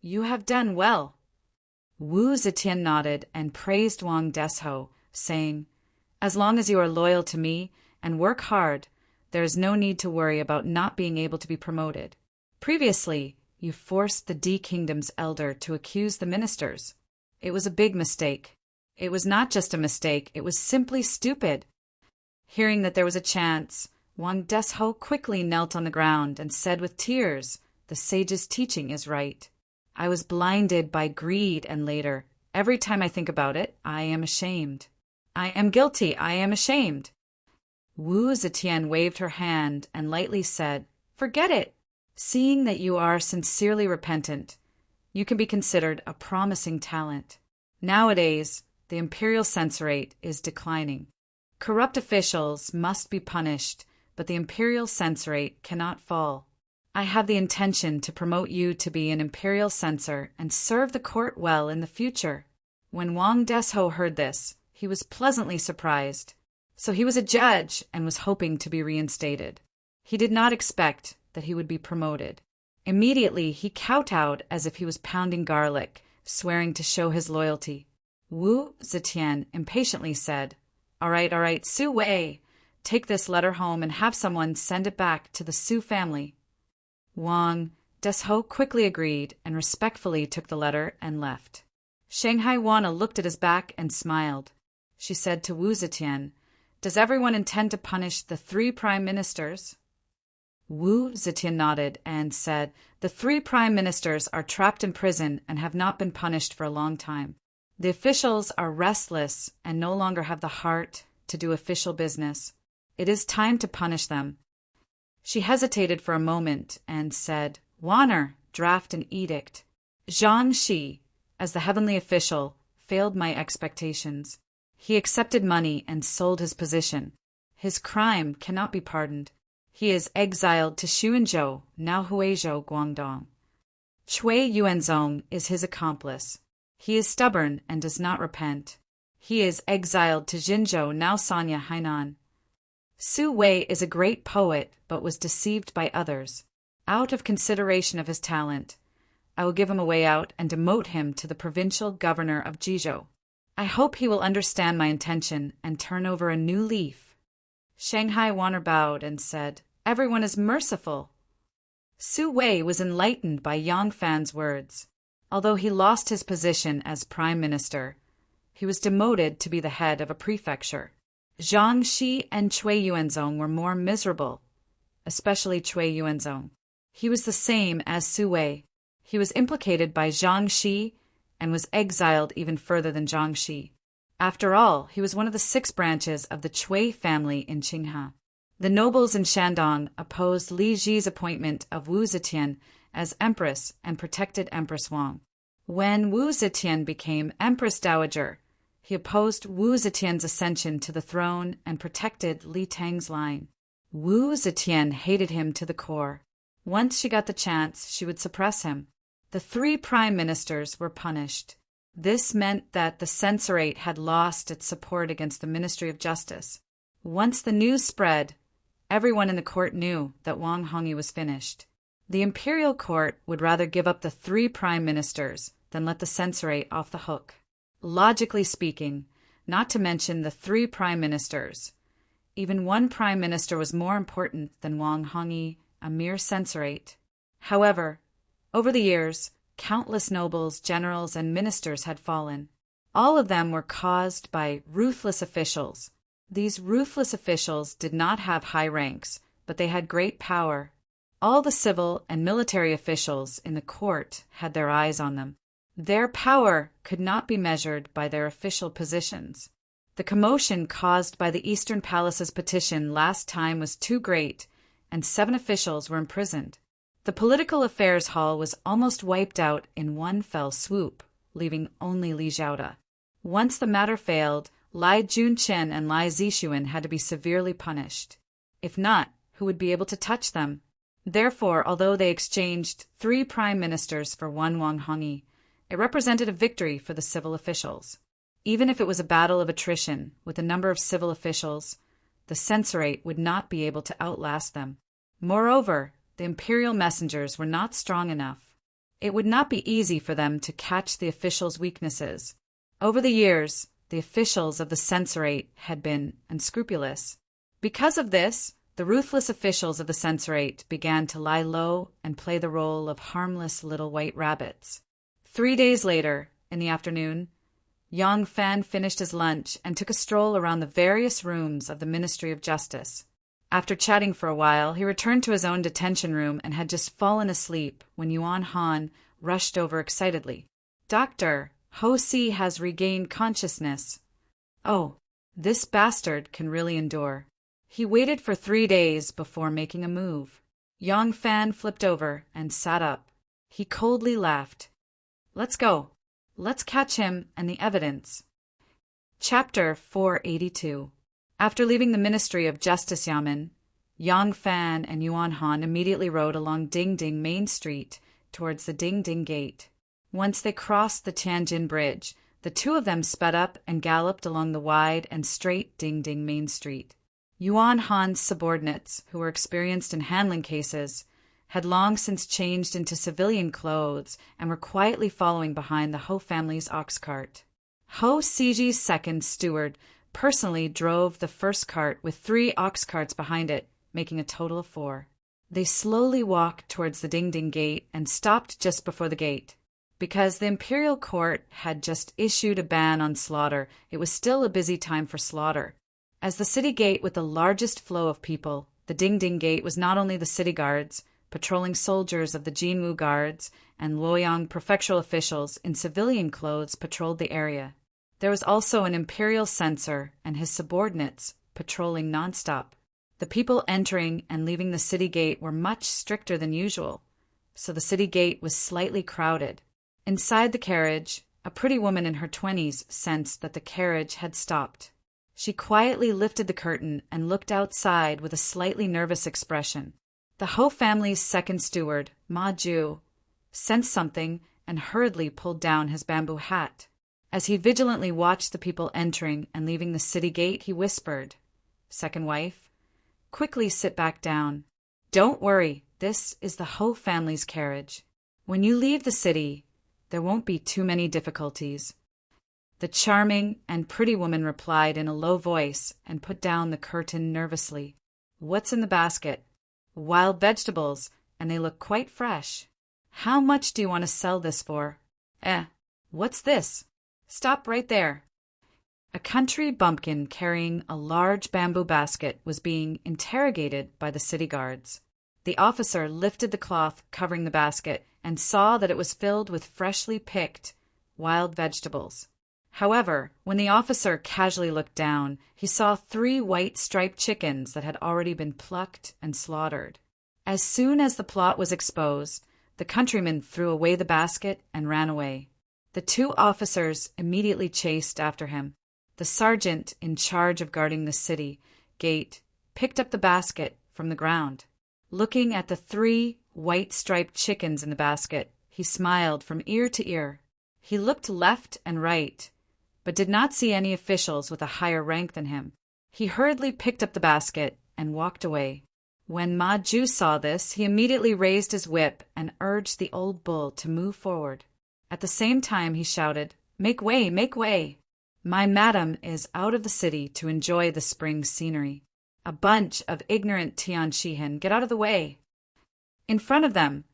"You have done well." Wu Zetian nodded and praised Wang Desho, saying, As long as you are loyal to me and work hard, there is no need to worry about not being able to be promoted. Previously, you forced the D Kingdom's elder to accuse the ministers. It was a big mistake. It was not just a mistake, it was simply stupid. Hearing that there was a chance, Wang Desho quickly knelt on the ground and said with tears, "The sage's teaching is right. I was blinded by greed, and later, every time I think about it, I am ashamed. I am guilty, I am ashamed." Wu Zetian waved her hand and lightly said, "Forget it. Seeing that you are sincerely repentant, you can be considered a promising talent. Nowadays, the imperial censorate is declining. Corrupt officials must be punished, but the imperial censorate cannot fall. I have the intention to promote you to be an imperial censor and serve the court well in the future." When Wang Desho heard this, he was pleasantly surprised. So he was a judge and was hoping to be reinstated. He did not expect that he would be promoted. Immediately, he kowtowed as if he was pounding garlic, swearing to show his loyalty. Wu Zetian impatiently said, all right, Su Wei, take this letter home and have someone send it back to the Su family." Wang Desho quickly agreed and respectfully took the letter and left. Shanghai Wana looked at his back and smiled. She said to Wu Zetian, "Does everyone intend to punish the 3 prime ministers?" Wu Zetian nodded and said, "The 3 prime ministers are trapped in prison and have not been punished for a long time. The officials are restless and no longer have the heart to do official business. It is time to punish them." She hesitated for a moment and said, "Waner, draft an edict. Zhang Shi, as the heavenly official, failed my expectations. He accepted money and sold his position. His crime cannot be pardoned. He is exiled to Xuanzhou, now Huizhou, Guangdong. Cui Yuanzong is his accomplice. He is stubborn and does not repent. He is exiled to Jinzhou, now Sanya, Hainan. Su Wei is a great poet, but was deceived by others. Out of consideration of his talent, I will give him a way out and demote him to the provincial governor of Jizhou. I hope he will understand my intention and turn over a new leaf." Shanghai Waner bowed and said, "Everyone is merciful." Su Wei was enlightened by Yang Fan's words. Although he lost his position as prime minister, he was demoted to be the head of a prefecture. Zhang Shi and Cui Yuanzong were more miserable, especially Cui Yuanzong. He was the same as Su Wei. He was implicated by Zhang Shi and was exiled even further than Zhang Shi. After all, he was one of the 6 branches of the Cui family in Qinghe. The nobles in Shandong opposed Li Ji's appointment of Wu Zetian as empress and protected Empress Wang. When Wu Zetian became Empress Dowager, he opposed Wu Zetian's ascension to the throne and protected Li Tang's line. Wu Zetian hated him to the core. Once she got the chance, she would suppress him. The 3 prime ministers were punished. This meant that the censorate had lost its support against the Ministry of Justice. Once the news spread, everyone in the court knew that Wang Hongyi was finished. The imperial court would rather give up the 3 prime ministers than let the censorate off the hook. Logically speaking, not to mention the 3 prime ministers, even one prime minister was more important than Wang Hongyi, a mere censorate. However, over the years, countless nobles, generals, and ministers had fallen. All of them were caused by ruthless officials. These ruthless officials did not have high ranks, but they had great power. All the civil and military officials in the court had their eyes on them. Their power could not be measured by their official positions. The commotion caused by the Eastern Palace's petition last time was too great, and 7 officials were imprisoned. The political affairs hall was almost wiped out in one fell swoop, leaving only Li Zhaoda. Once the matter failed, Lai Junchen and Lai Zixuan had to be severely punished. If not, who would be able to touch them? Therefore, although they exchanged 3 prime ministers for one Wang Hongyi, it represented a victory for the civil officials. Even if it was a battle of attrition with a number of civil officials, the censorate would not be able to outlast them. Moreover, the imperial messengers were not strong enough. It would not be easy for them to catch the officials' weaknesses. Over the years, the officials of the censorate had been unscrupulous. Because of this, the ruthless officials of the censorate began to lie low and play the role of harmless little white rabbits. 3 days later, in the afternoon, Yang Fan finished his lunch and took a stroll around the various rooms of the Ministry of Justice. After chatting for a while, he returned to his own detention room and had just fallen asleep when Yuan Han rushed over excitedly. "Doctor, Ho Si has regained consciousness." "Oh, this bastard can really endure." He waited for 3 days before making a move. Yang Fan flipped over and sat up. He coldly laughed. "Let's go. Let's catch him and the evidence." Chapter 482. After leaving the Ministry of Justice Yamen, Yang Fan and Yuan Han immediately rode along Dingding Main Street towards the Dingding Gate. Once they crossed the Tianjin Bridge, the two of them sped up and galloped along the wide and straight Dingding Main Street. Yuan Han's subordinates, who were experienced in handling cases, had long since changed into civilian clothes and were quietly following behind the Ho family's ox cart. Ho Siji's second steward personally drove the first cart with 3 ox carts behind it, making a total of 4. They slowly walked towards the Dingding Gate and stopped just before the gate. Because the imperial court had just issued a ban on slaughter, it was still a busy time for slaughter. As the city gate with the largest flow of people, the Dingding Gate was not only the city guards, patrolling soldiers of the Jinwu Guards, and Luoyang prefectural officials in civilian clothes patrolled the area. There was also an imperial censor and his subordinates patrolling nonstop. The people entering and leaving the city gate were much stricter than usual, so the city gate was slightly crowded. Inside the carriage, a pretty woman in her 20s sensed that the carriage had stopped. She quietly lifted the curtain and looked outside with a slightly nervous expression. The Ho family's second steward, Ma Ju, sensed something and hurriedly pulled down his bamboo hat. As he vigilantly watched the people entering and leaving the city gate, he whispered, "Second wife, quickly sit back down. Don't worry, this is the Ho family's carriage. When you leave the city, there won't be too many difficulties." The charming and pretty woman replied in a low voice and put down the curtain nervously. "What's in the basket?" "Wild vegetables, and they look quite fresh." "How much do you want to sell this for?" What's this?" "Stop right there." A country bumpkin carrying a large bamboo basket was being interrogated by the city guards. The officer lifted the cloth covering the basket and saw that it was filled with freshly picked wild vegetables. However, when the officer casually looked down, he saw 3 white striped chickens that had already been plucked and slaughtered. As soon as the plot was exposed, the countryman threw away the basket and ran away. The 2 officers immediately chased after him. The sergeant in charge of guarding the city gate picked up the basket from the ground. Looking at the 3 white striped chickens in the basket, he smiled from ear to ear. He looked left and right, but did not see any officials with a higher rank than him. He hurriedly picked up the basket and walked away. When Ma Ju saw this, he immediately raised his whip and urged the old bull to move forward. At the same time, he shouted, "Make way, make way! My madam is out of the city to enjoy the spring scenery. A bunch of ignorant Tianshihan, get out of the way!" In front of them,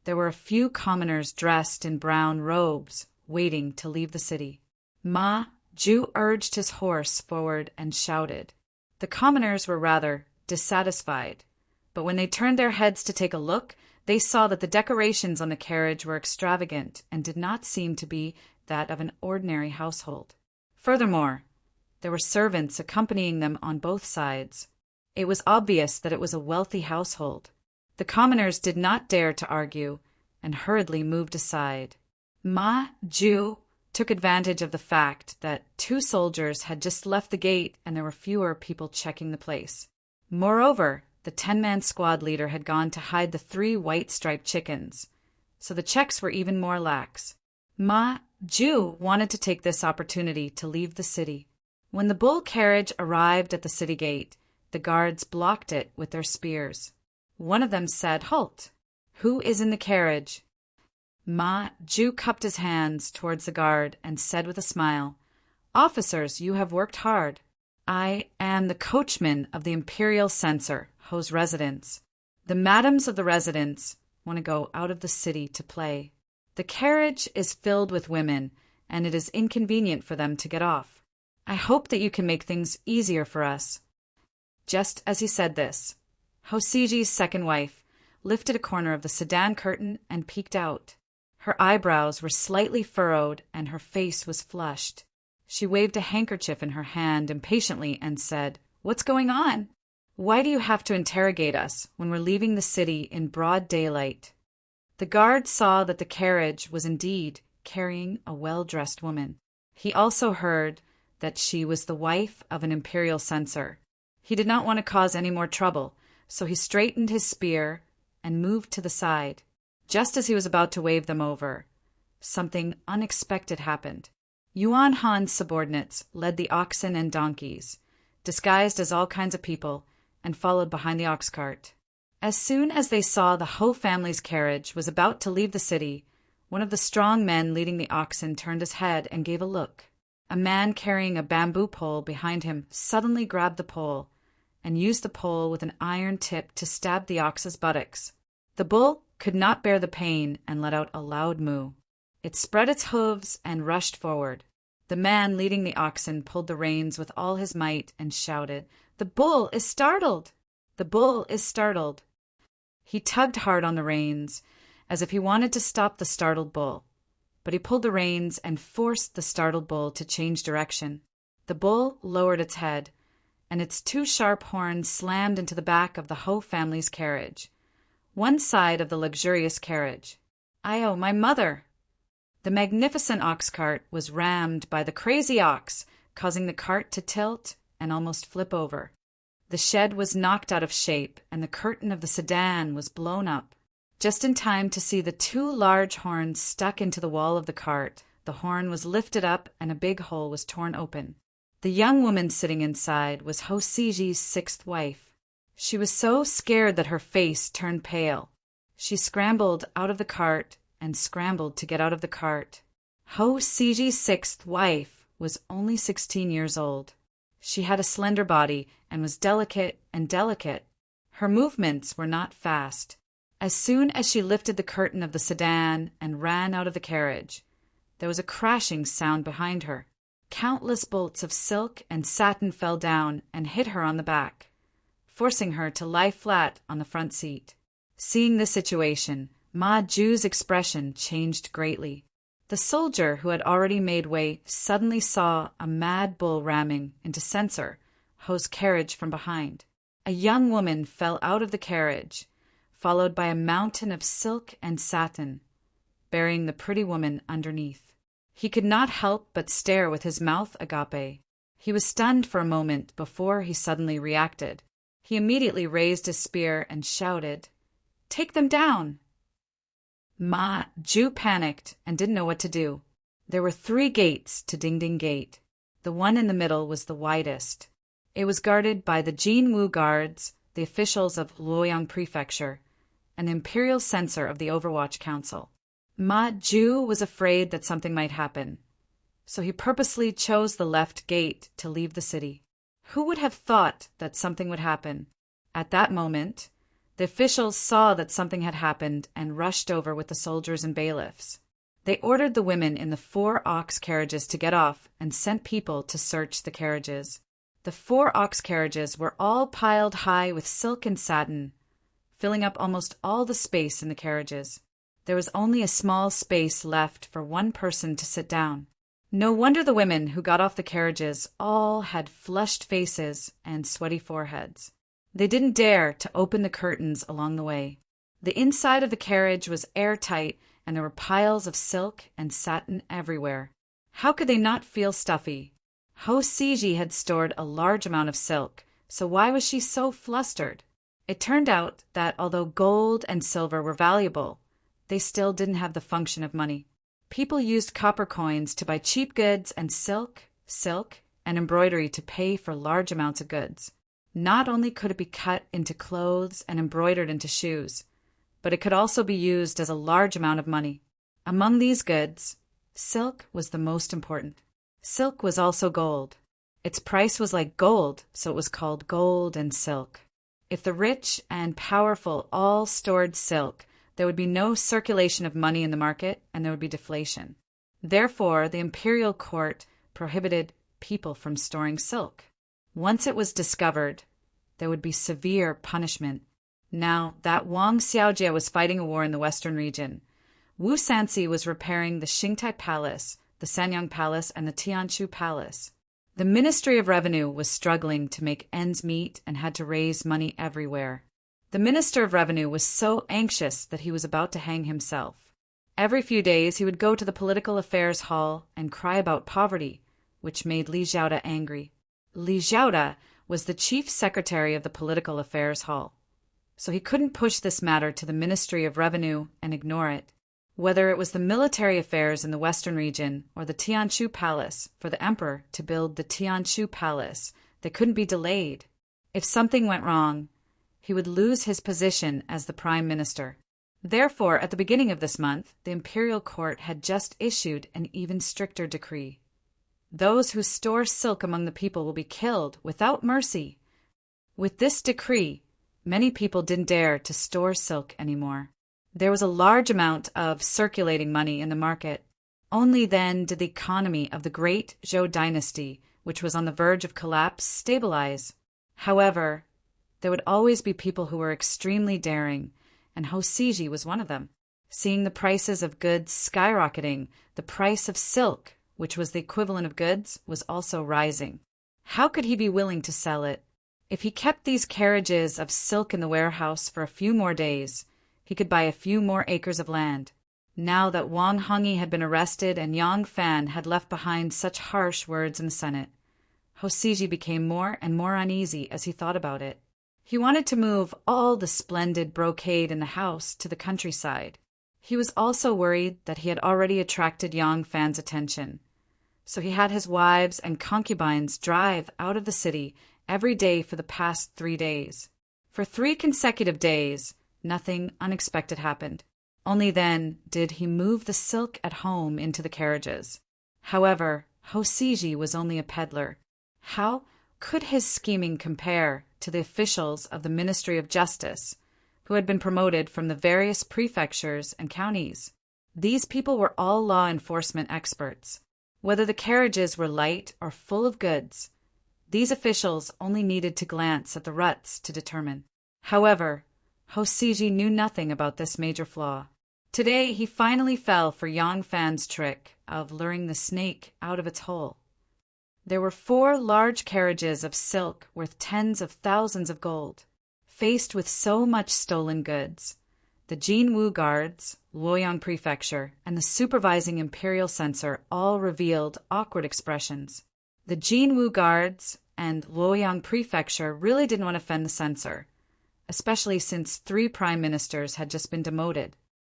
there were a few commoners dressed in brown robes, waiting to leave the city. Ma Ju urged his horse forward and shouted. The commoners were rather dissatisfied, but when they turned their heads to take a look, they saw that the decorations on the carriage were extravagant and did not seem to be that of an ordinary household. Furthermore, there were servants accompanying them on both sides. It was obvious that it was a wealthy household. The commoners did not dare to argue and hurriedly moved aside. Ma Ju took advantage of the fact that 2 soldiers had just left the gate and there were fewer people checking the place. Moreover, the 10-man squad leader had gone to hide the 3 white-striped chickens, so the checks were even more lax. Ma Ju wanted to take this opportunity to leave the city. When the bull carriage arrived at the city gate, the guards blocked it with their spears. One of them said, "Halt! Who is in the carriage?" Ma Ju cupped his hands towards the guard and said with a smile, Officers, you have worked hard. I am the coachman of the imperial censor, Ho's residence. The madams of the residence want to go out of the city to play. The carriage is filled with women, and it is inconvenient for them to get off. I hope that you can make things easier for us. Just as he said this, Hosiji's second wife lifted a corner of the sedan curtain and peeked out. Her eyebrows were slightly furrowed and her face was flushed. She waved a handkerchief in her hand impatiently and said, "What's going on? Why do you have to interrogate us when we're leaving the city in broad daylight?" The guard saw that the carriage was indeed carrying a well-dressed woman. He also heard that she was the wife of an imperial censor. He did not want to cause any more trouble, so he straightened his spear and moved to the side. Just as he was about to wave them over, something unexpected happened. Yuan Han's subordinates led the oxen and donkeys, disguised as all kinds of people, and followed behind the ox cart. As soon as they saw the Ho family's carriage was about to leave the city, one of the strong men leading the oxen turned his head and gave a look. A man carrying a bamboo pole behind him suddenly grabbed the pole and used the pole with an iron tip to stab the ox's buttocks. The bull could not bear the pain and let out a loud moo. It spread its hooves and rushed forward. The man leading the oxen pulled the reins with all his might and shouted, "The bull is startled! The bull is startled!" He tugged hard on the reins, as if he wanted to stop the startled bull, but he pulled the reins and forced the startled bull to change direction. The bull lowered its head, and its two sharp horns slammed into the back of the Ho family's carriage, one side of the luxurious carriage. "Io, my mother!" The magnificent ox cart was rammed by the crazy ox, causing the cart to tilt and almost flip over. The shed was knocked out of shape, and the curtain of the sedan was blown up. Just in time to see the two large horns stuck into the wall of the cart, the horn was lifted up and a big hole was torn open. The young woman sitting inside was Hosiji's sixth wife. She was so scared that her face turned pale. She scrambled out of the cart and scrambled to get out of the cart. Hosiji's sixth wife was only 16 years old. She had a slender body and was delicate. Her movements were not fast. As soon as she lifted the curtain of the sedan and ran out of the carriage, there was a crashing sound behind her. Countless bolts of silk and satin fell down and hit her on the back, forcing her to lie flat on the front seat. Seeing this situation, Ma Ju's expression changed greatly. The soldier who had already made way suddenly saw a mad bull ramming into Censor Ho's carriage from behind. A young woman fell out of the carriage, followed by a mountain of silk and satin, burying the pretty woman underneath. He could not help but stare with his mouth agape. He was stunned for a moment before he suddenly reacted. He immediately raised his spear and shouted, "Take them down!" Ma Ju panicked and didn't know what to do. There were 3 gates to Ding Ding Gate. The one in the middle was the widest. It was guarded by the Jinwu guards, the officials of Luoyang Prefecture, and the imperial censor of the Overwatch Council. Ma Ju was afraid that something might happen, so he purposely chose the left gate to leave the city. Who would have thought that something would happen? At that moment, the officials saw that something had happened and rushed over with the soldiers and bailiffs. They ordered the women in the 4 ox carriages to get off and sent people to search the carriages. The 4 ox carriages were all piled high with silk and satin, filling up almost all the space in the carriages. There was only a small space left for one person to sit down. No wonder the women who got off the carriages all had flushed faces and sweaty foreheads. They didn't dare to open the curtains along the way. The inside of the carriage was airtight, and there were piles of silk and satin everywhere. How could they not feel stuffy? Hosiji had stored a large amount of silk, so why was she so flustered? It turned out that although gold and silver were valuable, they still didn't have the function of money. People used copper coins to buy cheap goods and silk, and embroidery to pay for large amounts of goods. Not only could it be cut into clothes and embroidered into shoes, but it could also be used as a large amount of money. Among these goods, silk was the most important. Silk was also gold. Its price was like gold, so it was called gold and silk. If the rich and powerful all stored silk, there would be no circulation of money in the market, and there would be deflation. Therefore, the imperial court prohibited people from storing silk. Once it was discovered, there would be severe punishment. Now that Wang Xiaojie was fighting a war in the western region, Wu Sanxi was repairing the Xingtai Palace, the Sanyang Palace, and the Tianshu Palace. The Ministry of Revenue was struggling to make ends meet and had to raise money everywhere. The Minister of Revenue was so anxious that he was about to hang himself. Every few days he would go to the Political Affairs Hall and cry about poverty, which made Li Xiaoda angry. Li Xiaoda was the chief secretary of the Political Affairs Hall, so he couldn't push this matter to the Ministry of Revenue and ignore it. Whether it was the military affairs in the western region or the Tianshu Palace, for the emperor to build the Tianshu Palace, they couldn't be delayed. If something went wrong, he would lose his position as the prime minister. Therefore, at the beginning of this month, the imperial court had just issued an even stricter decree. Those who store silk among the people will be killed without mercy. With this decree, many people didn't dare to store silk anymore. There was a large amount of circulating money in the market. Only then did the economy of the great Zhou dynasty, which was on the verge of collapse, stabilize. However, there would always be people who were extremely daring, and Hou Siji was one of them. Seeing the prices of goods skyrocketing, the price of silk, which was the equivalent of goods, was also rising. How could he be willing to sell it? If he kept these carriages of silk in the warehouse for a few more days, he could buy a few more acres of land. Now that Wang Hongyi had been arrested and Yang Fan had left behind such harsh words in the Senate, Hou Siji became more and more uneasy as he thought about it. He wanted to move all the splendid brocade in the house to the countryside. He was also worried that he had already attracted Yang Fan's attention. So he had his wives and concubines drive out of the city every day for the past 3 days. For 3 consecutive days, nothing unexpected happened. Only then did he move the silk at home into the carriages. However, Hou Siji was only a peddler. How could his scheming compare to the officials of the Ministry of Justice, who had been promoted from the various prefectures and counties? These people were all law enforcement experts. Whether the carriages were light or full of goods, these officials only needed to glance at the ruts to determine. However, Hou Siji knew nothing about this major flaw. Today he finally fell for Yang Fan's trick of luring the snake out of its hole. There were 4 large carriages of silk worth tens of thousands of gold. Faced with so much stolen goods, the Jinwu guards, Luoyang Prefecture, and the supervising imperial censor all revealed awkward expressions. The Jinwu guards and Luoyang Prefecture really didn't want to offend the censor, especially since 3 prime ministers had just been demoted.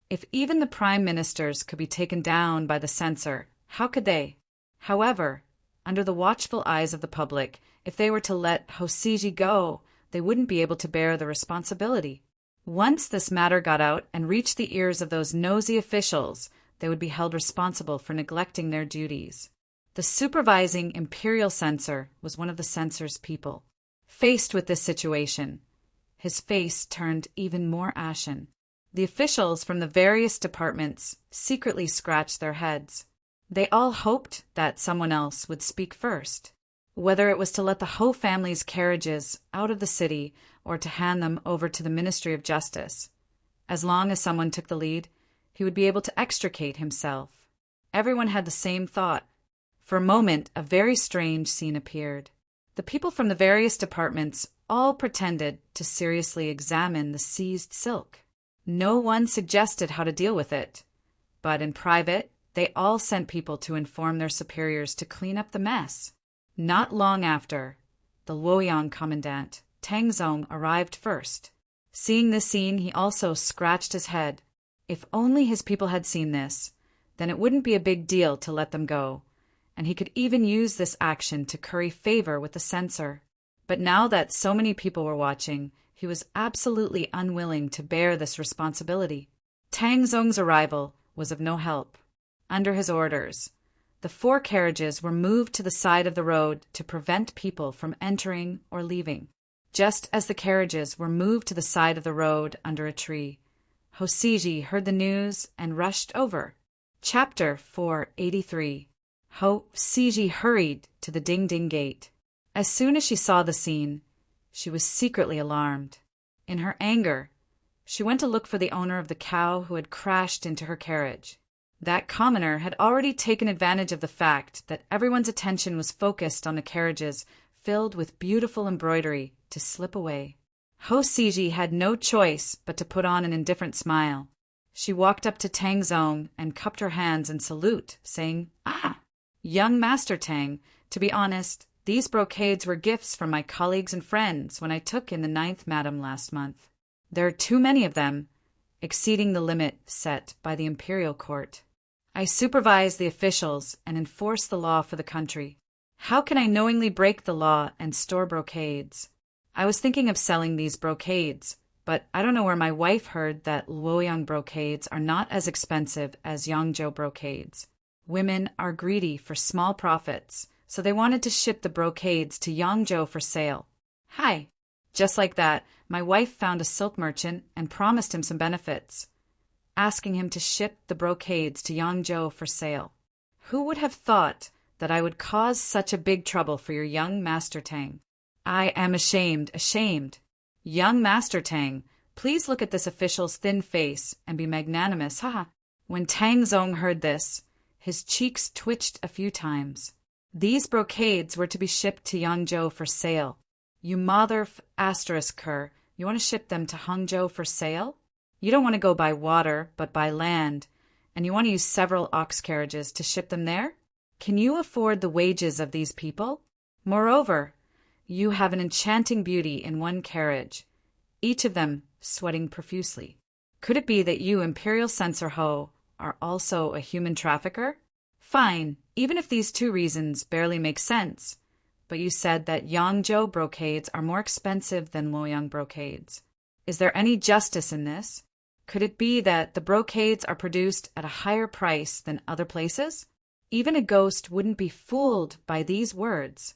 If even the prime ministers could be taken down by the censor, how could they? However, under the watchful eyes of the public, if they were to let Hou Siji go, they wouldn't be able to bear the responsibility. Once this matter got out and reached the ears of those nosy officials, they would be held responsible for neglecting their duties. The supervising imperial censor was one of the censor's people. Faced with this situation, his face turned even more ashen. The officials from the various departments secretly scratched their heads. They all hoped that someone else would speak first. Whether it was to let the Hou family's carriages out of the city or to hand them over to the Ministry of Justice. As long as someone took the lead, he would be able to extricate himself. Everyone had the same thought. For a moment, a very strange scene appeared. The people from the various departments all pretended to seriously examine the seized silk. No one suggested how to deal with it, but in private, they all sent people to inform their superiors to clean up the mess. Not long after, the Luoyang commandant, Tang Zong, arrived first. Seeing this scene, he also scratched his head. If only his people had seen this, then it wouldn't be a big deal to let them go, and he could even use this action to curry favor with the censor. But now that so many people were watching, he was absolutely unwilling to bear this responsibility. Tang Zong's arrival was of no help. Under his orders, The 4 carriages were moved to the side of the road to prevent people from entering or leaving. Just as the carriages were moved to the side of the road under a tree, Hosiji heard the news and rushed over. Chapter 483. Hosiji hurried to the ding-ding gate. As soon as she saw the scene, she was secretly alarmed. In her anger, she went to look for the owner of the cow who had crashed into her carriage. That commoner had already taken advantage of the fact that everyone's attention was focused on the carriages filled with beautiful embroidery to slip away. Hosiji had no choice but to put on an indifferent smile. She walked up to Tang Zong and cupped her hands in salute, saying, "Ah, young Master Tang, to be honest, these brocades were gifts from my colleagues and friends when I took in the 9th Madam last month. There are too many of them, exceeding the limit set by the imperial court. I supervise the officials and enforce the law for the country. How can I knowingly break the law and store brocades? I was thinking of selling these brocades, but I don't know where my wife heard that Luoyang brocades are not as expensive as Yangzhou brocades. Women are greedy for small profits, so they wanted to ship the brocades to Yangzhou for sale. Hi." Just like that, my wife found a silk merchant and promised him some benefits, asking him to ship the brocades to Yangzhou for sale. Who would have thought that I would cause such a big trouble for your young Master Tang? I am ashamed. Young Master Tang, please look at this official's thin face and be magnanimous, haha. When Tang Zong heard this, his cheeks twitched a few times. These brocades were to be shipped to Yangzhou for sale. You mother****, you want to ship them to Hangzhou for sale? You don't want to go by water, but by land, and you want to use several ox carriages to ship them there? Can you afford the wages of these people? Moreover, you have an enchanting beauty in one carriage, each of them sweating profusely. Could it be that you, Imperial Censor Ho, are also a human trafficker? Fine, even if these 2 reasons barely make sense. But you said that Yangzhou brocades are more expensive than Luoyang brocades. Is there any justice in this? Could it be that the brocades are produced at a higher price than other places? Even a ghost wouldn't be fooled by these words.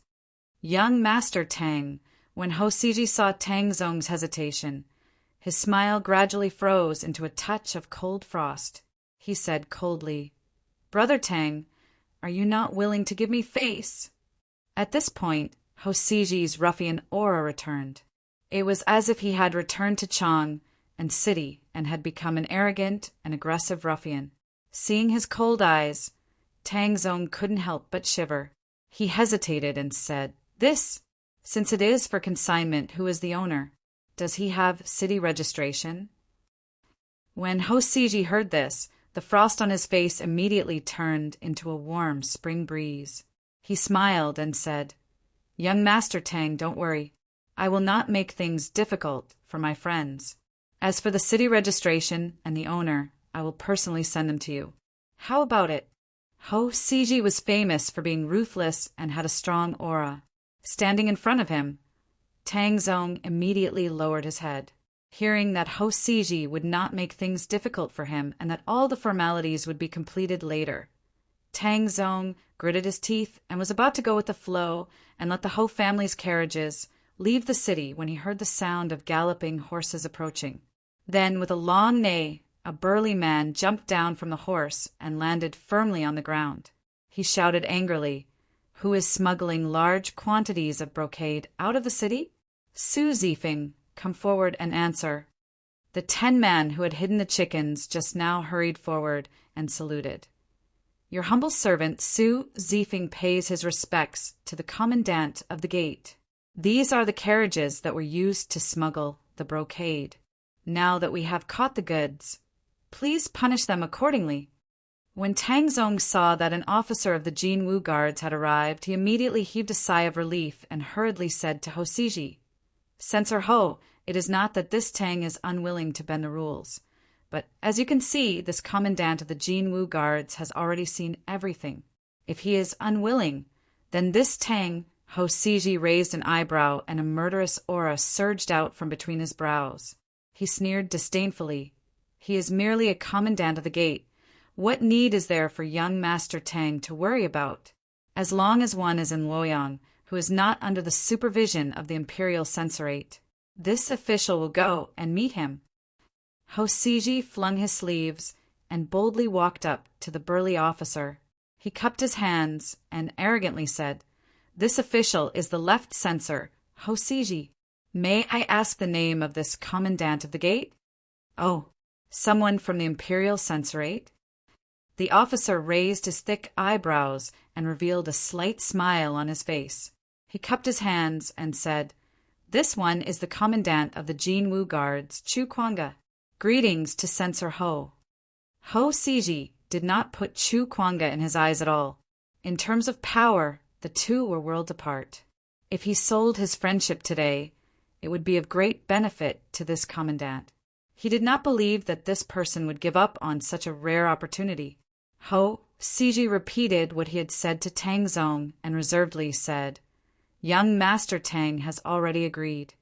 Young Master Tang, when Hosiji saw Tang Zong's hesitation, his smile gradually froze into a touch of cold frost. He said coldly, "Brother Tang, are you not willing to give me face?" At this point, Hosiji's ruffian aura returned. It was as if he had returned to Chang and city and had become an arrogant and aggressive ruffian. Seeing his cold eyes, Tang Zong couldn't help but shiver. He hesitated and said, "This, since it is for consignment, who is the owner? Does he have city registration?" When Hosiji heard this, the frost on his face immediately turned into a warm spring breeze. He smiled and said, "Young Master Tang, don't worry. I will not make things difficult for my friends. As for the city registration and the owner, I will personally send them to you. How about it?" Hosiji was famous for being ruthless and had a strong aura. Standing in front of him, Tang Zong immediately lowered his head. Hearing that Hosiji would not make things difficult for him and that all the formalities would be completed later, Tang Zong gritted his teeth and was about to go with the flow and let the Ho family's carriages leave the city when he heard the sound of galloping horses approaching. Then, with a long neigh, a burly man jumped down from the horse and landed firmly on the ground. He shouted angrily, "Who is smuggling large quantities of brocade out of the city? Su Zifeng, come forward and answer." The 10 men who had hidden the chickens just now hurried forward and saluted. "Your humble servant Su Zifeng pays his respects to the commandant of the gate. These are the carriages that were used to smuggle the brocade. Now that we have caught the goods, please punish them accordingly." When Tang Zong saw that an officer of the Jinwu guards had arrived, he immediately heaved a sigh of relief and hurriedly said to Hosiji, "Censor Ho, it is not that this Tang is unwilling to bend the rules. But as you can see, this commandant of the Jinwu guards has already seen everything. If he is unwilling, then this Tang—" Hosiji raised an eyebrow and a murderous aura surged out from between his brows. He sneered disdainfully. "He is merely a commandant of the gate. What need is there for young Master Tang to worry about? As long as one is in Luoyang, who is not under the supervision of the imperial censorate, this official will go and meet him. Ho Siji flung his sleeves and boldly walked up to the burly officer. He cupped his hands and arrogantly said, "This official is the left censor, Ho Siji. May I ask the name of this commandant of the gate?" "Oh, someone from the imperial censorate?" The officer raised his thick eyebrows and revealed a slight smile on his face. He cupped his hands and said, "This one is the commandant of the Jinwu Guards, Chu Kuanga. Greetings to Censor Ho." Ho Siji did not put Chu Kuanga in his eyes at all. In terms of power, the two were worlds apart. If he sold his friendship today, it would be of great benefit to this commandant. He did not believe that this person would give up on such a rare opportunity. Ho Siji repeated what he had said to Tang Zong and reservedly said, "Young Master Tang has already agreed.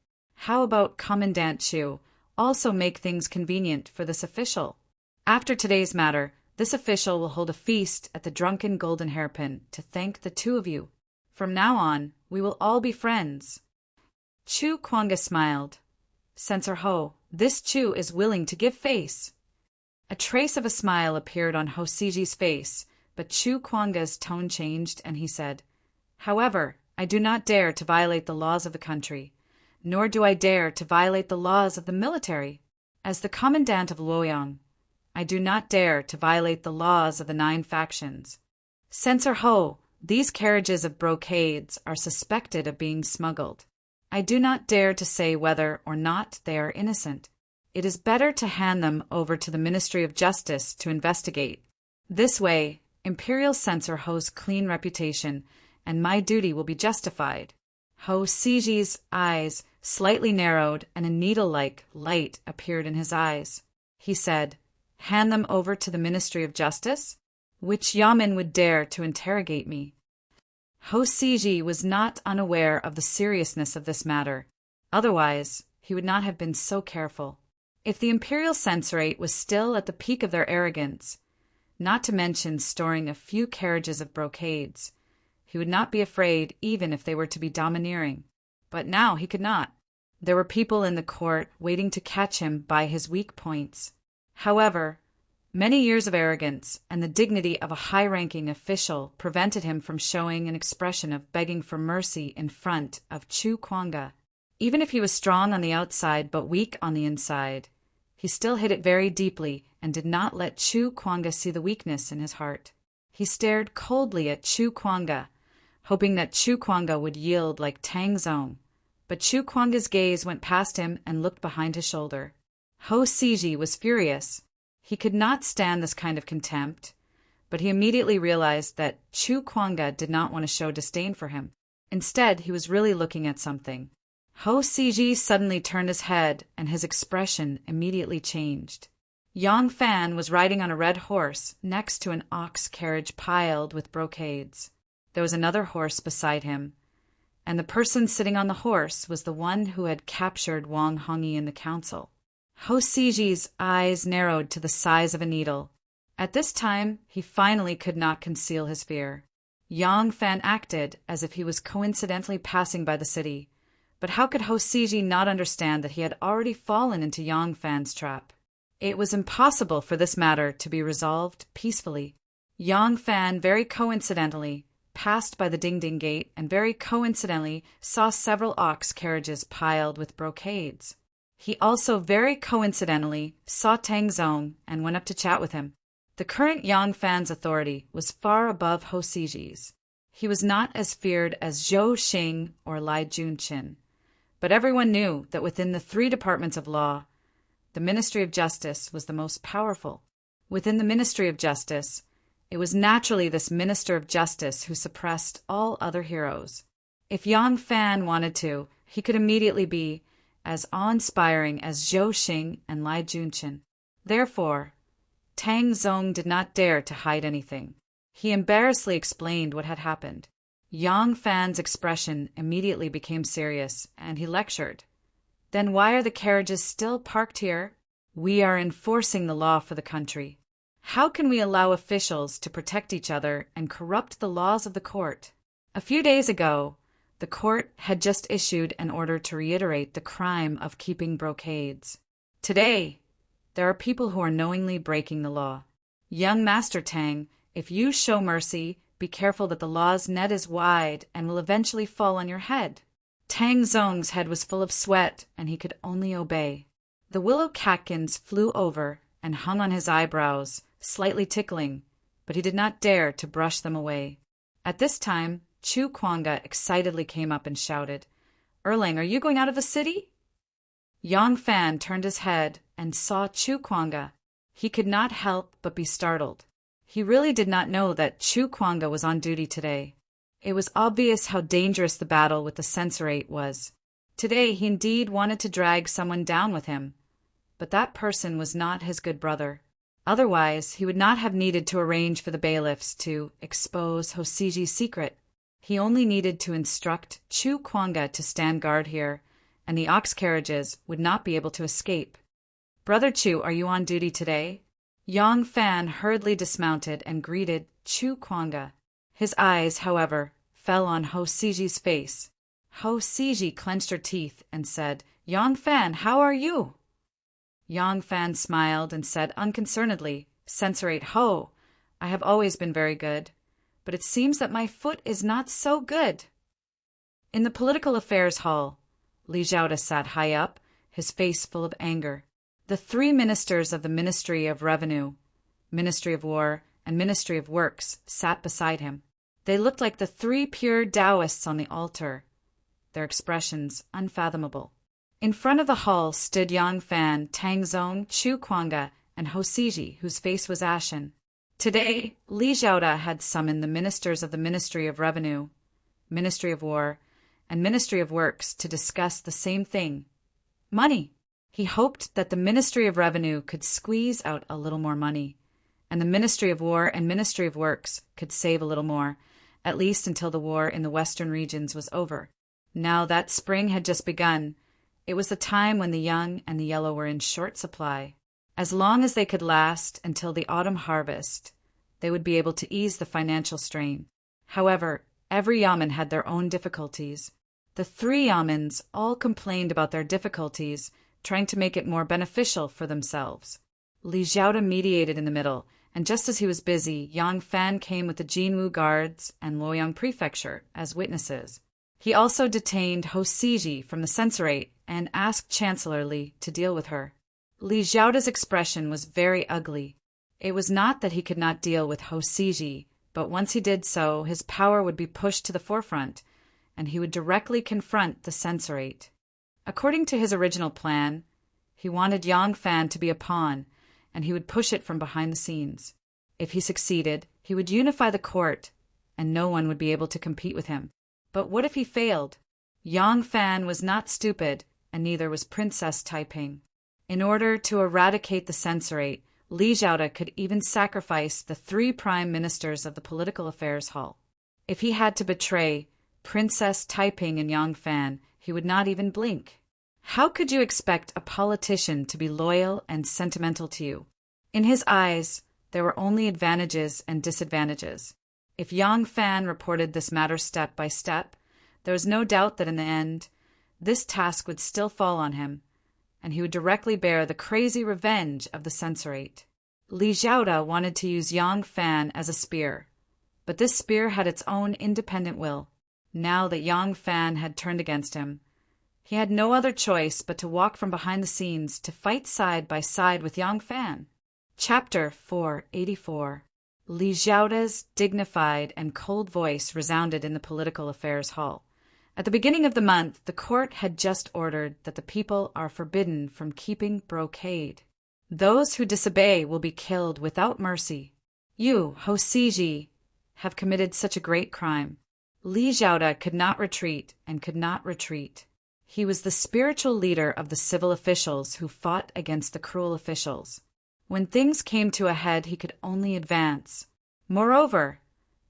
How about Commandant Chu also make things convenient for this official? After today's matter, this official will hold a feast at the Drunken Golden Hairpin to thank the two of you. From now on, we will all be friends." Chu Kuanga smiled. "Censor Ho, this Chu is willing to give face." A trace of a smile appeared on Ho Siji's face, but Chu Kuanga's tone changed and he said, "However, I do not dare to violate the laws of the country, nor do I dare to violate the laws of the military. As the commandant of Luoyang, I do not dare to violate the laws of the 9 factions. Censor Ho, these carriages of brocades are suspected of being smuggled. I do not dare to say whether or not they are innocent. It is better to hand them over to the Ministry of Justice to investigate. This way, Imperial Censor Ho's clean reputation and my duty will be justified." Ho Siji's eyes slightly narrowed and a needle-like light appeared in his eyes. He said, "Hand them over to the Ministry of Justice? Which yamen would dare to interrogate me?" Ho Siji was not unaware of the seriousness of this matter. Otherwise, he would not have been so careful. If the imperial censorate was still at the peak of their arrogance, not to mention storing a few carriages of brocades, he would not be afraid even if they were to be domineering. But now he could not. There were people in the court waiting to catch him by his weak points. However, many years of arrogance and the dignity of a high-ranking official prevented him from showing an expression of begging for mercy in front of Chu Kuanga. Even if he was strong on the outside but weak on the inside, he still hid it very deeply and did not let Chu Kuanga see the weakness in his heart. He stared coldly at Chu Kuanga, hoping that Chu Kuanga would yield like Tang Zong, but Chu Kuanga's gaze went past him and looked behind his shoulder. Ho Siji was furious. He could not stand this kind of contempt, but he immediately realized that Chu Kuanga did not want to show disdain for him. Instead, he was really looking at something. Ho Siji suddenly turned his head and his expression immediately changed. Yang Fan was riding on a red horse next to an ox carriage piled with brocades. There was another horse beside him, and the person sitting on the horse was the one who had captured Wang Hongyi in the council. Ho Siji's eyes narrowed to the size of a needle. At this time, he finally could not conceal his fear. Yang Fan acted as if he was coincidentally passing by the city, but how could Ho Siji not understand that he had already fallen into Yang Fan's trap? It was impossible for this matter to be resolved peacefully. Yang Fan very coincidentally passed by the Ding-Ding Gate and very coincidentally saw several ox carriages piled with brocades. He also very coincidentally saw Tang Zong and went up to chat with him. The current Yang Fan's authority was far above Ho Siji's. He was not as feared as Zhou Xing or Lai Junqin, but everyone knew that within the 3 departments of law, the Ministry of Justice was the most powerful. Within the Ministry of Justice, it was naturally this Minister of Justice who suppressed all other heroes. If Yang Fan wanted to, he could immediately be as awe-inspiring as Zhou Xing and Lai Junqin. Therefore, Tang Zong did not dare to hide anything. He embarrassedly explained what had happened. Yang Fan's expression immediately became serious, and he lectured. "Then why are the carriages still parked here? We are enforcing the law for the country. How can we allow officials to protect each other and corrupt the laws of the court? A few days ago, the court had just issued an order to reiterate the crime of keeping brocades. Today, there are people who are knowingly breaking the law. Young Master Tang, if you show mercy, be careful that the law's net is wide and will eventually fall on your head. Tang Zong's head was full of sweat, and he could only obey. The willow catkins flew over and hung on his eyebrows, slightly tickling, but he did not dare to brush them away. At this time, Chu Kuanga excitedly came up and shouted, "Erlang, are you going out of the city?" Yang Fan turned his head and saw Chu Kuanga. He could not help but be startled. He really did not know that Chu Kuanga was on duty today. It was obvious how dangerous the battle with the censorate was. Today he indeed wanted to drag someone down with him, but that person was not his good brother. Otherwise, he would not have needed to arrange for the bailiffs to expose Hosiji's secret. He only needed to instruct Chu Kuanga to stand guard here, and the ox carriages would not be able to escape. "Brother Chu, are you on duty today?" Yang Fan hurriedly dismounted and greeted Chu Kuanga. His eyes, however, fell on Hosiji's face. Hosiji clenched her teeth and said, "Yang Fan, how are you?" Yang Fan smiled and said unconcernedly, "Censorate Ho, I have always been very good, but it seems that my foot is not so good." In the Political Affairs Hall, Li Zhaoda sat high up, his face full of anger. The three ministers of the Ministry of Revenue, Ministry of War, and Ministry of Works sat beside him. They looked like the three pure Taoists on the altar, their expressions unfathomable. In front of the hall stood Yang Fan, Tang Zong, Chu Kuanga, and Hosiji, whose face was ashen. Today, Li Zhaoda had summoned the ministers of the Ministry of Revenue, Ministry of War, and Ministry of Works to discuss the same thing: money. He hoped that the Ministry of Revenue could squeeze out a little more money, and the Ministry of War and Ministry of Works could save a little more, at least until the war in the western regions was over. Now that spring had just begun, it was the time when the young and the yellow were in short supply. As long as they could last until the autumn harvest, they would be able to ease the financial strain. However, every yamen had their own difficulties. The three yamens all complained about their difficulties, trying to make it more beneficial for themselves. Li Zhaoda mediated in the middle, and just as he was busy, Yang Fan came with the Jinwu guards and Luoyang Prefecture as witnesses. He also detained Hosiji from the censorate and asked Chancellor Li to deal with her. Li Zhaoda's expression was very ugly. It was not that he could not deal with Hosiji, but once he did so, his power would be pushed to the forefront, and he would directly confront the censorate. According to his original plan, he wanted Yang Fan to be a pawn, and he would push it from behind the scenes. If he succeeded, he would unify the court, and no one would be able to compete with him. But what if he failed? Yang Fan was not stupid, and neither was Princess Taiping. In order to eradicate the censorate, Li Zhaoda could even sacrifice the three prime ministers of the Political Affairs Hall. If he had to betray Princess Taiping and Yang Fan, he would not even blink. How could you expect a politician to be loyal and sentimental to you? In his eyes, there were only advantages and disadvantages. If Yang Fan reported this matter step by step, there was no doubt that in the end, this task would still fall on him, and he would directly bear the crazy revenge of the censorate. Li Zhaoda wanted to use Yang Fan as a spear, but this spear had its own independent will. Now that Yang Fan had turned against him, he had no other choice but to walk from behind the scenes to fight side by side with Yang Fan. Chapter 484. Li Zhaoda's dignified and cold voice resounded in the Political Affairs Hall. At the beginning of the month, the court had just ordered that the people are forbidden from keeping brocade. Those who disobey will be killed without mercy. You, Hosiji, have committed such a great crime. Li Zhaoda could not retreat and could not retreat. He was the spiritual leader of the civil officials who fought against the cruel officials. When things came to a head, he could only advance. Moreover,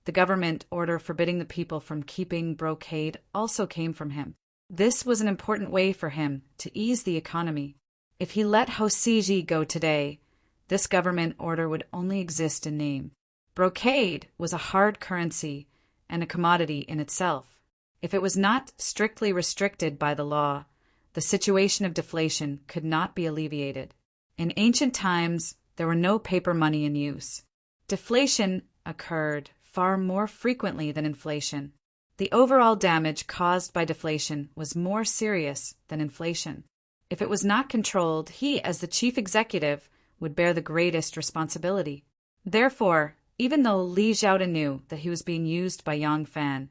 the government order forbidding the people from keeping brocade also came from him. This was an important way for him to ease the economy. If he let Hosiji go today, This government order would only exist in name. Brocade was a hard currency and a commodity in itself. If it was not strictly restricted by the law, the situation of deflation could not be alleviated. In ancient times, there were no paper money in use. Deflation occurred far more frequently than inflation. The overall damage caused by deflation was more serious than inflation. If it was not controlled, he, as the chief executive, would bear the greatest responsibility. Therefore, even though Li Xiaoda knew that he was being used by Yang Fan,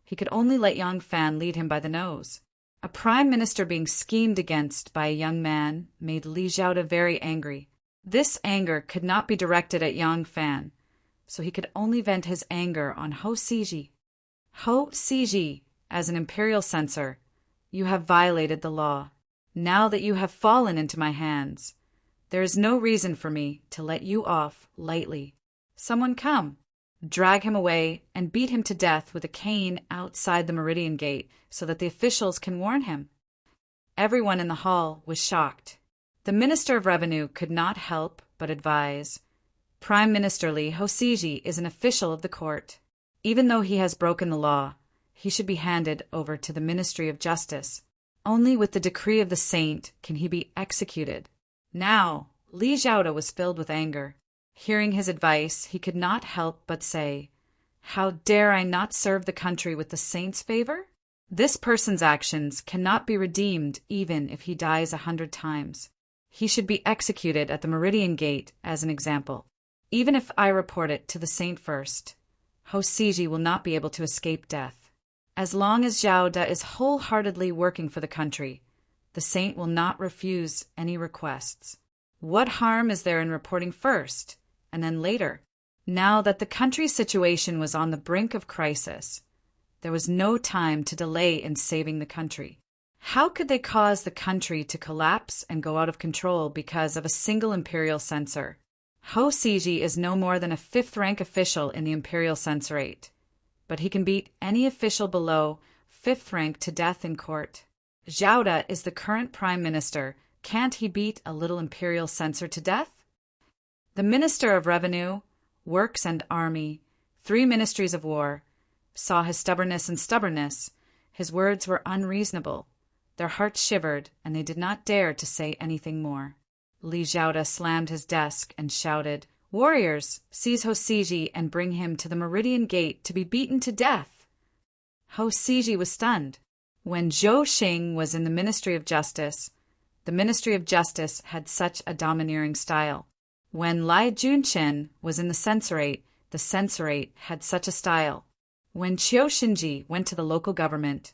he could only let Yang Fan lead him by the nose. A prime minister being schemed against by a young man made Li Xiaoda very angry. This anger could not be directed at Yang Fan, so he could only vent his anger on Hou Siji. Hou Siji, as an imperial censor, you have violated the law. Now that you have fallen into my hands, there is no reason for me to let you off lightly. Someone come, drag him away, and beat him to death with a cane outside the Meridian Gate so that the officials can warn him. Everyone in the hall was shocked. The Minister of Revenue could not help but advise. Prime Minister Li Hosiji is an official of the court. Even though he has broken the law, he should be handed over to the Ministry of Justice. Only with the decree of the saint can he be executed. Now, Li Xiaoda was filled with anger. Hearing his advice, he could not help but say, "How dare I not serve the country with the saint's favor? This person's actions cannot be redeemed even if he dies 100 times. He should be executed at the Meridian Gate as an example. Even if I report it to the saint first, Hosiji will not be able to escape death. As long as Xiaoda is wholeheartedly working for the country, the saint will not refuse any requests. What harm is there in reporting first, and then later?" Now that the country's situation was on the brink of crisis, there was no time to delay in saving the country. How could they cause the country to collapse and go out of control because of a single imperial censor? Hosiji is no more than a fifth-rank official in the imperial censorate, but he can beat any official below fifth rank to death in court. Xiaoda is the current prime minister. Can't he beat a little imperial censor to death? The Minister of Revenue, Works and Army, 3 ministries of war, saw his stubbornness. His words were unreasonable. Their hearts shivered, and they did not dare to say anything more. Li Xiaoda slammed his desk and shouted, "Warriors, seize Hosiji and bring him to the Meridian Gate to be beaten to death." Hosiji was stunned. When Zhou Xing was in the Ministry of Justice, the Ministry of Justice had such a domineering style. When Lai Junchen was in the censorate had such a style. When Qiu Xinji went to the local government,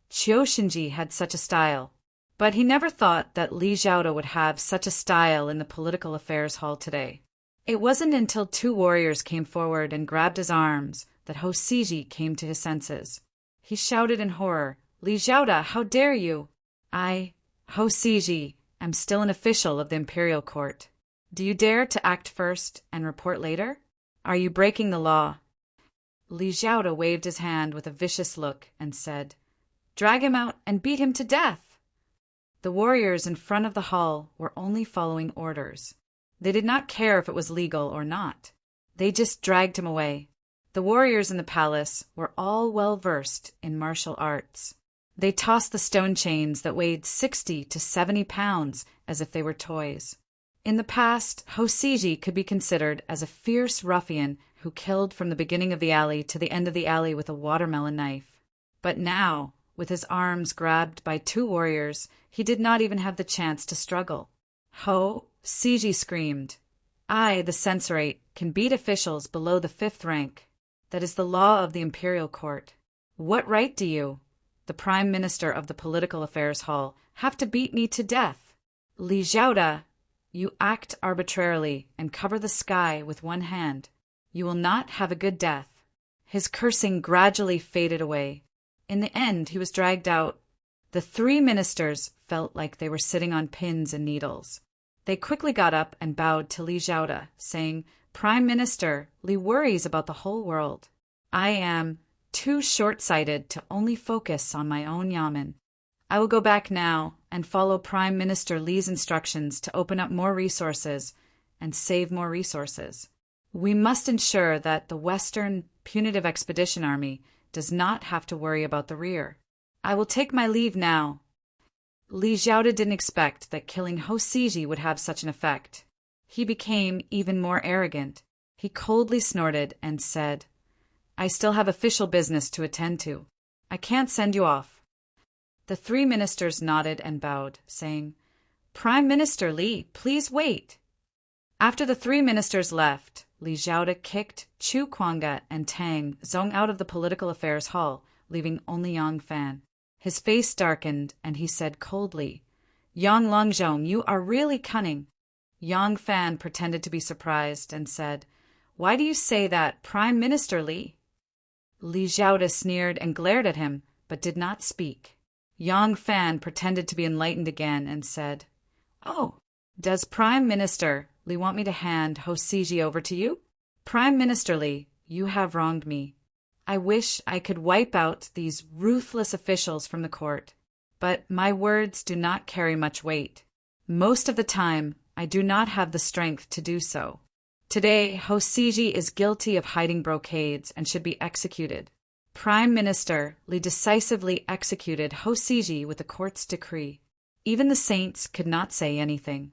Qiu Xinji had such a style. But he never thought that Li Xiaoda would have such a style in the political affairs hall today. It wasn't until 2 warriors came forward and grabbed his arms that Hosiji came to his senses. He shouted in horror, "Li Xiaoda, how dare you? I, Hosiji, am still an official of the imperial court. Do you dare to act first and report later? Are you breaking the law?" Li Xiaoda waved his hand with a vicious look and said, "Drag him out and beat him to death." The warriors in front of the hall were only following orders. They did not care if it was legal or not. They just dragged him away. The warriors in the palace were all well versed in martial arts. They tossed the stone chains that weighed 60 to 70 pounds as if they were toys. In the past, Hosiji could be considered as a fierce ruffian who killed from the beginning of the alley to the end of the alley with a watermelon knife. But now, with his arms grabbed by 2 warriors, he did not even have the chance to struggle. Hosiji screamed, "I, the censorate, can beat officials below the 5th rank. That is the law of the imperial court. What right do you, the prime minister of the political affairs hall, have to beat me to death? Li Xiaoda, you act arbitrarily and cover the sky with one hand. You will not have a good death." His cursing gradually faded away. In the end, he was dragged out. The 3 ministers felt like they were sitting on pins and needles. They quickly got up and bowed to Li Xiaoda, saying, "Prime Minister, Li worries about the whole world. I am too short-sighted to only focus on my own yamen. I will go back now and follow Prime Minister Li's instructions to open up more resources and save more resources. We must ensure that the Western Punitive Expedition Army does not have to worry about the rear. I will take my leave now." Li Xiaoda didn't expect that killing Ho Siji would have such an effect. He became even more arrogant. He coldly snorted and said, "I still have official business to attend to. I can't send you off." The three ministers nodded and bowed, saying, "Prime Minister Li, please wait." After the three ministers left, Li Xiaoda kicked Chu Kuanga and Tang Zong out of the political affairs hall, leaving only Yang Fan. His face darkened, and he said coldly, "Yang Longzhong, you are really cunning." Yang Fan pretended to be surprised and said, "Why do you say that, Prime Minister Li?" Li Xiaoda sneered and glared at him, but did not speak. Yang Fan pretended to be enlightened again and said, "Oh, does Prime Minister Li want me to hand Ho Siji over to you? Prime Minister Li, you have wronged me. I wish I could wipe out these ruthless officials from the court, but my words do not carry much weight. Most of the time, I do not have the strength to do so. Today, Ho Siji is guilty of hiding brocades and should be executed. Prime Minister Li decisively executed Ho Siji with the court's decree. Even the saints could not say anything.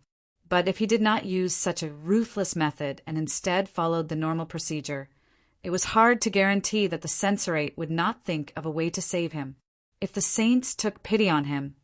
But if he did not use such a ruthless method and instead followed the normal procedure, it was hard to guarantee that the censorate would not think of a way to save him. If the saints took pity on him,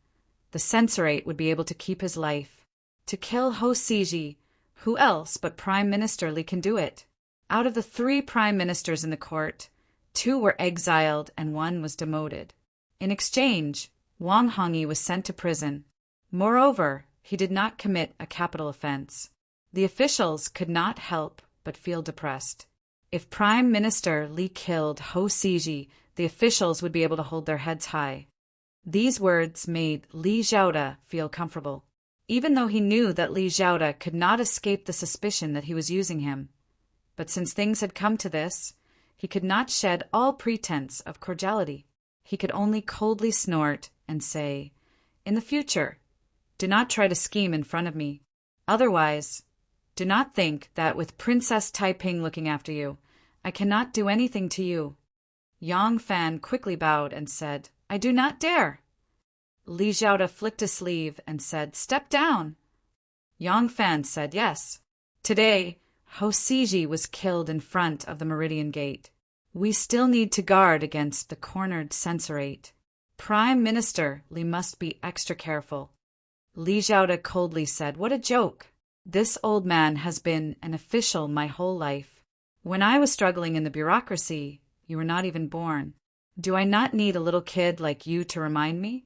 the censorate would be able to keep his life. To kill Ho Siji, who else but Prime Minister Li can do it? Out of the 3 prime ministers in the court, 2 were exiled and 1 was demoted. In exchange, Wang Hongyi was sent to prison. Moreover, he did not commit a capital offense. The officials could not help but feel depressed. If Prime Minister Li killed Ho Siji, the officials would be able to hold their heads high. These words made Li Xiaoda feel comfortable, even though he knew that Li Xiaoda could not escape the suspicion that he was using him. But since things had come to this, he could not shed all pretense of cordiality. He could only coldly snort and say, "In the future, do not try to scheme in front of me. Otherwise, do not think that with Princess Taiping looking after you, I cannot do anything to you." Yang Fan quickly bowed and said, "I do not dare." Li Xiaoda flicked a sleeve and said, "Step down." Yang Fan said yes. Today, Ho Siji was killed in front of the Meridian Gate. We still need to guard against the cornered censorate. Prime Minister Li must be extra careful. Li Xiaoda coldly said, "What a joke. This old man has been an official my whole life. When I was struggling in the bureaucracy, you were not even born. Do I not need a little kid like you to remind me?"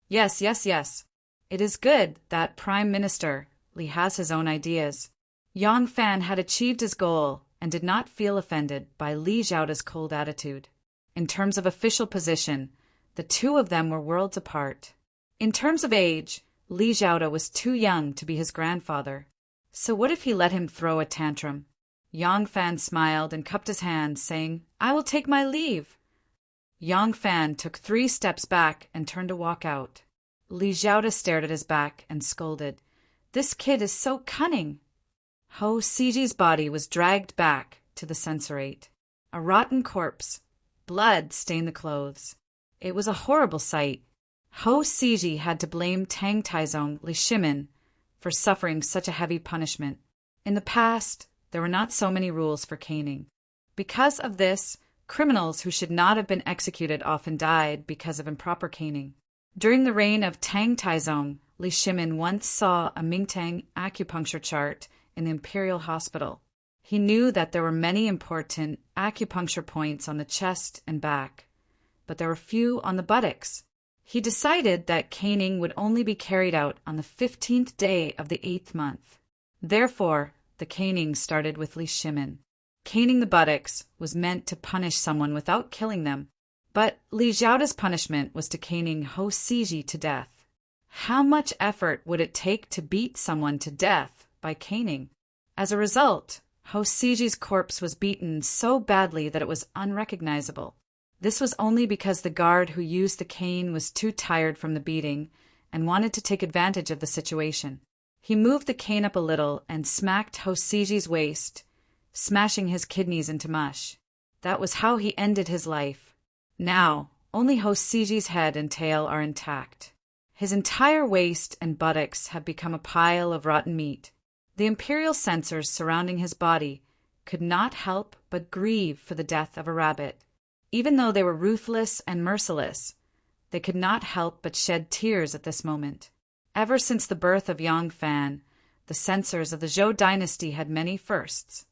Yes. It is good that Prime Minister Li has his own ideas. Yang Fan had achieved his goal and did not feel offended by Li Xiaoda's cold attitude. In terms of official position, the 2 of them were worlds apart. In terms of age, Li Xiaoda was too young to be his grandfather. So what if he let him throw a tantrum? Yang Fan smiled and cupped his hands, saying, "I will take my leave." Yang Fan took 3 steps back and turned to walk out. Li Xiaoda stared at his back and scolded, "This kid is so cunning." Ho Siji's body was dragged back to the censorate. A rotten corpse. Blood stained the clothes. It was a horrible sight. Ho Siji had to blame Tang Taizong Li Shimin for suffering such a heavy punishment. In the past, there were not so many rules for caning. Because of this, criminals who should not have been executed often died because of improper caning. During the reign of Tang Taizong, Li Shimin once saw a Mingtang acupuncture chart in the Imperial Hospital. He knew that there were many important acupuncture points on the chest and back, but there were few on the buttocks. He decided that caning would only be carried out on the 15th day of the 8th month. Therefore, the caning started with Li Shimin. Caning the buttocks was meant to punish someone without killing them, but Li Xiaoda's punishment was to caning Ho Siji to death. How much effort would it take to beat someone to death by caning? As a result, Ho Siji's corpse was beaten so badly that it was unrecognizable. This was only because the guard who used the cane was too tired from the beating and wanted to take advantage of the situation. He moved the cane up a little and smacked Hosiji's waist, smashing his kidneys into mush. That was how he ended his life. Now, only Hosiji's head and tail are intact. His entire waist and buttocks have become a pile of rotten meat. The imperial censors surrounding his body could not help but grieve for the death of a rabbit. Even though they were ruthless and merciless, they could not help but shed tears at this moment. Ever since the birth of Yang Fan, the censors of the Zhou dynasty had many firsts.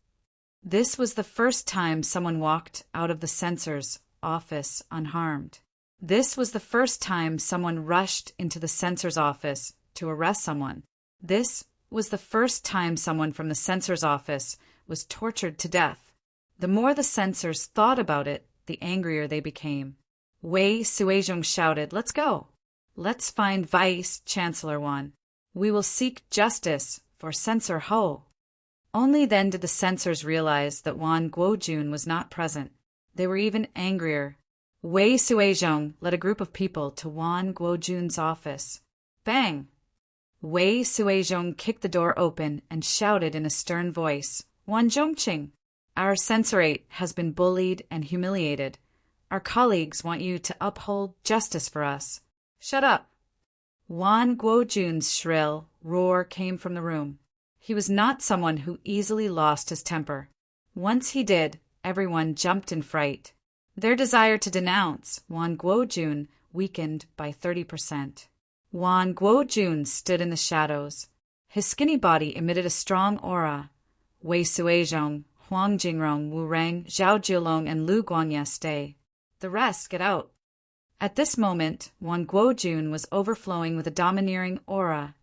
This was the first time someone walked out of the censor's office unharmed. This was the first time someone rushed into the censor's office to arrest someone. This was the first time someone from the censor's office was tortured to death. The more the censors thought about it, the angrier they became. Wei Suizhong shouted, "Let's go! Let's find Vice Chancellor Wan. We will seek justice for Censor Ho." Only then did the censors realize that Wan Guojun was not present. They were even angrier. Wei Suizhong led a group of people to Wan Guojun's office. Bang! Wei Suizhong kicked the door open and shouted in a stern voice, "Wan Zhongqing, our censorate has been bullied and humiliated. Our colleagues want you to uphold justice for us. Shut up!" Wan Guojun's shrill roar came from the room. He was not someone who easily lost his temper. Once he did, everyone jumped in fright. Their desire to denounce Wan Guojun weakened by 30%. Wan Guojun stood in the shadows. His skinny body emitted a strong aura. Wei Suizhong, Huang Jingrong, Wu Rang, Zhao Jiulong, and Lu Guangye stay. The rest get out. At this moment, Wan Guojun was overflowing with a domineering aura,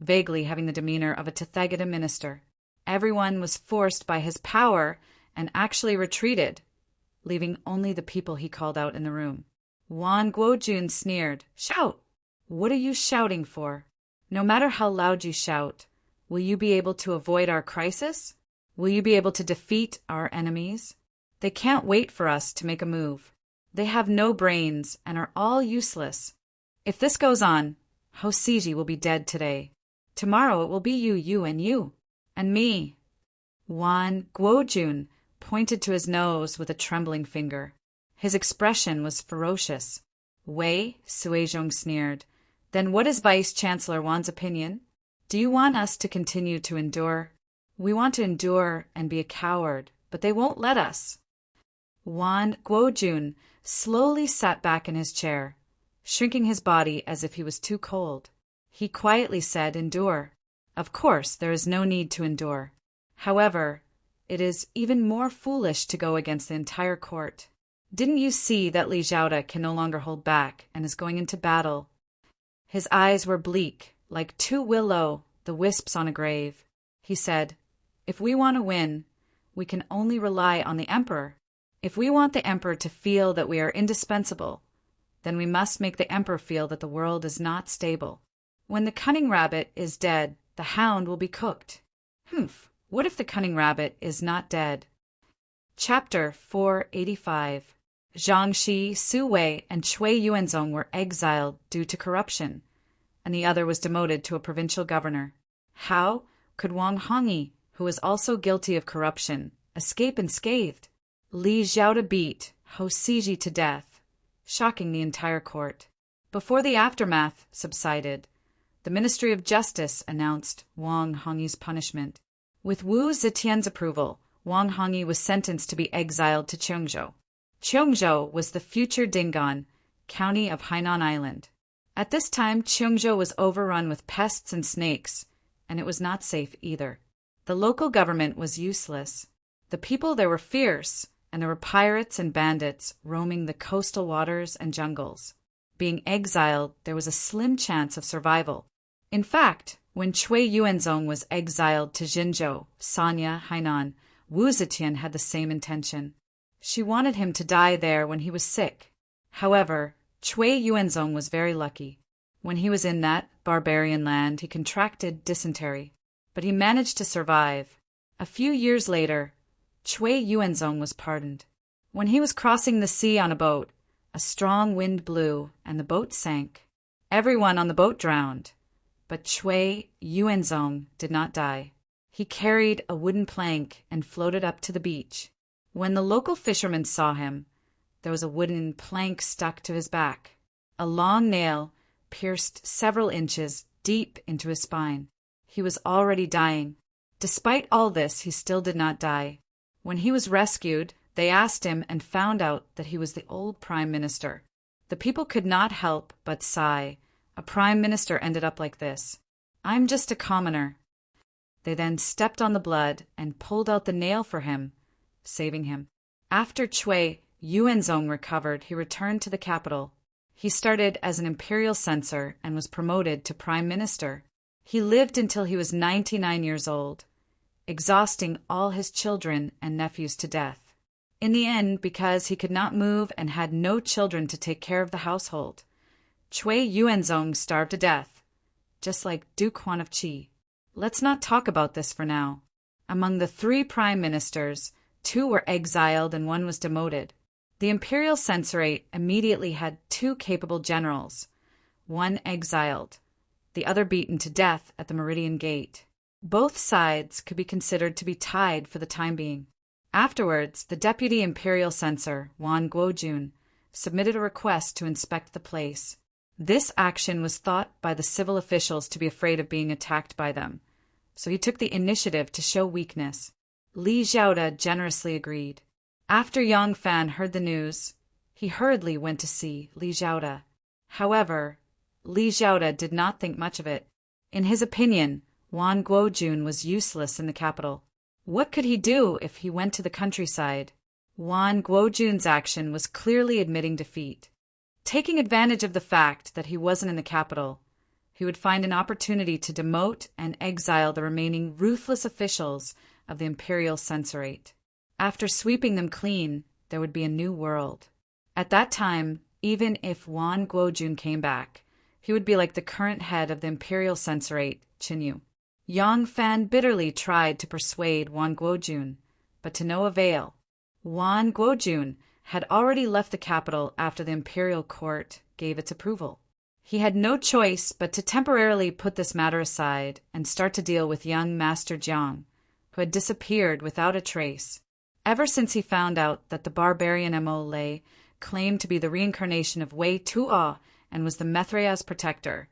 vaguely having the demeanor of a Tathagata minister. Everyone was forced by his power and actually retreated, leaving only the people he called out in the room. Wan Guojun sneered, "Shout! What are you shouting for? No matter how loud you shout, will you be able to avoid our crisis? Will you be able to defeat our enemies? They can't wait for us to make a move. They have no brains and are all useless. If this goes on, Hosiji will be dead today. Tomorrow it will be you, and me." Wan Guojun pointed to his nose with a trembling finger. His expression was ferocious. Wei Suizhong sneered, "Then what is Vice Chancellor Wan's opinion? Do you want us to continue to endure? We want to endure and be a coward, but they won't let us." Wan Guojun slowly sat back in his chair, shrinking his body as if he was too cold. He quietly said, "Endure. Of course, there is no need to endure. However, it is even more foolish to go against the entire court. Didn't you see that Li Zhaoda can no longer hold back and is going into battle?" His eyes were bleak, like two the wisps on a grave. He said, "If we want to win, we can only rely on the emperor. If we want the emperor to feel that we are indispensable, then we must make the emperor feel that the world is not stable. When the cunning rabbit is dead, the hound will be cooked." What if the cunning rabbit is not dead? Chapter 485. Zhang Shi, Su Wei, and Cui Yuanzong were exiled due to corruption, and the other was demoted to a provincial governor. How could Wang Hongyi, who was also guilty of corruption, escape unscathed? Li Zhaoda beat Hosiji to death, shocking the entire court. Before the aftermath subsided, the Ministry of Justice announced Wang Hongyi's punishment. With Wu Zetian's approval, Wang Hongyi was sentenced to be exiled to Cheongzhou. Cheongzhou was the future Dingan, county of Hainan Island. At this time, Cheongzhou was overrun with pests and snakes, and it was not safe either. The local government was useless. The people there were fierce, and there were pirates and bandits roaming the coastal waters and jungles. Being exiled, there was a slim chance of survival. In fact, when Cui Yuanzong was exiled to Jinzhou, Sanya, Hainan, Wu Zetian had the same intention. She wanted him to die there when he was sick. However, Cui Yuanzong was very lucky. When he was in that barbarian land, he contracted dysentery, but he managed to survive. A few years later, Cui Yuanzong was pardoned. When he was crossing the sea on a boat, a strong wind blew and the boat sank. Everyone on the boat drowned, But Cui Yuanzong did not die. He carried a wooden plank and floated up to the beach. When the local fishermen saw him, there was a wooden plank stuck to his back. A long nail pierced several inches deep into his spine. He was already dying. Despite all this, he still did not die. When he was rescued, they asked him and found out that he was the old prime minister. The people could not help but sigh. A prime minister ended up like this. I'm just a commoner. They then stepped on the blood and pulled out the nail for him, saving him. After Cui Yuanzong recovered, he returned to the capital. He started as an imperial censor and was promoted to prime minister. He lived until he was 99 years old, exhausting all his children and nephews to death. In the end, because he could not move and had no children to take care of the household, Cui Yuanzong starved to death, just like Duke Huan of Qi. Let's not talk about this for now. Among the 3 prime ministers, 2 were exiled and 1 was demoted. The imperial censorate immediately had 2 capable generals, 1 exiled, the other beaten to death at the Meridian Gate. Both sides could be considered to be tied for the time being. Afterwards, the deputy imperial censor, Wan Guojun, submitted a request to inspect the place. This action was thought by the civil officials to be afraid of being attacked by them, so he took the initiative to show weakness. Li Xiaoda generously agreed. After Yang Fan heard the news, he hurriedly went to see Li Xiaoda. However, Li Xiaoda did not think much of it. In his opinion, Wan Guojun was useless in the capital. What could he do if he went to the countryside? Wan Guojun's action was clearly admitting defeat. Taking advantage of the fact that he wasn't in the capital, he would find an opportunity to demote and exile the remaining ruthless officials of the imperial censorate. After sweeping them clean, there would be a new world. At that time, even if Wan Guojun came back, he would be like the current head of the imperial censorate, Qinyu. Yang Fan bitterly tried to persuade Wan Guojun, but to no avail. Wan Guojun had already left the capital after the imperial court gave its approval. He had no choice but to temporarily put this matter aside and start to deal with young Master Jiang, who had disappeared without a trace. Ever since he found out that the barbarian Mo Lei claimed to be the reincarnation of Wei Tuo and was the Mithraea's protector,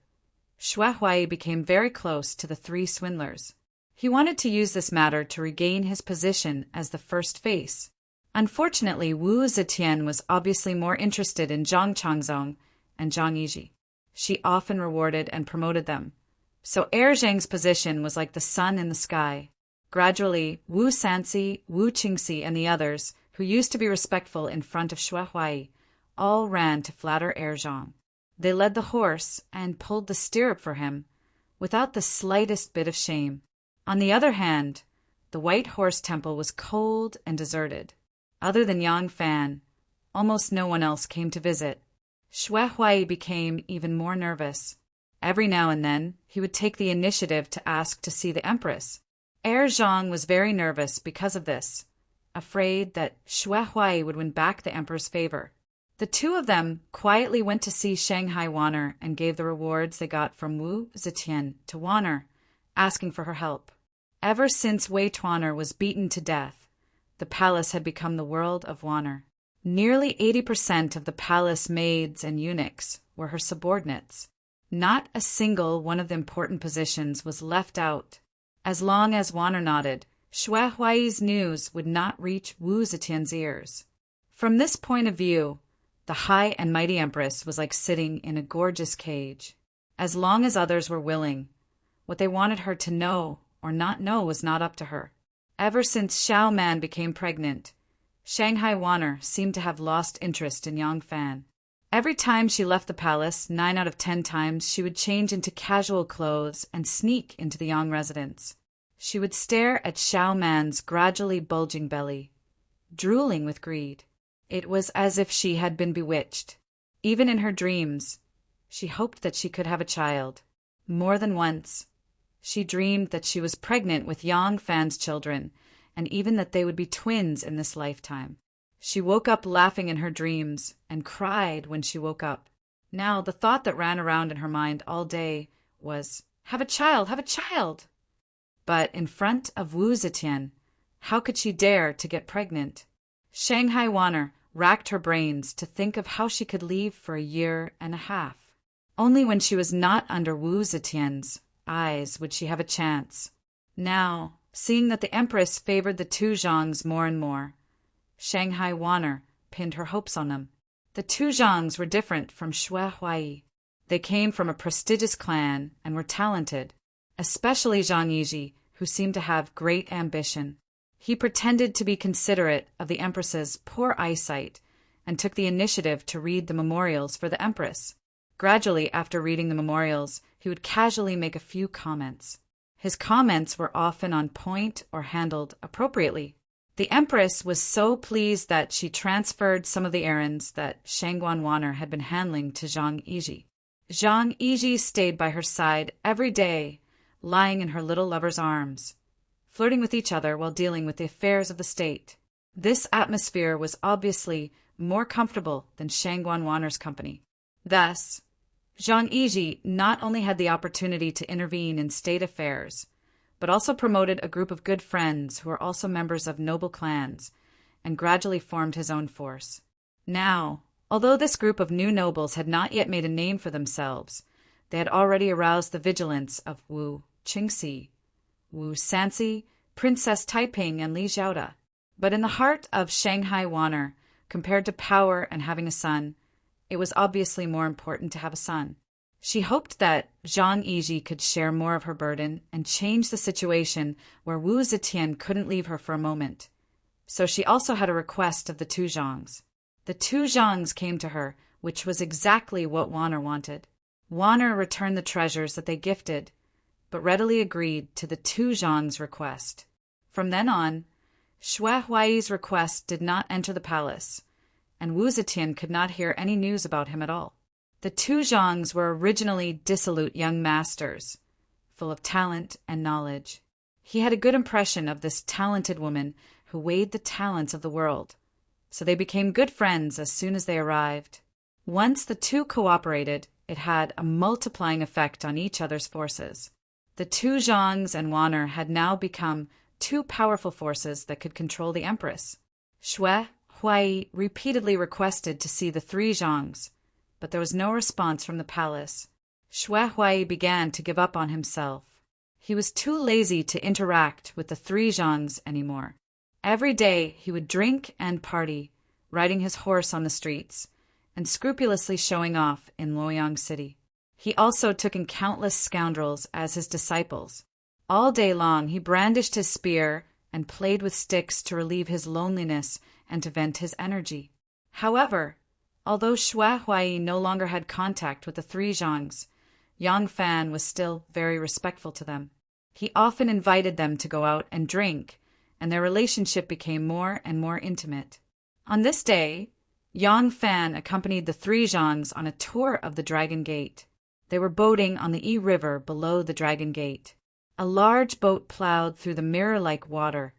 Xue Huai became very close to the 3 swindlers. He wanted to use this matter to regain his position as the first face. Unfortunately, Wu Zetian was obviously more interested in Zhang Changzong and Zhang Yizhi. She often rewarded and promoted them. So Heir Zhang's position was like the sun in the sky. Gradually, Wu Sanxi, Wu Qingxi, and the others, who used to be respectful in front of Xue Huai, all ran to flatter Heir Zhang. They led the horse and pulled the stirrup for him, without the slightest bit of shame. On the other hand, the White Horse Temple was cold and deserted. Other than Yang Fan, almost no one else came to visit. Xue Huai became even more nervous. Every now and then, he would take the initiative to ask to see the Empress. Heir Zhang was very nervous because of this, afraid that Xue Huai would win back the emperor's favor. The 2 of them quietly went to see Shanghai Wanner and gave the rewards they got from Wu Zetian to Wanner, asking for her help. Ever since Wei Tuaner was beaten to death, the palace had become the world of Wanner. Nearly 80% of the palace maids and eunuchs were her subordinates. Not a single one of the important positions was left out. As long as Wanner nodded, Xue Huai's news would not reach Wu Zetian's ears. From this point of view, the high and mighty empress was like sitting in a gorgeous cage. As long as others were willing, what they wanted her to know or not know was not up to her. Ever since Xiao Man became pregnant, Shanghai Wanner seemed to have lost interest in Yang Fan. Every time she left the palace, 9 out of 10 times, she would change into casual clothes and sneak into the Yang residence. She would stare at Xiao Man's gradually bulging belly, drooling with greed. It was as if she had been bewitched. Even in her dreams, she hoped that she could have a child. More than once, she dreamed that she was pregnant with Yang Fan's children, and even that they would be twins in this lifetime. She woke up laughing in her dreams and cried when she woke up. Now, the thought that ran around in her mind all day was, Have a child, have a child! But in front of Wu Zetian, how could she dare to get pregnant? Shanghai Wanner racked her brains to think of how she could leave for a year and a half. Only when she was not under Wu Zetian's eyes would she have a chance. Now, seeing that the Empress favored the two Zhangs more and more, Shanghai Wanner pinned her hopes on them. The two Zhangs were different from Xue Huai. They came from a prestigious clan and were talented, especially Zhang Yiji, who seemed to have great ambition. He pretended to be considerate of the Empress's poor eyesight and took the initiative to read the memorials for the Empress. Gradually, after reading the memorials, he would casually make a few comments. His comments were often on point or handled appropriately. The Empress was so pleased that she transferred some of the errands that Shangguan Wanner had been handling to Zhang Yiji. Zhang Yiji stayed by her side every day, lying in her little lover's arms, flirting with each other while dealing with the affairs of the state. This atmosphere was obviously more comfortable than Shangguan Wanner's company. Thus, Zhang Yiji not only had the opportunity to intervene in state affairs, but also promoted a group of good friends who were also members of noble clans, and gradually formed his own force. Now, although this group of new nobles had not yet made a name for themselves, they had already aroused the vigilance of Wu Qingxi, Wu Sanxi, Princess Taiping, and Li Xiaoda. But in the heart of Shanghai Wanner, compared to power and having a son, it was obviously more important to have a son. She hoped that Zhang Yiji could share more of her burden and change the situation where Wu Zetian couldn't leave her for a moment. So she also had a request of the two Zhangs. The two Zhangs came to her, which was exactly what Wanner wanted. Wanner returned the treasures that they gifted, but readily agreed to the two Zhangs' request. From then on, Xue Huai's request did not enter the palace, and Wu Zetian could not hear any news about him at all. The two Zhangs were originally dissolute young masters, full of talent and knowledge. He had a good impression of this talented woman who weighed the talents of the world, so they became good friends as soon as they arrived. Once the two cooperated, it had a multiplying effect on each other's forces. The two Zhangs and Wanner had now become two powerful forces that could control the Empress. Xue Huai repeatedly requested to see the three Zhangs, but there was no response from the palace. Xue Huai began to give up on himself. He was too lazy to interact with the three Zhangs anymore. Every day he would drink and party, riding his horse on the streets, and scrupulously showing off in Luoyang City. He also took in countless scoundrels as his disciples. All day long he brandished his spear and played with sticks to relieve his loneliness and to vent his energy. However, although Xue Huai no longer had contact with the three Zhangs, Yang Fan was still very respectful to them. He often invited them to go out and drink, and their relationship became more and more intimate. On this day, Yang Fan accompanied the three Zhangs on a tour of the Dragon Gate. They were boating on the Yi River below the Dragon Gate. A large boat plowed through the mirror-like water,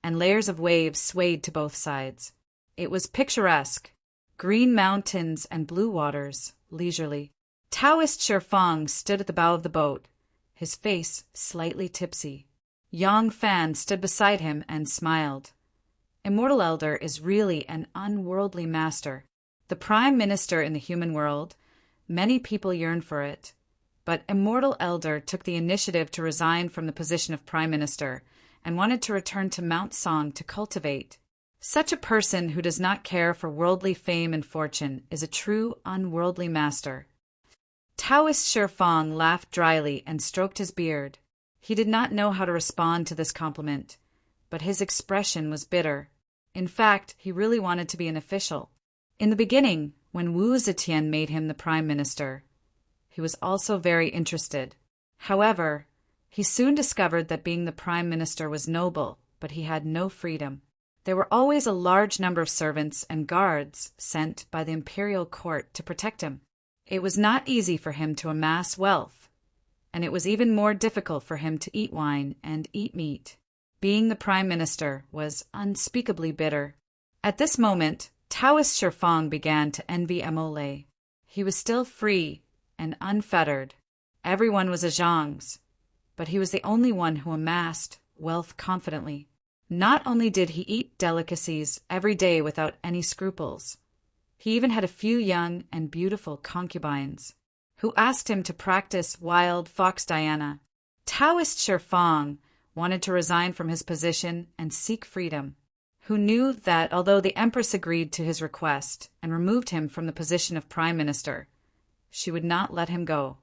and layers of waves swayed to both sides. It was picturesque. Green mountains and blue waters, leisurely. Taoist Sherfang stood at the bow of the boat, his face slightly tipsy. Yang Fan stood beside him and smiled. Immortal Elder is really an unworldly master. The prime minister in the human world, many people yearn for it, but Immortal Elder took the initiative to resign from the position of prime minister and wanted to return to Mount Song to cultivate. Such a person who does not care for worldly fame and fortune is a true unworldly master. Taoist Sherfang laughed dryly and stroked his beard. He did not know how to respond to this compliment, but his expression was bitter. In fact, he really wanted to be an official. In the beginning, when Wu Zetian made him the prime minister, he was also very interested. However, he soon discovered that being the prime minister was noble, but he had no freedom. There were always a large number of servants and guards sent by the imperial court to protect him. It was not easy for him to amass wealth, and it was even more difficult for him to eat wine and eat meat. Being the prime minister was unspeakably bitter. At this moment, Taoist Sherfang began to envy Emole. He was still free and unfettered. Everyone was a Zhang's, but he was the only one who amassed wealth confidently. Not only did he eat delicacies every day without any scruples, he even had a few young and beautiful concubines, who asked him to practice wild fox Diana. Taoist Shifang wanted to resign from his position and seek freedom, who knew that although the Empress agreed to his request and removed him from the position of Prime Minister, she would not let him go.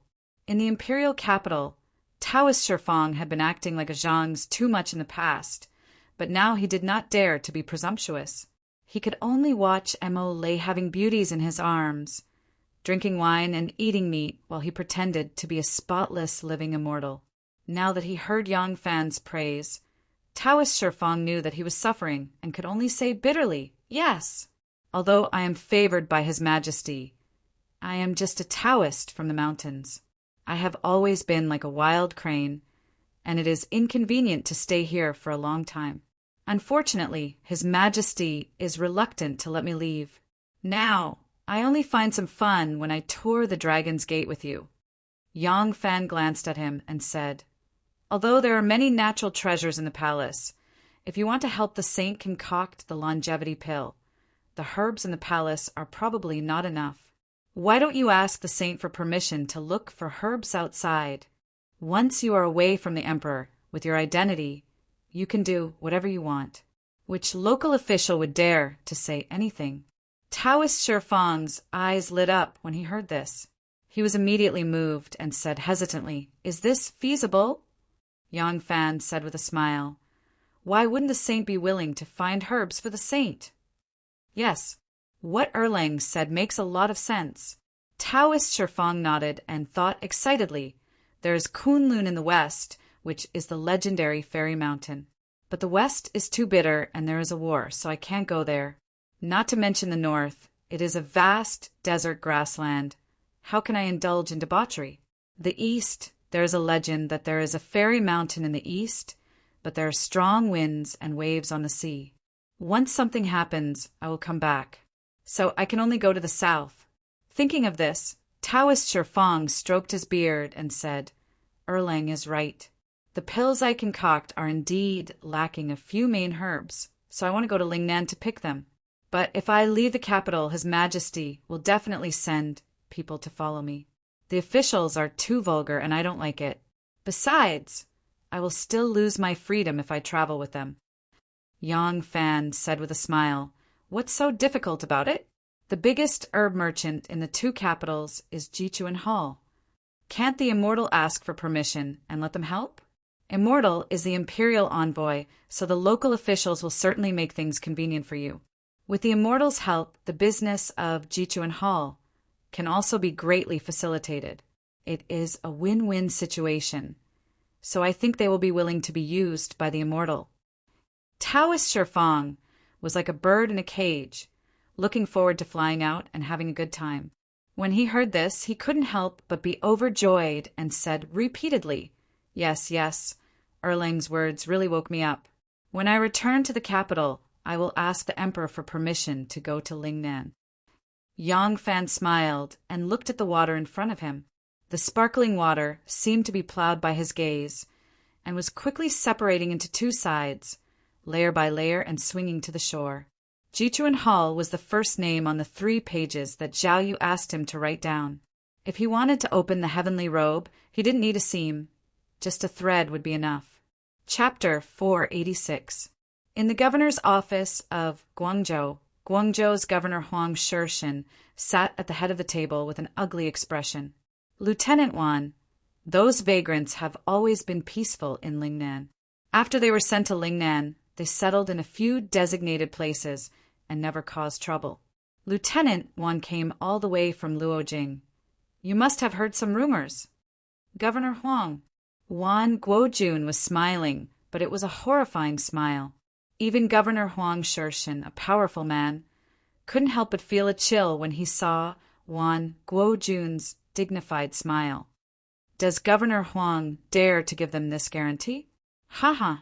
In the imperial capital, Taoist Shifang had been acting like a Zhang's too much in the past, but now he did not dare to be presumptuous. He could only watch Mo lay having beauties in his arms, drinking wine and eating meat while he pretended to be a spotless living immortal. Now that he heard Yang Fan's praise, Taoist Shifang knew that he was suffering and could only say bitterly, "Yes, although I am favored by His Majesty, I am just a Taoist from the mountains. I have always been like a wild crane, and it is inconvenient to stay here for a long time. Unfortunately, His Majesty is reluctant to let me leave. Now, I only find some fun when I tour the Dragon's Gate with you." Yang Fan glanced at him and said, "Although there are many natural treasures in the palace, if you want to help the saint concoct the longevity pill, the herbs in the palace are probably not enough. Why don't you ask the saint for permission to look for herbs outside? Once you are away from the emperor with your identity, you can do whatever you want." Which local official would dare to say anything? Taoist Shifang's eyes lit up when he heard this. He was immediately moved and said hesitantly, "Is this feasible?" Yang Fan said with a smile, "Why wouldn't the saint be willing to find herbs for the saint?" "Yes, what Erlang said makes a lot of sense." Taoist Shifang nodded and thought excitedly, "There is Kunlun in the west, which is the legendary fairy mountain. But the west is too bitter and there is a war, so I can't go there. Not to mention the north, it is a vast desert grassland. How can I indulge in debauchery? The east, there is a legend that there is a fairy mountain in the east, but there are strong winds and waves on the sea. Once something happens, I will come back. So I can only go to the south." Thinking of this, Taoist Shifang stroked his beard and said, "Erlang is right. The pills I concoct are indeed lacking a few main herbs, so I want to go to Lingnan to pick them. But if I leave the capital, His Majesty will definitely send people to follow me. The officials are too vulgar and I don't like it. Besides, I will still lose my freedom if I travel with them." Yang Fan said with a smile, "What's so difficult about it? The biggest herb merchant in the two capitals is Jichuan Hall. Can't the Immortal ask for permission and let them help? Immortal is the imperial envoy, so the local officials will certainly make things convenient for you. With the Immortal's help, the business of Jichuan Hall can also be greatly facilitated. It is a win-win situation, so I think they will be willing to be used by the Immortal." Taoist Shifang was like a bird in a cage, looking forward to flying out and having a good time. When he heard this, he couldn't help but be overjoyed and said repeatedly, "Yes, yes, Erlang's words really woke me up. When I return to the capital, I will ask the emperor for permission to go to Lingnan." Yang Fan smiled and looked at the water in front of him. The sparkling water seemed to be plowed by his gaze and was quickly separating into two sides, layer by layer, and swinging to the shore. Jichuan Hall was the first name on the 3 pages that Zhao Yu asked him to write down. If he wanted to open the heavenly robe, he didn't need a seam. Just a thread would be enough. Chapter 486. In the governor's office of Guangzhou, Guangzhou's Governor Huang Shishin sat at the head of the table with an ugly expression. "Lieutenant Wan, those vagrants have always been peaceful in Lingnan. After they were sent to Lingnan, they settled in a few designated places and never caused trouble. Lieutenant Wan came all the way from Luojing. You must have heard some rumors." "Governor Huang." Wan Guojun was smiling, but it was a horrifying smile. Even Governor Huang Shishin, a powerful man, couldn't help but feel a chill when he saw Wan Guojun's dignified smile. Does Governor Huang dare to give them this guarantee? Haha,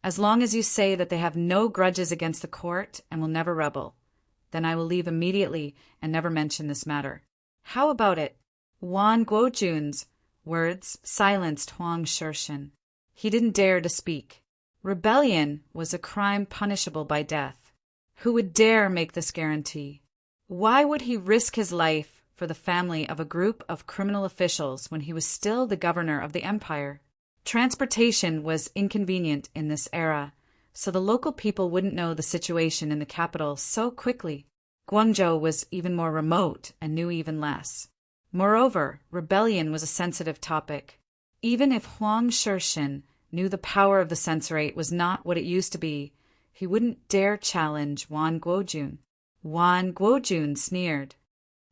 as long as you say that they have no grudges against the court and will never rebel, then I will leave immediately and never mention this matter. How about it? Wan Guojun's Words silenced Huang Shirshin. He didn't dare to speak. Rebellion was a crime punishable by death. Who would dare make this guarantee? Why would he risk his life for the family of a group of criminal officials when he was still the governor of the empire? Transportation was inconvenient in this era, so the local people wouldn't know the situation in the capital so quickly. Guangzhou was even more remote and knew even less. Moreover, rebellion was a sensitive topic. Even if Huang Shirshin knew the power of the censorate was not what it used to be, he wouldn't dare challenge Wan Guojun. Wan Guojun sneered.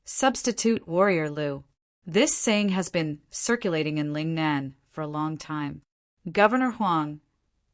Substitute warrior Liu. This saying has been circulating in Lingnan for a long time. Governor Huang,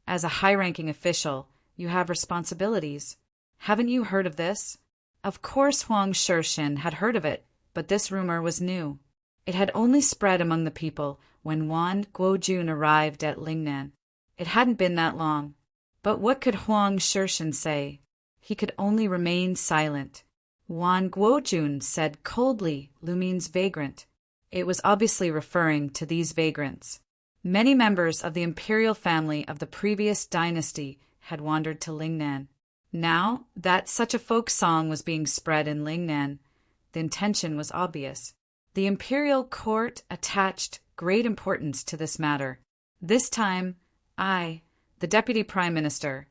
as a high-ranking official, you have responsibilities. Haven't you heard of this? Of course Huang Shirshin had heard of it, but this rumor was new. It had only spread among the people when Wan Guojun arrived at Lingnan. It hadn't been that long. But what could Huang Shirshin say? He could only remain silent. Wan Guojun said coldly, "Lu means vagrant." It was obviously referring to these vagrants. Many members of the imperial family of the previous dynasty had wandered to Lingnan. Now that such a folk song was being spread in Lingnan, the intention was obvious. The imperial court attached great importance to this matter. This time, I, the deputy prime minister,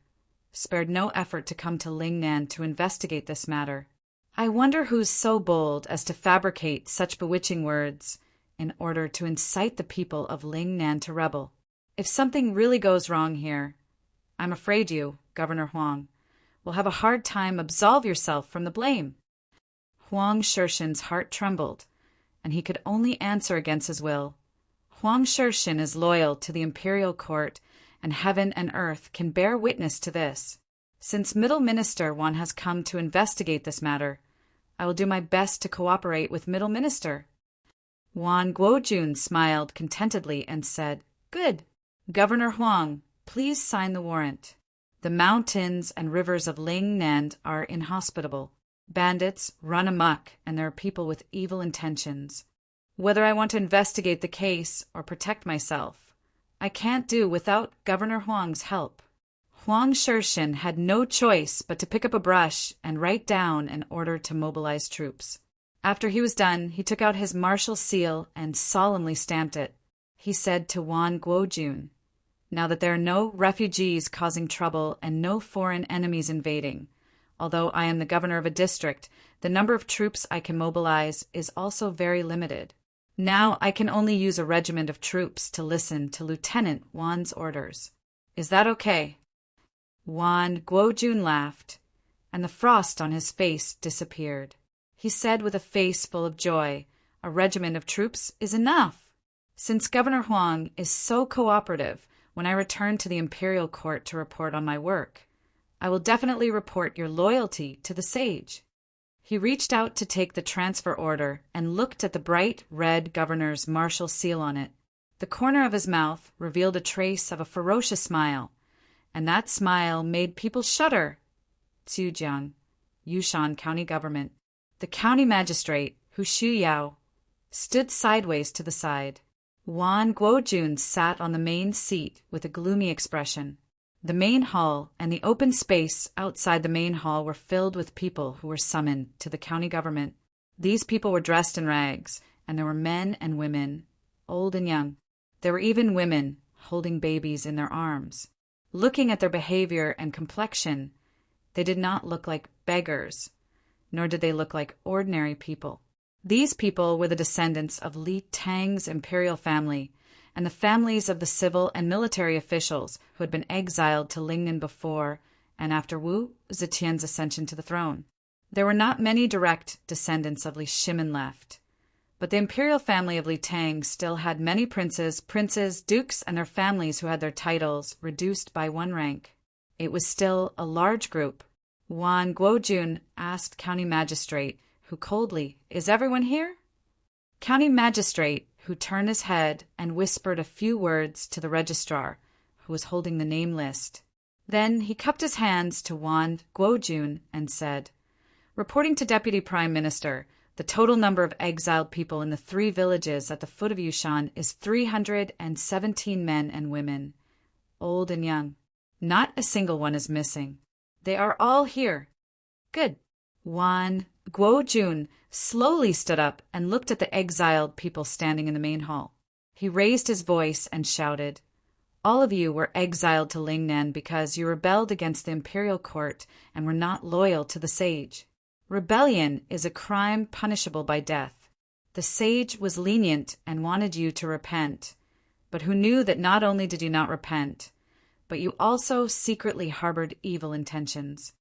spared no effort to come to Lingnan to investigate this matter. I wonder who's so bold as to fabricate such bewitching words in order to incite the people of Lingnan to rebel. If something really goes wrong here, I'm afraid you, Governor Huang, will have a hard time absolve yourself from the blame. Huang Shirshin's heart trembled, and he could only answer against his will. Huang Shirshin is loyal to the imperial court, and heaven and earth can bear witness to this. Since Middle Minister Wan has come to investigate this matter, I will do my best to cooperate with Middle Minister. Wan Guojun smiled contentedly and said, "Good. Governor Huang, please sign the warrant. The mountains and rivers of Lingnan are inhospitable. Bandits run amok, and there are people with evil intentions. Whether I want to investigate the case or protect myself, I can't do without Governor Huang's help." Huang Shirshin had no choice but to pick up a brush and write down an order to mobilize troops. After he was done, he took out his martial seal and solemnly stamped it. He said to Wan Guojun, "Now that there are no refugees causing trouble and no foreign enemies invading, although I am the governor of a district, the number of troops I can mobilize is also very limited. Now I can only use a regiment of troops to listen to Lieutenant Wan's orders. Is that okay?" Wan Guojun laughed, and the frost on his face disappeared. He said with a face full of joy, "A regiment of troops is enough. Since Governor Huang is so cooperative when I return to the imperial court to report on my work, I will definitely report your loyalty to the sage." He reached out to take the transfer order and looked at the bright red governor's martial seal on it. The corner of his mouth revealed a trace of a ferocious smile, and that smile made people shudder. Zhujiang, Yushan County Government. The county magistrate, Hu Shuyao, stood sideways to the side. Wan Guojun sat on the main seat with a gloomy expression. The main hall and the open space outside the main hall were filled with people who were summoned to the county government. These people were dressed in rags, and there were men and women, old and young. There were even women holding babies in their arms. Looking at their behavior and complexion, they did not look like beggars, nor did they look like ordinary people. These people were the descendants of Li Tang's imperial family, and the families of the civil and military officials who had been exiled to Lingnan before and after Wu Zetian's ascension to the throne. There were not many direct descendants of Li Shimin left, but the imperial family of Li Tang still had many princes, dukes, and their families who had their titles reduced by one rank. It was still a large group. Wan Guojun asked County Magistrate, who coldly, "Is everyone here?" County Magistrate, who turned his head and whispered a few words to the registrar, who was holding the name list. Then he cupped his hands to Wan Guojun and said, "Reporting to Deputy Prime Minister, The total number of exiled people in the 3 villages at the foot of Yushan is 317 men and women, old and young. Not a single one is missing. They are all here. Good. Wan Guojun slowly stood up and looked at the exiled people standing in the main hall. He raised his voice and shouted, "All of you were exiled to Lingnan because you rebelled against the imperial court and were not loyal to the sage. Rebellion is a crime punishable by death. The sage was lenient and wanted you to repent, but who knew that not only did you not repent, but you also secretly harbored evil intentions.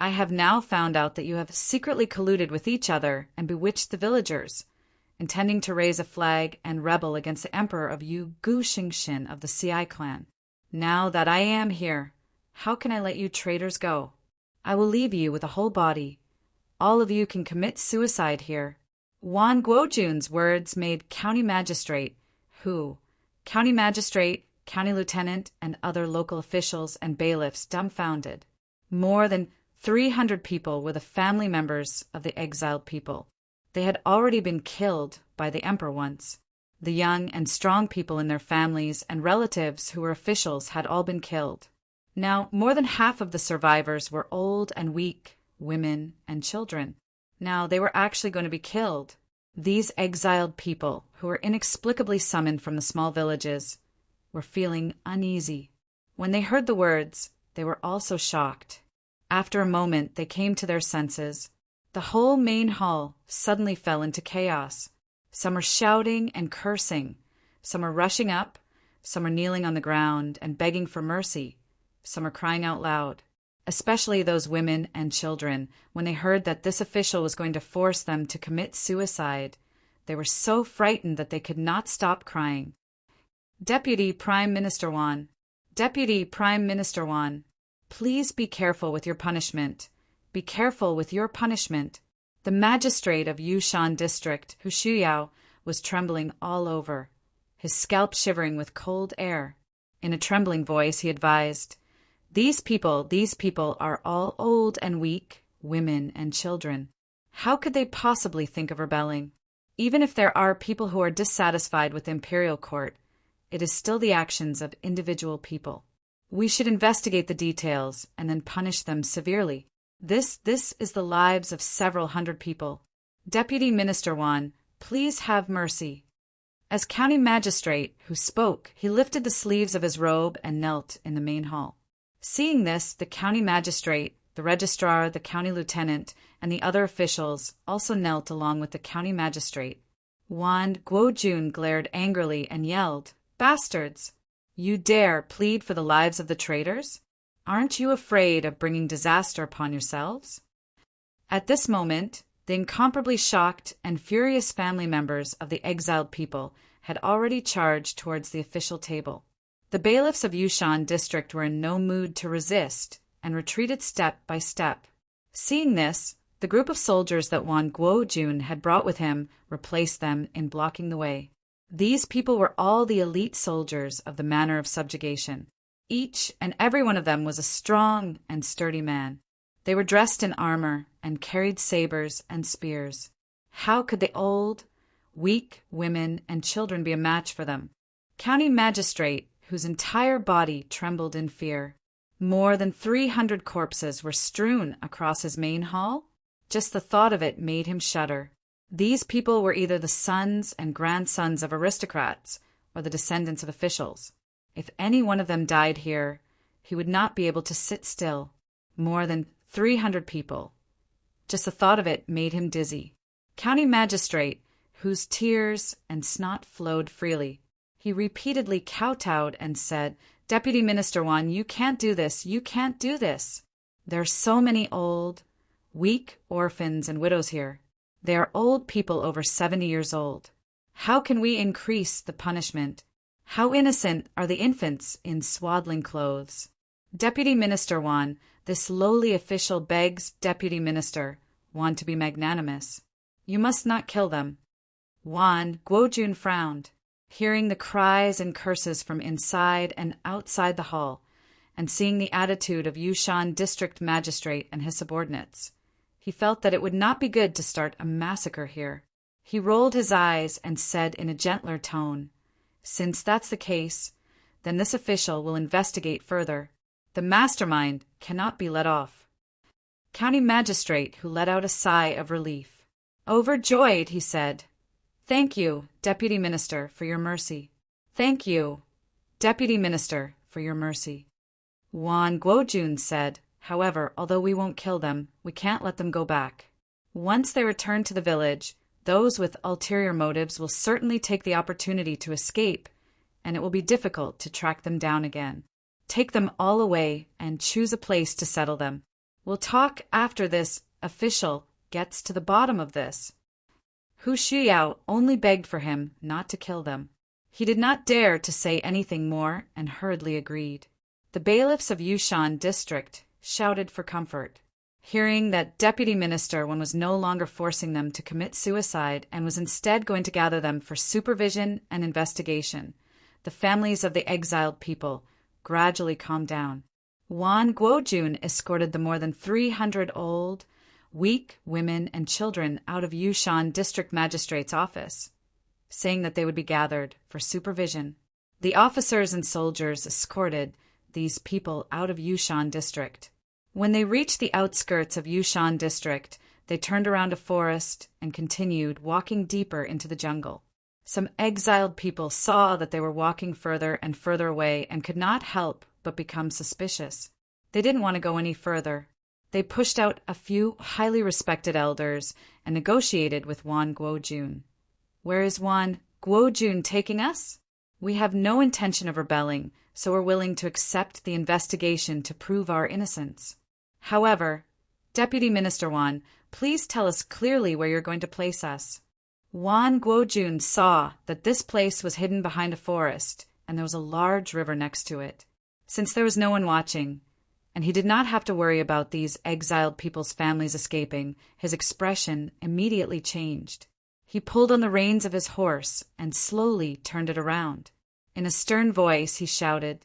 I have now found out that you have secretly colluded with each other and bewitched the villagers, intending to raise a flag and rebel against the emperor of Yu Guxingshin of the Ci clan. Now that I am here, how can I let you traitors go? I will leave you with a whole body. All of you can commit suicide here." Wan Guojun's words made county magistrate, county lieutenant, and other local officials and bailiffs dumbfounded. More than 300 people were the family members of the exiled people. They had already been killed by the emperor once. The young and strong people in their families and relatives who were officials had all been killed. Now, more than half of the survivors were old and weak, women and children. Now they were actually going to be killed. These exiled people, who were inexplicably summoned from the small villages, were feeling uneasy. When they heard the words, they were also shocked. After a moment, they came to their senses. The whole main hall suddenly fell into chaos. Some were shouting and cursing. Some were rushing up. Some were kneeling on the ground and begging for mercy. Some were crying out loud. Especially those women and children, when they heard that this official was going to force them to commit suicide. They were so frightened that they could not stop crying. Deputy Prime Minister Wan, please be careful with your punishment. Be careful with your punishment. The magistrate of Yushan district, Hu Shuyao, was trembling all over, his scalp shivering with cold air. In a trembling voice, he advised, These people are all old and weak, women and children. How could they possibly think of rebelling? Even if there are people who are dissatisfied with the imperial court, it is still the actions of individual people. We should investigate the details and then punish them severely. This is the lives of several hundred people. Deputy Minister Wan, please have mercy. As county magistrate who spoke, he lifted the sleeves of his robe and knelt in the main hall. Seeing this, the county magistrate, the registrar, the county lieutenant, and the other officials also knelt along with the county magistrate. Wan Guojun glared angrily and yelled, "Bastards! You dare plead for the lives of the traitors? Aren't you afraid of bringing disaster upon yourselves?" At this moment, the incomparably shocked and furious family members of the exiled people had already charged towards the official table. The bailiffs of Yushan district were in no mood to resist and retreated step by step. Seeing this, the group of soldiers that Wan Guojun had brought with him replaced them in blocking the way. These people were all the elite soldiers of the manner of subjugation. Each and every one of them was a strong and sturdy man. They were dressed in armor and carried sabers and spears. How could the old, weak women and children be a match for them? County magistrate, whose entire body trembled in fear. More than 300 corpses were strewn across his main hall. Just the thought of it made him shudder. These people were either the sons and grandsons of aristocrats or the descendants of officials. If any one of them died here, he would not be able to sit still. More than 300 people. Just the thought of it made him dizzy. County magistrate, whose tears and snot flowed freely, he repeatedly kowtowed and said, "Deputy Minister Wan, you can't do this. You can't do this. There are so many old, weak orphans and widows here. They are old people over 70 years old. How can we increase the punishment? How innocent are the infants in swaddling clothes?" Deputy Minister Wan, this lowly official begs Deputy Minister Wan to be magnanimous. "You must not kill them." Wan Guojun frowned, hearing the cries and curses from inside and outside the hall, and seeing the attitude of Yushan district magistrate and his subordinates. He felt that it would not be good to start a massacre here. He rolled his eyes and said in a gentler tone, "Since that's the case, then this official will investigate further. The mastermind cannot be let off." County magistrate, who let out a sigh of relief. Overjoyed, he said, "Thank you, Deputy Minister, for your mercy. Thank you, Deputy Minister, for your mercy." Juan Guojun said, "However, although we won't kill them, we can't let them go back. Once they return to the village, those with ulterior motives will certainly take the opportunity to escape, and it will be difficult to track them down again. Take them all away and choose a place to settle them. We'll talk after this official gets to the bottom of this." Hu Xiao only begged for him not to kill them. He did not dare to say anything more and hurriedly agreed. The bailiffs of Yushan district shouted for comfort. Hearing that Deputy Minister Wan was no longer forcing them to commit suicide and was instead going to gather them for supervision and investigation, the families of the exiled people gradually calmed down. Juan Guojun escorted the more than 300 old, weak women and children out of Yushan District Magistrate's office, saying that they would be gathered for supervision. The officers and soldiers escorted these people out of Yushan District. When they reached the outskirts of Yushan District, they turned around a forest and continued walking deeper into the jungle. Some exiled people saw that they were walking further and further away and could not help but become suspicious. They didn't want to go any further. They pushed out a few highly respected elders and negotiated with Juan Guojun. "Where is Juan Guojun taking us? We have no intention of rebelling, so we're willing to accept the investigation to prove our innocence. However, Deputy Minister Wan, please tell us clearly where you're going to place us." Juan Guojun saw that this place was hidden behind a forest, and there was a large river next to it. Since there was no one watching, and he did not have to worry about these exiled people's families escaping, his expression immediately changed. He pulled on the reins of his horse and slowly turned it around. In a stern voice, he shouted,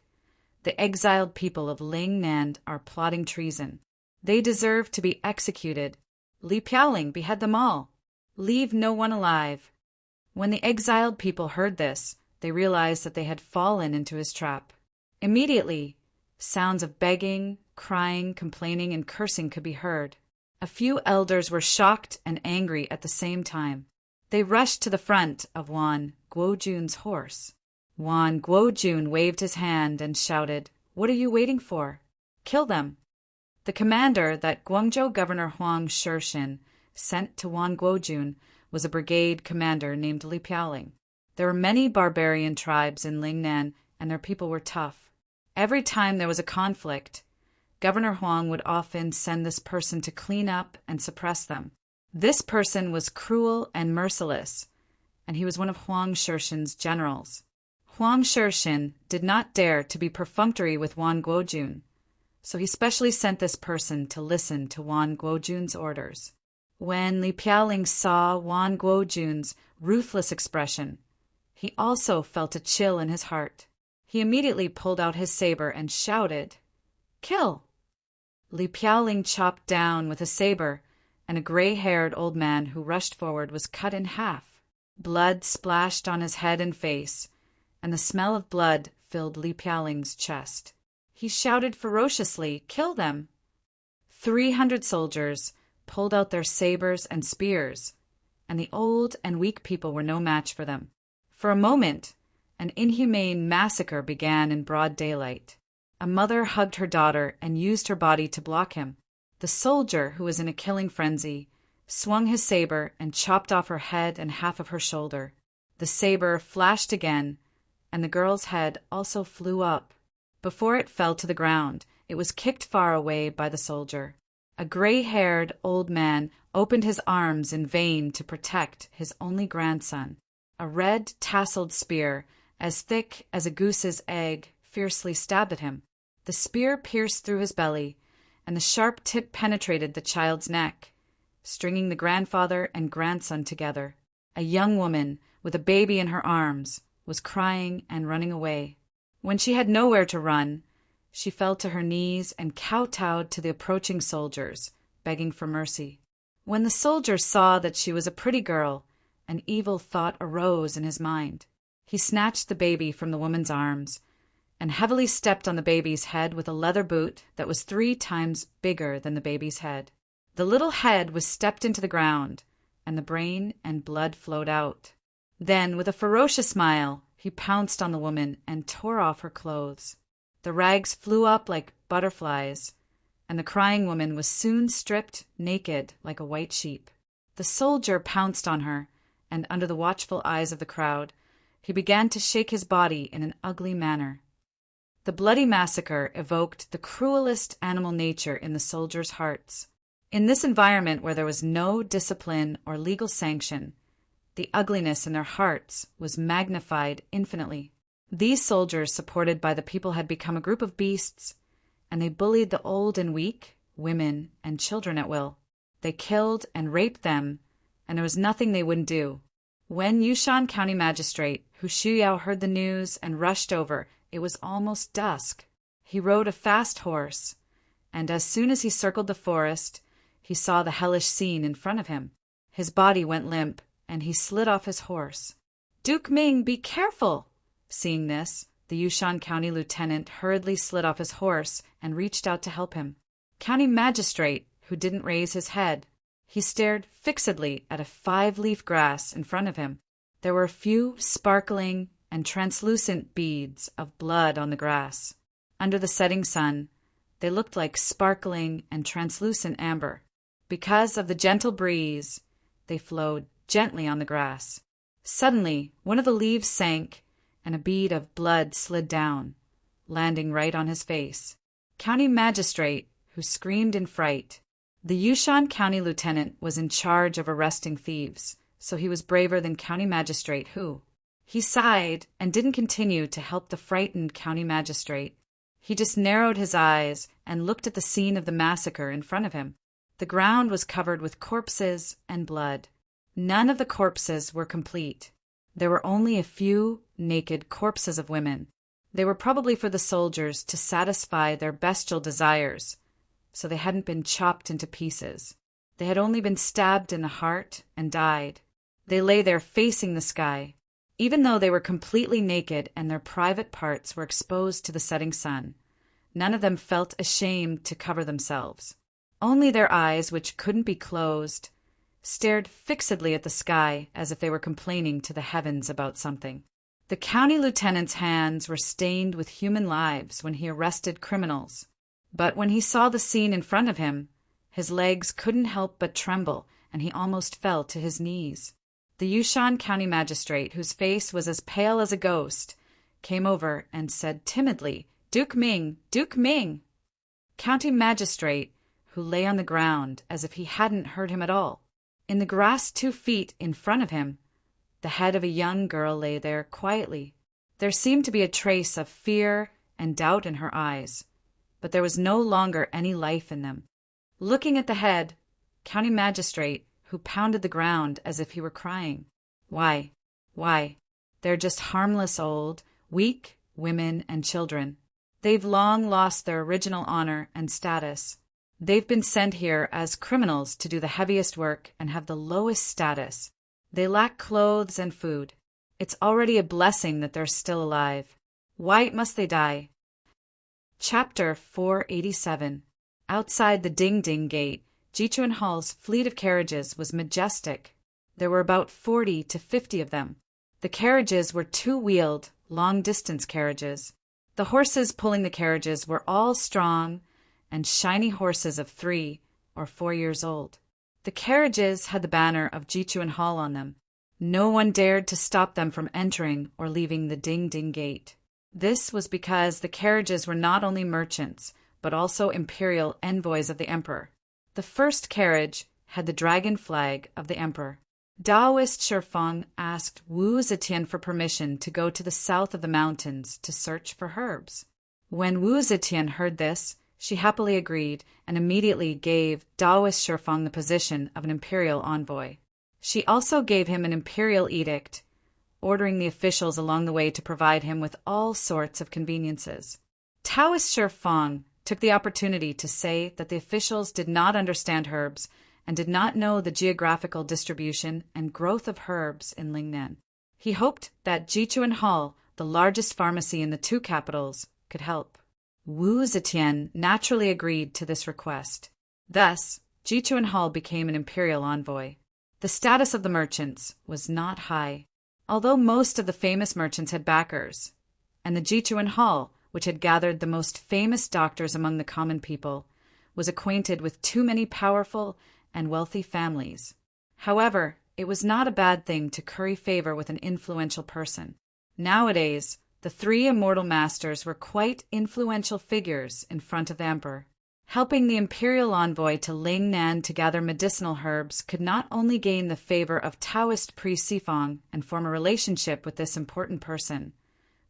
"The exiled people of Lingnan are plotting treason. They deserve to be executed. Li Piaoling, behead them all. Leave no one alive." When the exiled people heard this, they realized that they had fallen into his trap. Immediately, sounds of begging, crying, complaining, and cursing could be heard. A few elders were shocked and angry at the same time. They rushed to the front of Juan Guojun's horse. Juan Guojun waved his hand and shouted, "What are you waiting for? Kill them." The commander that Guangzhou Governor Huang Shishin sent to Juan Guojun was a brigade commander named Li Piaoling. There were many barbarian tribes in Lingnan, and their people were tough. Every time there was a conflict, Governor Huang would often send this person to clean up and suppress them. This person was cruel and merciless, and he was one of Huang Shishin's generals. Huang Shishin did not dare to be perfunctory with Juan Guojun, so he specially sent this person to listen to Juan Guojun's orders. When Li Piaoling saw Juan Guojun's ruthless expression, he also felt a chill in his heart. He immediately pulled out his saber and shouted, "Kill!" Li Piaoling chopped down with a saber, and a gray-haired old man who rushed forward was cut in half. Blood splashed on his head and face, and the smell of blood filled Li Piaoling's chest. He shouted ferociously, "Kill them!" 300 soldiers pulled out their sabers and spears, and the old and weak people were no match for them. For a moment, an inhumane massacre began in broad daylight. A mother hugged her daughter and used her body to block him. The soldier, who was in a killing frenzy, swung his saber and chopped off her head and half of her shoulder. The saber flashed again, and the girl's head also flew up. Before it fell to the ground, it was kicked far away by the soldier. A gray-haired old man opened his arms in vain to protect his only grandson. A red, tasseled spear, as thick as a goose's egg, fiercely stabbed at him. The spear pierced through his belly, and the sharp tip penetrated the child's neck, stringing the grandfather and grandson together. A young woman, with a baby in her arms, was crying and running away. When she had nowhere to run, she fell to her knees and kowtowed to the approaching soldiers, begging for mercy. When the soldier saw that she was a pretty girl, an evil thought arose in his mind. He snatched the baby from the woman's arms and heavily stepped on the baby's head with a leather boot that was 3 times bigger than the baby's head. The little head was stepped into the ground, and the brain and blood flowed out. Then, with a ferocious smile, he pounced on the woman and tore off her clothes. The rags flew up like butterflies, and the crying woman was soon stripped naked like a white sheep. The soldier pounced on her, and under the watchful eyes of the crowd, he began to shake his body in an ugly manner. The bloody massacre evoked the cruelest animal nature in the soldiers' hearts. In this environment where there was no discipline or legal sanction, the ugliness in their hearts was magnified infinitely. These soldiers, supported by the people, had become a group of beasts, and they bullied the old and weak, women and children at will. They killed and raped them, and there was nothing they wouldn't do. When Yushan County Magistrate Hu Shuyao heard the news and rushed over, it was almost dusk. He rode a fast horse, and as soon as he circled the forest, he saw the hellish scene in front of him. His body went limp, and he slid off his horse. "Duke Ming, be careful!" Seeing this, the Yushan County Lieutenant hurriedly slid off his horse and reached out to help him. County Magistrate, who didn't raise his head, he stared fixedly at a 5-leaf grass in front of him. There were a few sparkling and translucent beads of blood on the grass. Under the setting sun, they looked like sparkling and translucent amber. Because of the gentle breeze, they flowed gently on the grass. Suddenly, one of the leaves sank, and a bead of blood slid down, landing right on his face. County Magistrate, who screamed in fright. The Yushan County Lieutenant was in charge of arresting thieves, so he was braver than County Magistrate Hu. He sighed and didn't continue to help the frightened County Magistrate. He just narrowed his eyes and looked at the scene of the massacre in front of him. The ground was covered with corpses and blood. None of the corpses were complete. There were only a few naked corpses of women. They were probably for the soldiers to satisfy their bestial desires, so they hadn't been chopped into pieces. They had only been stabbed in the heart and died. They lay there facing the sky. Even though they were completely naked and their private parts were exposed to the setting sun, none of them felt ashamed to cover themselves. Only their eyes, which couldn't be closed, stared fixedly at the sky as if they were complaining to the heavens about something. The county lieutenant's hands were stained with human lives when he arrested criminals, but when he saw the scene in front of him, his legs couldn't help but tremble, and he almost fell to his knees. The Yushan County Magistrate, whose face was as pale as a ghost, came over and said timidly, "Duke Ming, Duke Ming!" County Magistrate, who lay on the ground as if he hadn't heard him at all. In the grass 2 feet in front of him, the head of a young girl lay there quietly. There seemed to be a trace of fear and doubt in her eyes, but there was no longer any life in them. Looking at the head, County Magistrate, who pounded the ground as if he were crying, Why, they're just harmless old, weak women and children. They've long lost their original honor and status. They've been sent here as criminals to do the heaviest work and have the lowest status. They lack clothes and food. It's already a blessing that they're still alive. Why must they die? Chapter 487. Outside the Ding Ding Gate, Jichuan Hall's fleet of carriages was majestic. There were about 40 to 50 of them. The carriages were 2-wheeled, long-distance carriages. The horses pulling the carriages were all strong and shiny horses of 3 or 4 years old. The carriages had the banner of Jichuan Hall on them. No one dared to stop them from entering or leaving the Ding Ding Gate. This was because the carriages were not only merchants, but also imperial envoys of the emperor. The first carriage had the dragon flag of the emperor. Taoist Shifeng asked Wu Zetian for permission to go to the south of the mountains to search for herbs. When Wu Zetian heard this, she happily agreed and immediately gave Taoist Shifeng the position of an imperial envoy. She also gave him an imperial edict, ordering the officials along the way to provide him with all sorts of conveniences. Taoist Shifeng took the opportunity to say that the officials did not understand herbs and did not know the geographical distribution and growth of herbs in Lingnan. He hoped that Jichuan Hall, the largest pharmacy in the two capitals, could help. Wu Zetian naturally agreed to this request. Thus, Jichuan Hall became an imperial envoy. The status of the merchants was not high, although most of the famous merchants had backers, and the Jichuan Hall, which had gathered the most famous doctors among the common people, was acquainted with too many powerful and wealthy families. However, it was not a bad thing to curry favor with an influential person. Nowadays, the three immortal masters were quite influential figures in front of the emperor. Helping the imperial envoy to Lingnan to gather medicinal herbs could not only gain the favor of Taoist priest Sifang and form a relationship with this important person,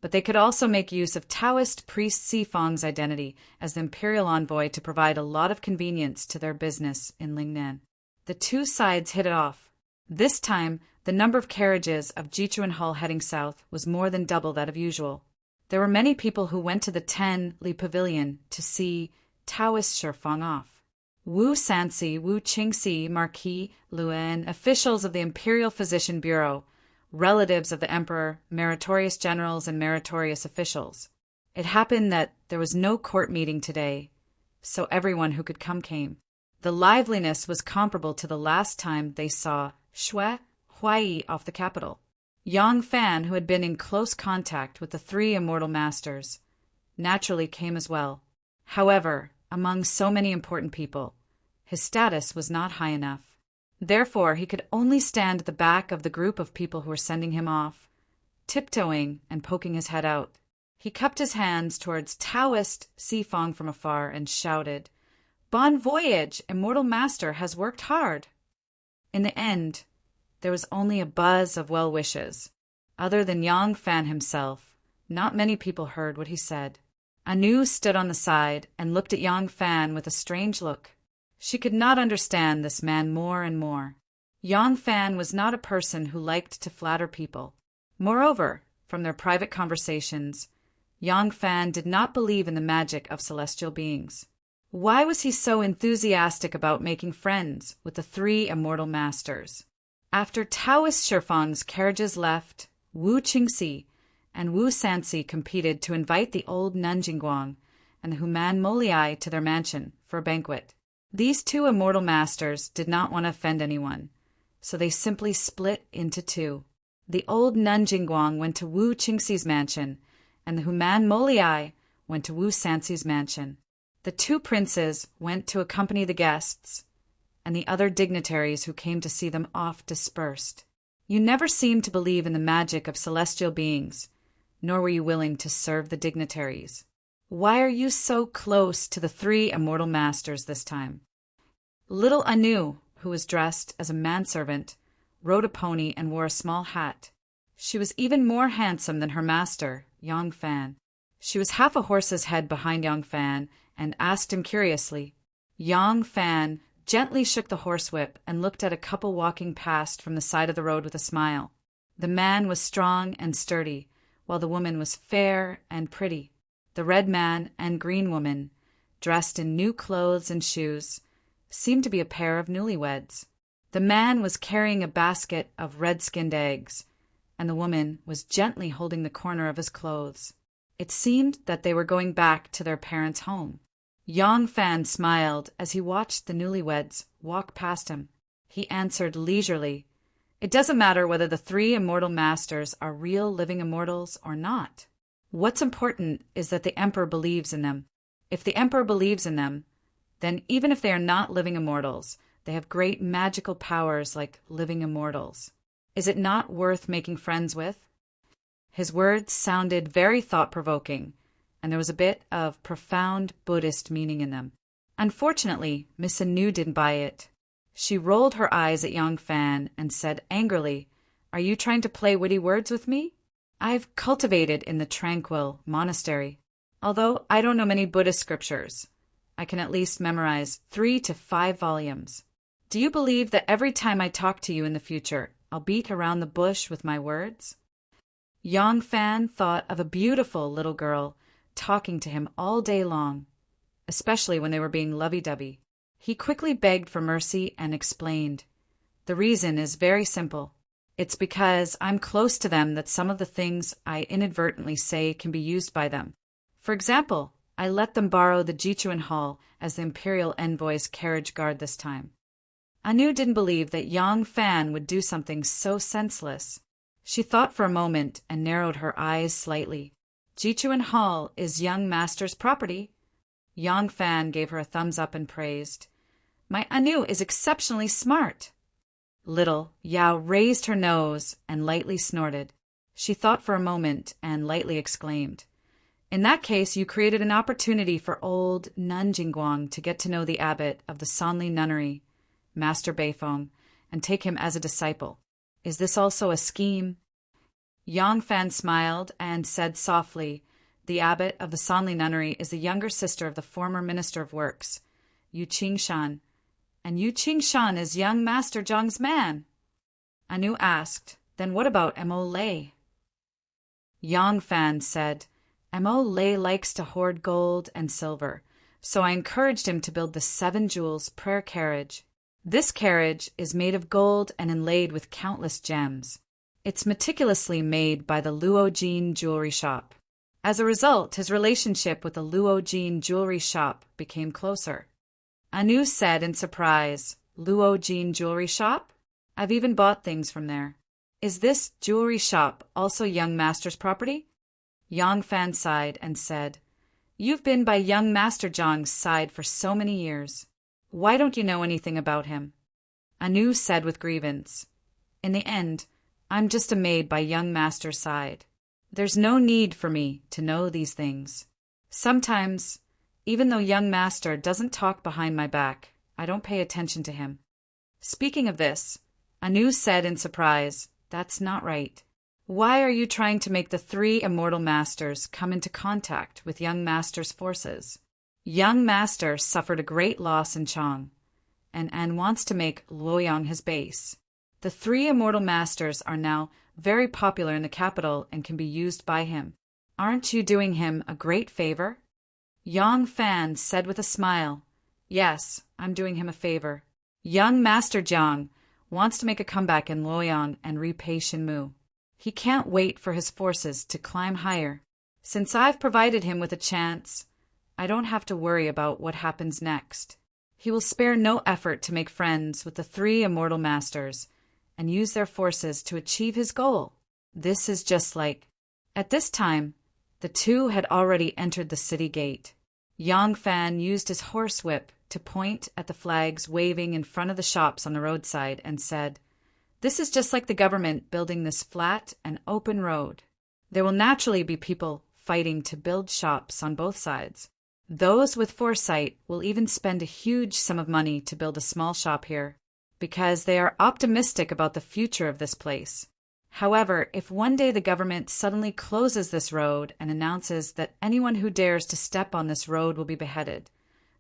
but they could also make use of Taoist priest Sifang's identity as the imperial envoy to provide a lot of convenience to their business in Lingnan. The two sides hit it off. This time, the number of carriages of Jichuan Hall heading south was more than double that of usual. There were many people who went to the Ten-Li Pavilion to see Taoist Shifang off. Wu Sanxi, Wu Qingxi, Marquis Luan, officials of the Imperial Physician Bureau, relatives of the emperor, meritorious generals, and meritorious officials. It happened that there was no court meeting today, so everyone who could come came. The liveliness was comparable to the last time they saw Shui Huai off the capital. Yang Fan, who had been in close contact with the three immortal masters, naturally came as well. However, among so many important people, his status was not high enough. Therefore, he could only stand at the back of the group of people who were sending him off, tiptoeing and poking his head out. He cupped his hands towards Taoist Sifang from afar and shouted, "Bon voyage! Immortal Master has worked hard." In the end, there was only a buzz of well wishes. Other than Yang Fan himself, not many people heard what he said. Anu stood on the side and looked at Yang Fan with a strange look. She could not understand this man more and more. Yang Fan was not a person who liked to flatter people. Moreover, from their private conversations, Yang Fan did not believe in the magic of celestial beings. Why was he so enthusiastic about making friends with the three immortal masters? After Taoist Shifang's carriages left, Wu Qingxi and Wu Sanxi competed to invite the old Nanjingguang and the Human Moliai to their mansion for a banquet. These two immortal masters did not want to offend anyone, so they simply split into two. The old Nanjingguang went to Wu Qingxi's mansion, and the Human Moliai went to Wu Sanxi's mansion. The two princes went to accompany the guests, and the other dignitaries who came to see them off dispersed. You never seemed to believe in the magic of celestial beings, nor were you willing to serve the dignitaries. Why are you so close to the three immortal masters this time? Little Anu, who was dressed as a manservant, rode a pony and wore a small hat. She was even more handsome than her master, Yang Fan. She was half a horse's head behind Yang Fan and asked him curiously. Yang Fan gently shook the horsewhip and looked at a couple walking past from the side of the road with a smile. The man was strong and sturdy, while the woman was fair and pretty. The red man and green woman, dressed in new clothes and shoes, seemed to be a pair of newlyweds. The man was carrying a basket of red-skinned eggs, and the woman was gently holding the corner of his clothes. It seemed that they were going back to their parents' home. Yang Fan smiled as he watched the newlyweds walk past him. He answered leisurely, "It doesn't matter whether the three immortal masters are real living immortals or not. What's important is that the emperor believes in them. If the emperor believes in them, then even if they are not living immortals, they have great magical powers like living immortals. Is it not worth making friends with?" His words sounded very thought-provoking, and there was a bit of profound Buddhist meaning in them. Unfortunately, Miss Anu didn't buy it. She rolled her eyes at Yang Fan and said angrily, "Are you trying to play witty words with me? I've cultivated in the tranquil monastery. Although I don't know many Buddhist scriptures, I can at least memorize 3 to 5 volumes. Do you believe that every time I talk to you in the future, I'll beat around the bush with my words?" Yang Fan thought of a beautiful little girl talking to him all day long, especially when they were being lovey-dovey. He quickly begged for mercy and explained, "The reason is very simple. It's because I'm close to them that some of the things I inadvertently say can be used by them. For example, I let them borrow the Jichuan Hall as the imperial envoy's carriage guard this time." Anu didn't believe that Yang Fan would do something so senseless. She thought for a moment and narrowed her eyes slightly. "Jichuan Hall is young master's property." Yang Fan gave her a thumbs up and praised, "My Anu is exceptionally smart." Little Yao raised her nose and lightly snorted. She thought for a moment and lightly exclaimed, "In that case, you created an opportunity for old Nanjingguang to get to know the abbot of the Sanli Nunnery, Master Beifeng, and take him as a disciple. Is this also a scheme?" Yang Fan smiled and said softly, "The abbot of the Sanli Nunnery is the younger sister of the former Minister of Works, Yu Qingshan, and Yu Qingshan is young Master Zhang's man." Anu asked, "Then what about Mo Lei?" Yang Fan said, "Mo Lei likes to hoard gold and silver, so I encouraged him to build the 7 jewels prayer carriage. This carriage is made of gold and inlaid with countless gems. It's meticulously made by the Luojin jewelry shop." As a result, his relationship with the Luojin jewelry shop became closer. Anu said in surprise, "Luojin jewelry shop? I've even bought things from there. Is this jewelry shop also young master's property?" Yang Fan sighed and said, "You've been by young Master Zhang's side for so many years. Why don't you know anything about him?" Anu said with grievance, "In the end, I'm just a maid by young master's side. There's no need for me to know these things. Sometimes, even though young master doesn't talk behind my back, I don't pay attention to him." Speaking of this, Anu said in surprise, "That's not right. Why are you trying to make the 3 immortal masters come into contact with young master's forces? Young master suffered a great loss in Chang, and wants to make Luoyang his base. The 3 immortal masters are now very popular in the capital and can be used by him. Aren't you doing him a great favor?" Yang Fan said with a smile, "Yes, I'm doing him a favor. Young Master Jiang wants to make a comeback in Luoyang and repay Shinmu. He can't wait for his forces to climb higher. Since I've provided him with a chance, I don't have to worry about what happens next. He will spare no effort to make friends with the 3 immortal masters and use their forces to achieve his goal. This is just like..." At this time, the 2 had already entered the city gate. Yang Fan used his horsewhip to point at the flags waving in front of the shops on the roadside and said, "This is just like the government building this flat and open road. There will naturally be people fighting to build shops on both sides. Those with foresight will even spend a huge sum of money to build a small shop here, because they are optimistic about the future of this place. However, if one day the government suddenly closes this road and announces that anyone who dares to step on this road will be beheaded,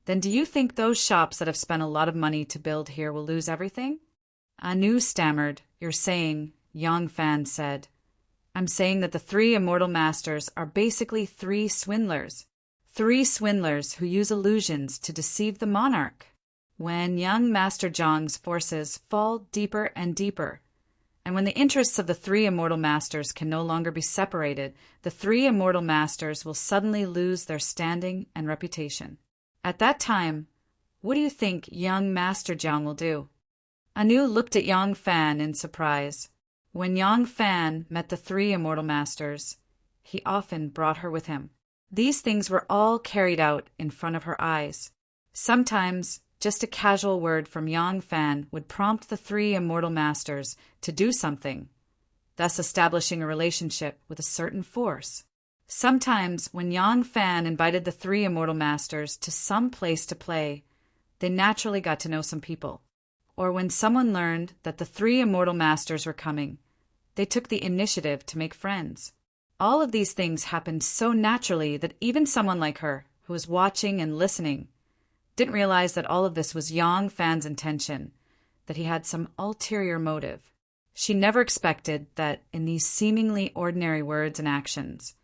then do you think those shops that have spent a lot of money to build here will lose everything?" Anu stammered, "You're saying," Yang Fan said, "I'm saying that the 3 immortal masters are basically 3 swindlers. 3 swindlers who use illusions to deceive the monarch. When young Master Zhang's forces fall deeper and deeper, and when the interests of the 3 immortal masters can no longer be separated, the 3 immortal masters will suddenly lose their standing and reputation. At that time, what do you think young Master Zhang will do?" Anu looked at Yang Fan in surprise. When Yang Fan met the 3 immortal masters, he often brought her with him. These things were all carried out in front of her eyes. Sometimes, just a casual word from Yang Fan would prompt the 3 immortal masters to do something, thus establishing a relationship with a certain force. Sometimes, when Yang Fan invited the 3 immortal masters to some place to play, they naturally got to know some people. Or when someone learned that the 3 immortal masters were coming, they took the initiative to make friends. All of these things happened so naturally that even someone like her, who was watching and listening, didn't realize that all of this was Yang Fan's intention, that he had some ulterior motive. She never expected that in these seemingly ordinary words and actions,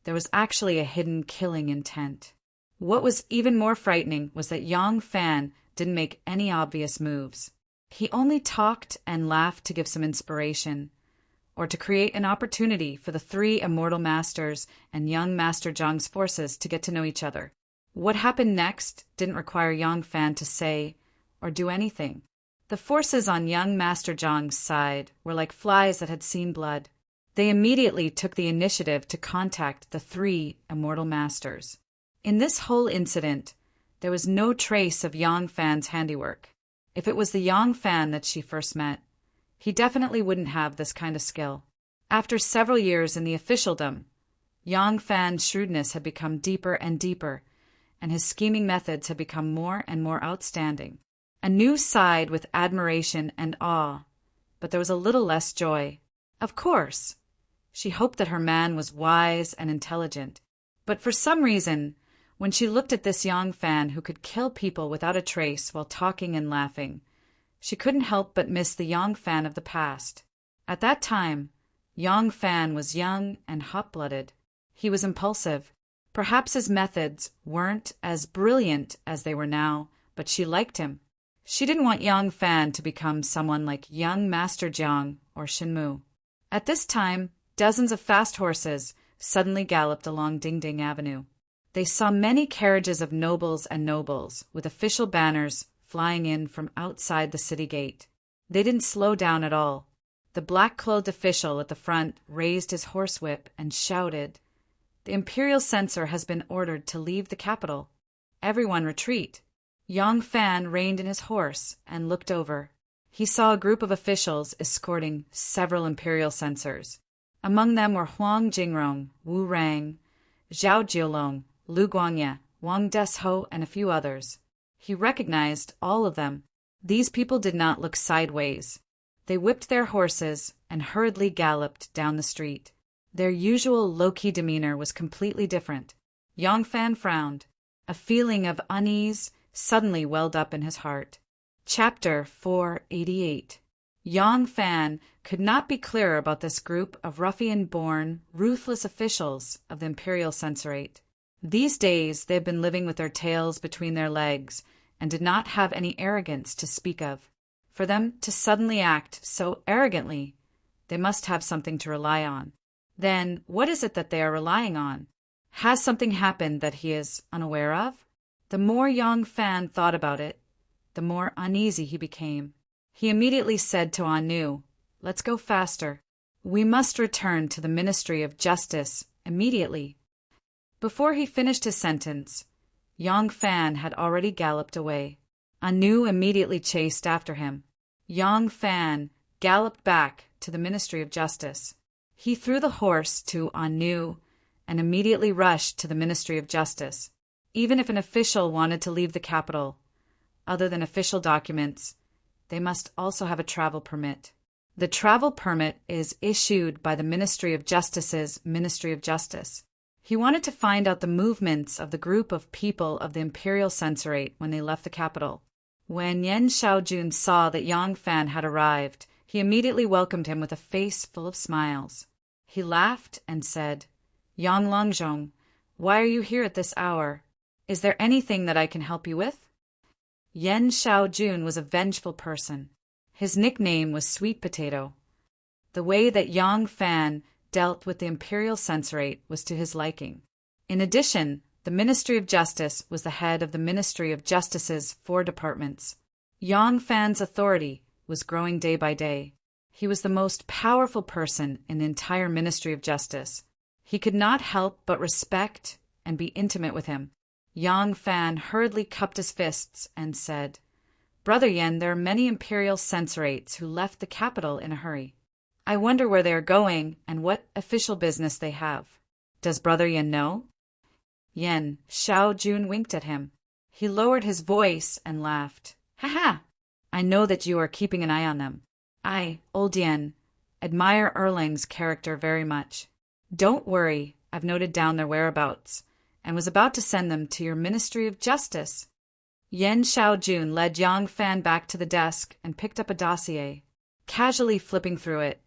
there was actually a hidden killing intent. What was even more frightening was that Yang Fan didn't make any obvious moves. He only talked and laughed to give some inspiration, or to create an opportunity for the three immortal masters and young Master Zhang's forces to get to know each other. What happened next didn't require Yang Fan to say or do anything. The forces on young Master Zhang's side were like flies that had seen blood. They immediately took the initiative to contact the three immortal masters. In this whole incident, there was no trace of Yang Fan's handiwork. If it was the Yang Fan that she first met, he definitely wouldn't have this kind of skill. After several years in the officialdom, Yang Fan's shrewdness had become deeper and deeper, and his scheming methods had become more and more outstanding. A new side with admiration and awe, but there was a little less joy. Of course, she hoped that her man was wise and intelligent, but for some reason, when she looked at this Yang Fan who could kill people without a trace while talking and laughing, she couldn't help but miss the Yang Fan of the past. At that time, Yang Fan was young and hot-blooded. He was impulsive. Perhaps his methods weren't as brilliant as they were now, but she liked him. She didn't want Yang Fan to become someone like young Master Jiang or Shinmu. At this time, dozens of fast horses suddenly galloped along Dingding Avenue. They saw many carriages of nobles and nobles, with official banners flying in from outside the city gate. They didn't slow down at all. The black-clothed official at the front raised his horsewhip and shouted, "The imperial censor has been ordered to leave the capital. Everyone retreat." Yang Fan reined in his horse and looked over. He saw a group of officials escorting several imperial censors. Among them were Huang Jingrong, Wu Rang, Zhao Jiulong, Lu Guangye, Wang Desho, and a few others. He recognized all of them. These people did not look sideways. They whipped their horses and hurriedly galloped down the street. Their usual low-key demeanor was completely different. Yang Fan frowned. A feeling of unease suddenly welled up in his heart. Chapter 488. Yang Fan could not be clearer about this group of ruffian-born, ruthless officials of the imperial censorate. These days they had been living with their tails between their legs and did not have any arrogance to speak of. For them to suddenly act so arrogantly, they must have something to rely on. Then, what is it that they are relying on? Has something happened that he is unaware of? The more Yang Fan thought about it, the more uneasy he became. He immediately said to Anu, "Let's go faster. We must return to the Ministry of Justice immediately." Before he finished his sentence, Yang Fan had already galloped away. Anu immediately chased after him. Yang Fan galloped back to the Ministry of Justice. He threw the horse to Anu and immediately rushed to the Ministry of Justice. Even if an official wanted to leave the capital, other than official documents, they must also have a travel permit. The travel permit is issued by the Ministry of Justice's Ministry of Justice. He wanted to find out the movements of the group of people of the imperial censorate when they left the capital. When Yen Xiaojun saw that Yang Fan had arrived, he immediately welcomed him with a face full of smiles. He laughed and said, "Yang Longzhong, why are you here at this hour? Is there anything that I can help you with?" Yen Xiaojun was a vengeful person. His nickname was Sweet Potato. The way that Yang Fan dealt with the imperial censorate was to his liking. In addition, the Ministry of Justice was the head of the Ministry of Justice's 4 departments. Yang Fan's authority was growing day by day. He was the most powerful person in the entire Ministry of Justice. He could not help but respect and be intimate with him. Yang Fan hurriedly cupped his fists and said, "Brother Yen, there are many imperial censorates who left the capital in a hurry. I wonder where they are going and what official business they have. Does Brother Yen know?" Yen Xiaojun winked at him. He lowered his voice and laughed. "Ha ha! I know that you are keeping an eye on them. I, old Yen, admire Erlang's character very much. Don't worry, I've noted down their whereabouts, and was about to send them to your Ministry of Justice." Yen Xiaojun led Yang Fan back to the desk and picked up a dossier. Casually flipping through it,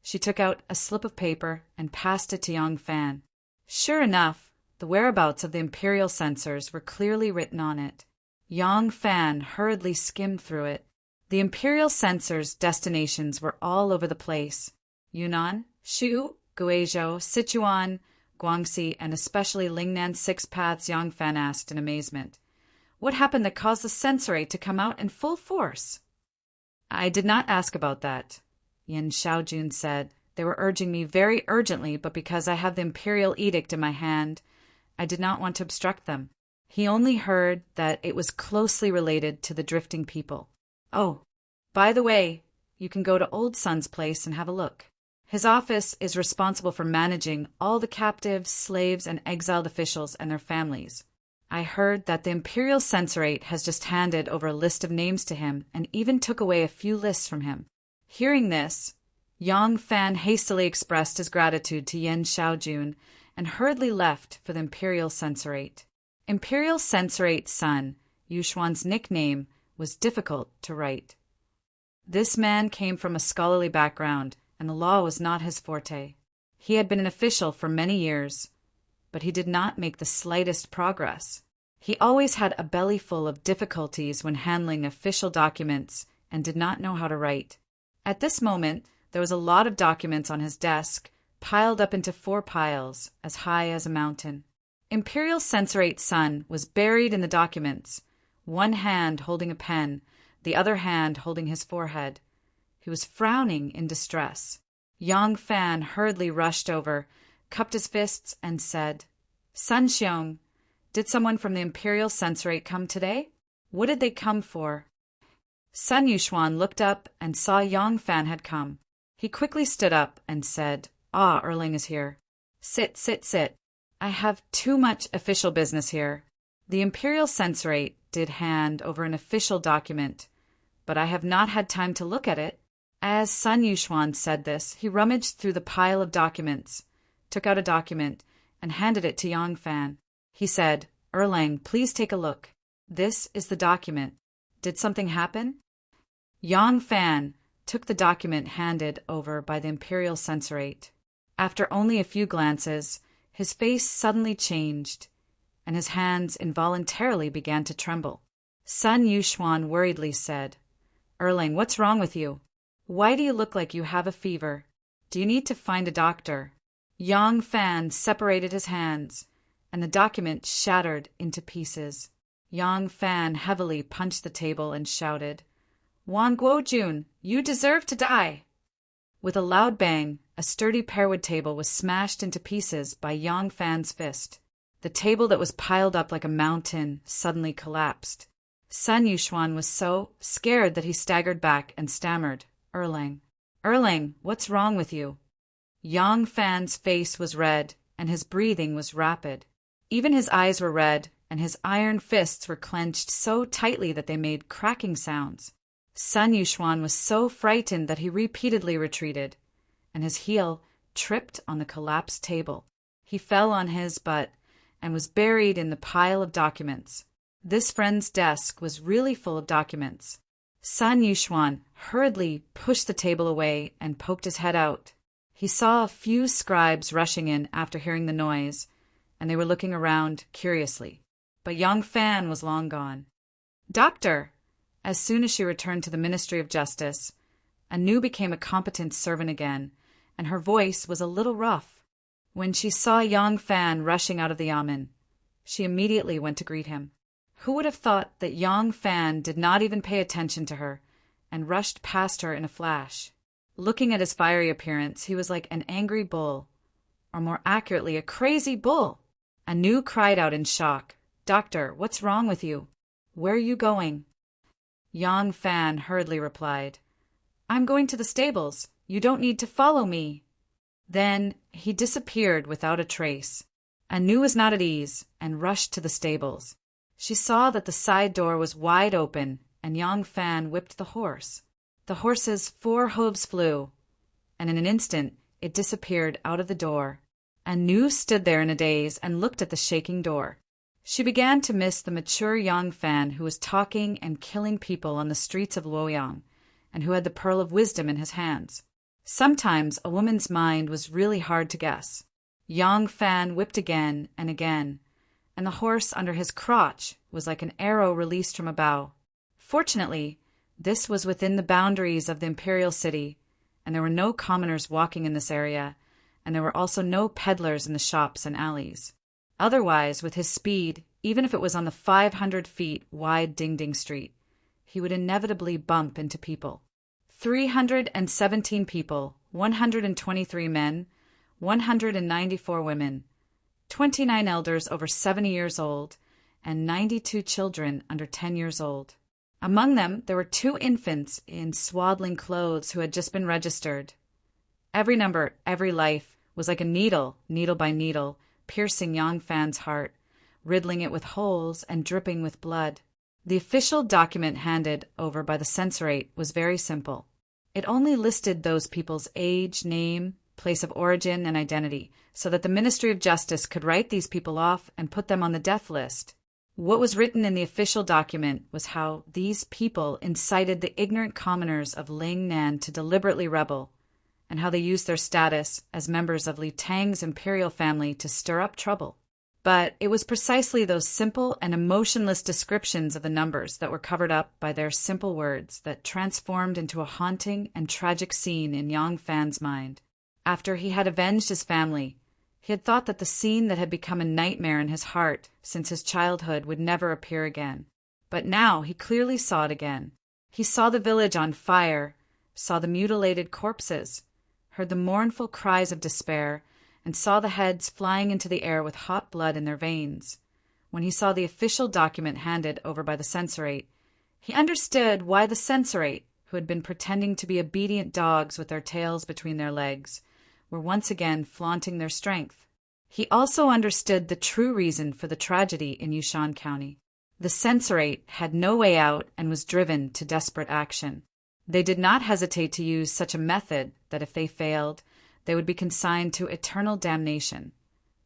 she took out a slip of paper and passed it to Yang Fan. Sure enough, the whereabouts of the imperial censors were clearly written on it. Yang Fan hurriedly skimmed through it. The imperial censor's destinations were all over the place. Yunnan, Shu, Guizhou, Sichuan, Guangxi, and especially Lingnan's 6 paths, Yang Fan asked in amazement. What happened that caused the censorate to come out in full force? I did not ask about that, Yin Xiaojun said. They were urging me very urgently, but because I have the imperial edict in my hand, I did not want to obstruct them. He only heard that it was closely related to the drifting people. Oh, by the way, you can go to Old Sun's place and have a look. His office is responsible for managing all the captives, slaves, and exiled officials and their families. I heard that the imperial censorate has just handed over a list of names to him and even took away a few lists from him. Hearing this, Yang Fan hastily expressed his gratitude to Yin Xiaojun and hurriedly left for the imperial censorate. Imperial Censorate's son, Yushuan's nickname, was difficult to write. This man came from a scholarly background, and the law was not his forte. He had been an official for many years, but he did not make the slightest progress. He always had a bellyful of difficulties when handling official documents and did not know how to write. At this moment, there was a lot of documents on his desk, piled up into 4 piles, as high as a mountain. Imperial Censorate's son was buried in the documents, one hand holding a pen, the other hand holding his forehead. He was frowning in distress. Yang Fan hurriedly rushed over, cupped his fists, and said, Sun Xiong, did someone from the Imperial Censorate come today? What did they come for? Sun Yushuan looked up and saw Yang Fan had come. He quickly stood up and said, Erling is here. Sit, sit, sit. I have too much official business here. The Imperial Censorate did hand over an official document, but I have not had time to look at it. As Sun Yushuan said this, he rummaged through the pile of documents, took out a document, and handed it to Yang Fan. He said, Erlang, please take a look. This is the document. Did something happen? Yang Fan took the document handed over by the Imperial Censorate. After only a few glances, his face suddenly changed, and his hands involuntarily began to tremble. Sun Yushuan worriedly said, Erlang, what's wrong with you? Why do you look like you have a fever? Do you need to find a doctor? Yang Fan separated his hands, and the document shattered into pieces. Yang Fan heavily punched the table and shouted, Wan Guojun, you deserve to die! With a loud bang, a sturdy pearwood table was smashed into pieces by Yang Fan's fist. The table that was piled up like a mountain suddenly collapsed. Sun Yushuan was so scared that he staggered back and stammered, Erlang, what's wrong with you? Yang Fan's face was red, and his breathing was rapid. Even his eyes were red, and his iron fists were clenched so tightly that they made cracking sounds. Sun Yushuan was so frightened that he repeatedly retreated, and his heel tripped on the collapsed table. He fell on his butt and was buried in the pile of documents. This friend's desk was really full of documents. Sun Yushuan hurriedly pushed the table away and poked his head out. He saw a few scribes rushing in after hearing the noise, and they were looking around curiously. But Yang Fan was long gone. Doctor! As soon as she returned to the Ministry of Justice, Anu became a competent servant again, and her voice was a little rough. When she saw Yang Fan rushing out of the yamen, she immediately went to greet him. Who would have thought that Yang Fan did not even pay attention to her, and rushed past her in a flash? Looking at his fiery appearance, he was like an angry bull, or more accurately, a crazy bull. Anu cried out in shock, Doctor, what's wrong with you? Where are you going? Yang Fan hurriedly replied, I'm going to the stables. You don't need to follow me. Then he disappeared without a trace. Anu was not at ease and rushed to the stables. She saw that the side door was wide open, and Yang Fan whipped the horse. The horse's 4 hooves flew, and in an instant it disappeared out of the door. Anu stood there in a daze and looked at the shaking door. She began to miss the mature Yang Fan who was talking and killing people on the streets of Luoyang, and who had the pearl of wisdom in his hands. Sometimes a woman's mind was really hard to guess. Yang Fan whipped again and again, and the horse under his crotch was like an arrow released from a bow. Fortunately, this was within the boundaries of the imperial city, and there were no commoners walking in this area, and there were also no peddlers in the shops and alleys. Otherwise, with his speed, even if it was on the 500 feet wide Ding-Ding Street, he would inevitably bump into people. 317 people, 123 men, 194 women, 29 elders over 70 years old, and 92 children under 10 years old. Among them, there were 2 infants in swaddling clothes who had just been registered. Every number, every life, was like a needle, needle by needle, piercing Yang Fan's heart, riddling it with holes and dripping with blood. The official document handed over by the censorate was very simple. It only listed those people's age, name, place of origin, and identity, so that the Ministry of Justice could write these people off and put them on the death list. What was written in the official document was how these people incited the ignorant commoners of Lingnan to deliberately rebel, and how they used their status as members of Li Tang's imperial family to stir up trouble. But it was precisely those simple and emotionless descriptions of the numbers that were covered up by their simple words that transformed into a haunting and tragic scene in Yang Fan's mind. After he had avenged his family, he had thought that the scene that had become a nightmare in his heart since his childhood would never appear again. But now he clearly saw it again. He saw the village on fire, saw the mutilated corpses, heard the mournful cries of despair, and saw the heads flying into the air with hot blood in their veins. When he saw the official document handed over by the censorate, he understood why the censorate, who had been pretending to be obedient dogs with their tails between their legs, were once again flaunting their strength. He also understood the true reason for the tragedy in Yushan County. The censorate had no way out and was driven to desperate action. They did not hesitate to use such a method that if they failed, they would be consigned to eternal damnation,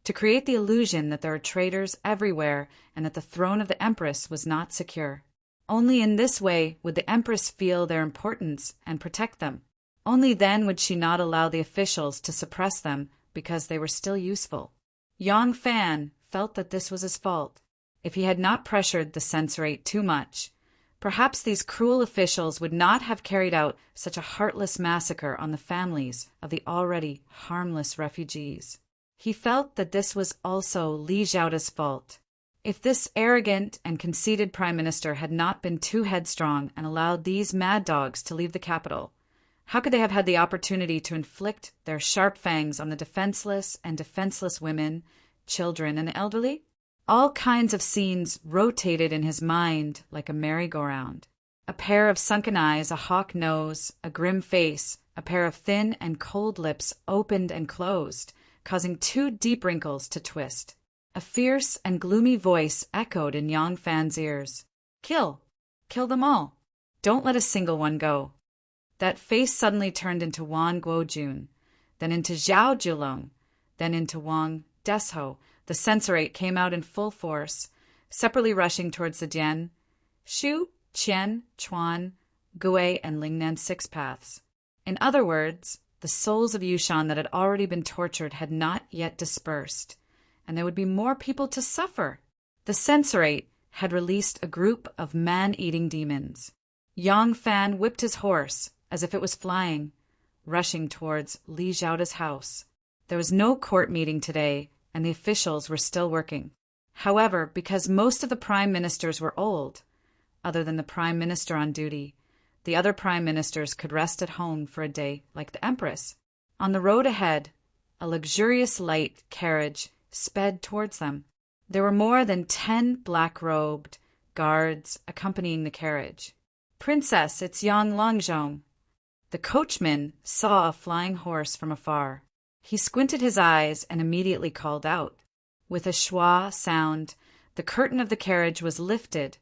to create the illusion that there are traitors everywhere and that the throne of the Empress was not secure. Only in this way would the Empress feel their importance and protect them. Only then would she not allow the officials to suppress them because they were still useful. Yang Fan felt that this was his fault. If he had not pressured the censorate too much, perhaps these cruel officials would not have carried out such a heartless massacre on the families of the already harmless refugees. He felt that this was also Li Zhaoda's fault. If this arrogant and conceited prime minister had not been too headstrong and allowed these mad dogs to leave the capital, how could they have had the opportunity to inflict their sharp fangs on the defenseless and defenseless women, children, and the elderly? All kinds of scenes rotated in his mind like a merry-go-round. A pair of sunken eyes, a hawk nose, a grim face, a pair of thin and cold lips opened and closed, causing 2 deep wrinkles to twist. A fierce and gloomy voice echoed in Yang Fan's ears. Kill! Kill them all! Don't let a single one go! That face suddenly turned into Wan Guojun, then into Zhao Julong, then into Wang Desho. The censorate came out in full force, separately rushing towards the Jian, Shu, Qian, Chuan, Gui, and Lingnan 6 paths. In other words, the souls of Yushan that had already been tortured had not yet dispersed, and there would be more people to suffer. The censorate had released a group of man-eating demons. Yang Fan whipped his horse as if it was flying, rushing towards Li Zhaoda's house. There was no court meeting today, and the officials were still working. However, because most of the prime ministers were old, other than the prime minister on duty, the other prime ministers could rest at home for a day like the Empress. On the road ahead, a luxurious light carriage sped towards them. There were more than 10 black-robed guards accompanying the carriage. Princess, it's Yang Longzhong. The coachman saw a flying horse from afar. He squinted his eyes and immediately called out. With a schwa sound, the curtain of the carriage was lifted,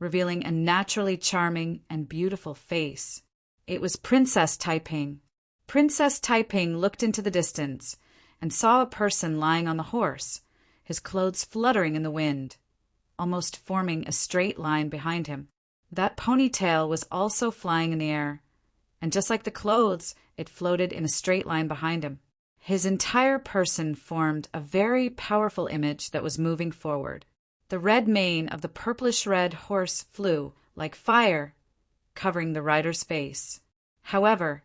revealing a naturally charming and beautiful face. It was Princess Taiping. Princess Taiping looked into the distance and saw a person lying on the horse, his clothes fluttering in the wind, almost forming a straight line behind him. That ponytail was also flying in the air, and just like the clothes, it floated in a straight line behind him. His entire person formed a very powerful image that was moving forward. The red mane of the purplish-red horse flew, like fire, covering the rider's face. However,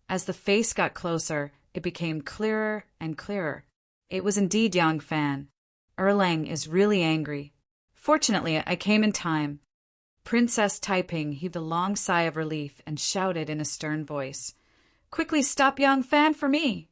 as the face got closer, it became clearer and clearer. It was indeed Yang Fan. Erlang is really angry. Fortunately, I came in time. Princess Taiping heaved a long sigh of relief and shouted in a stern voice, "Quickly stop Yang Fan for me!"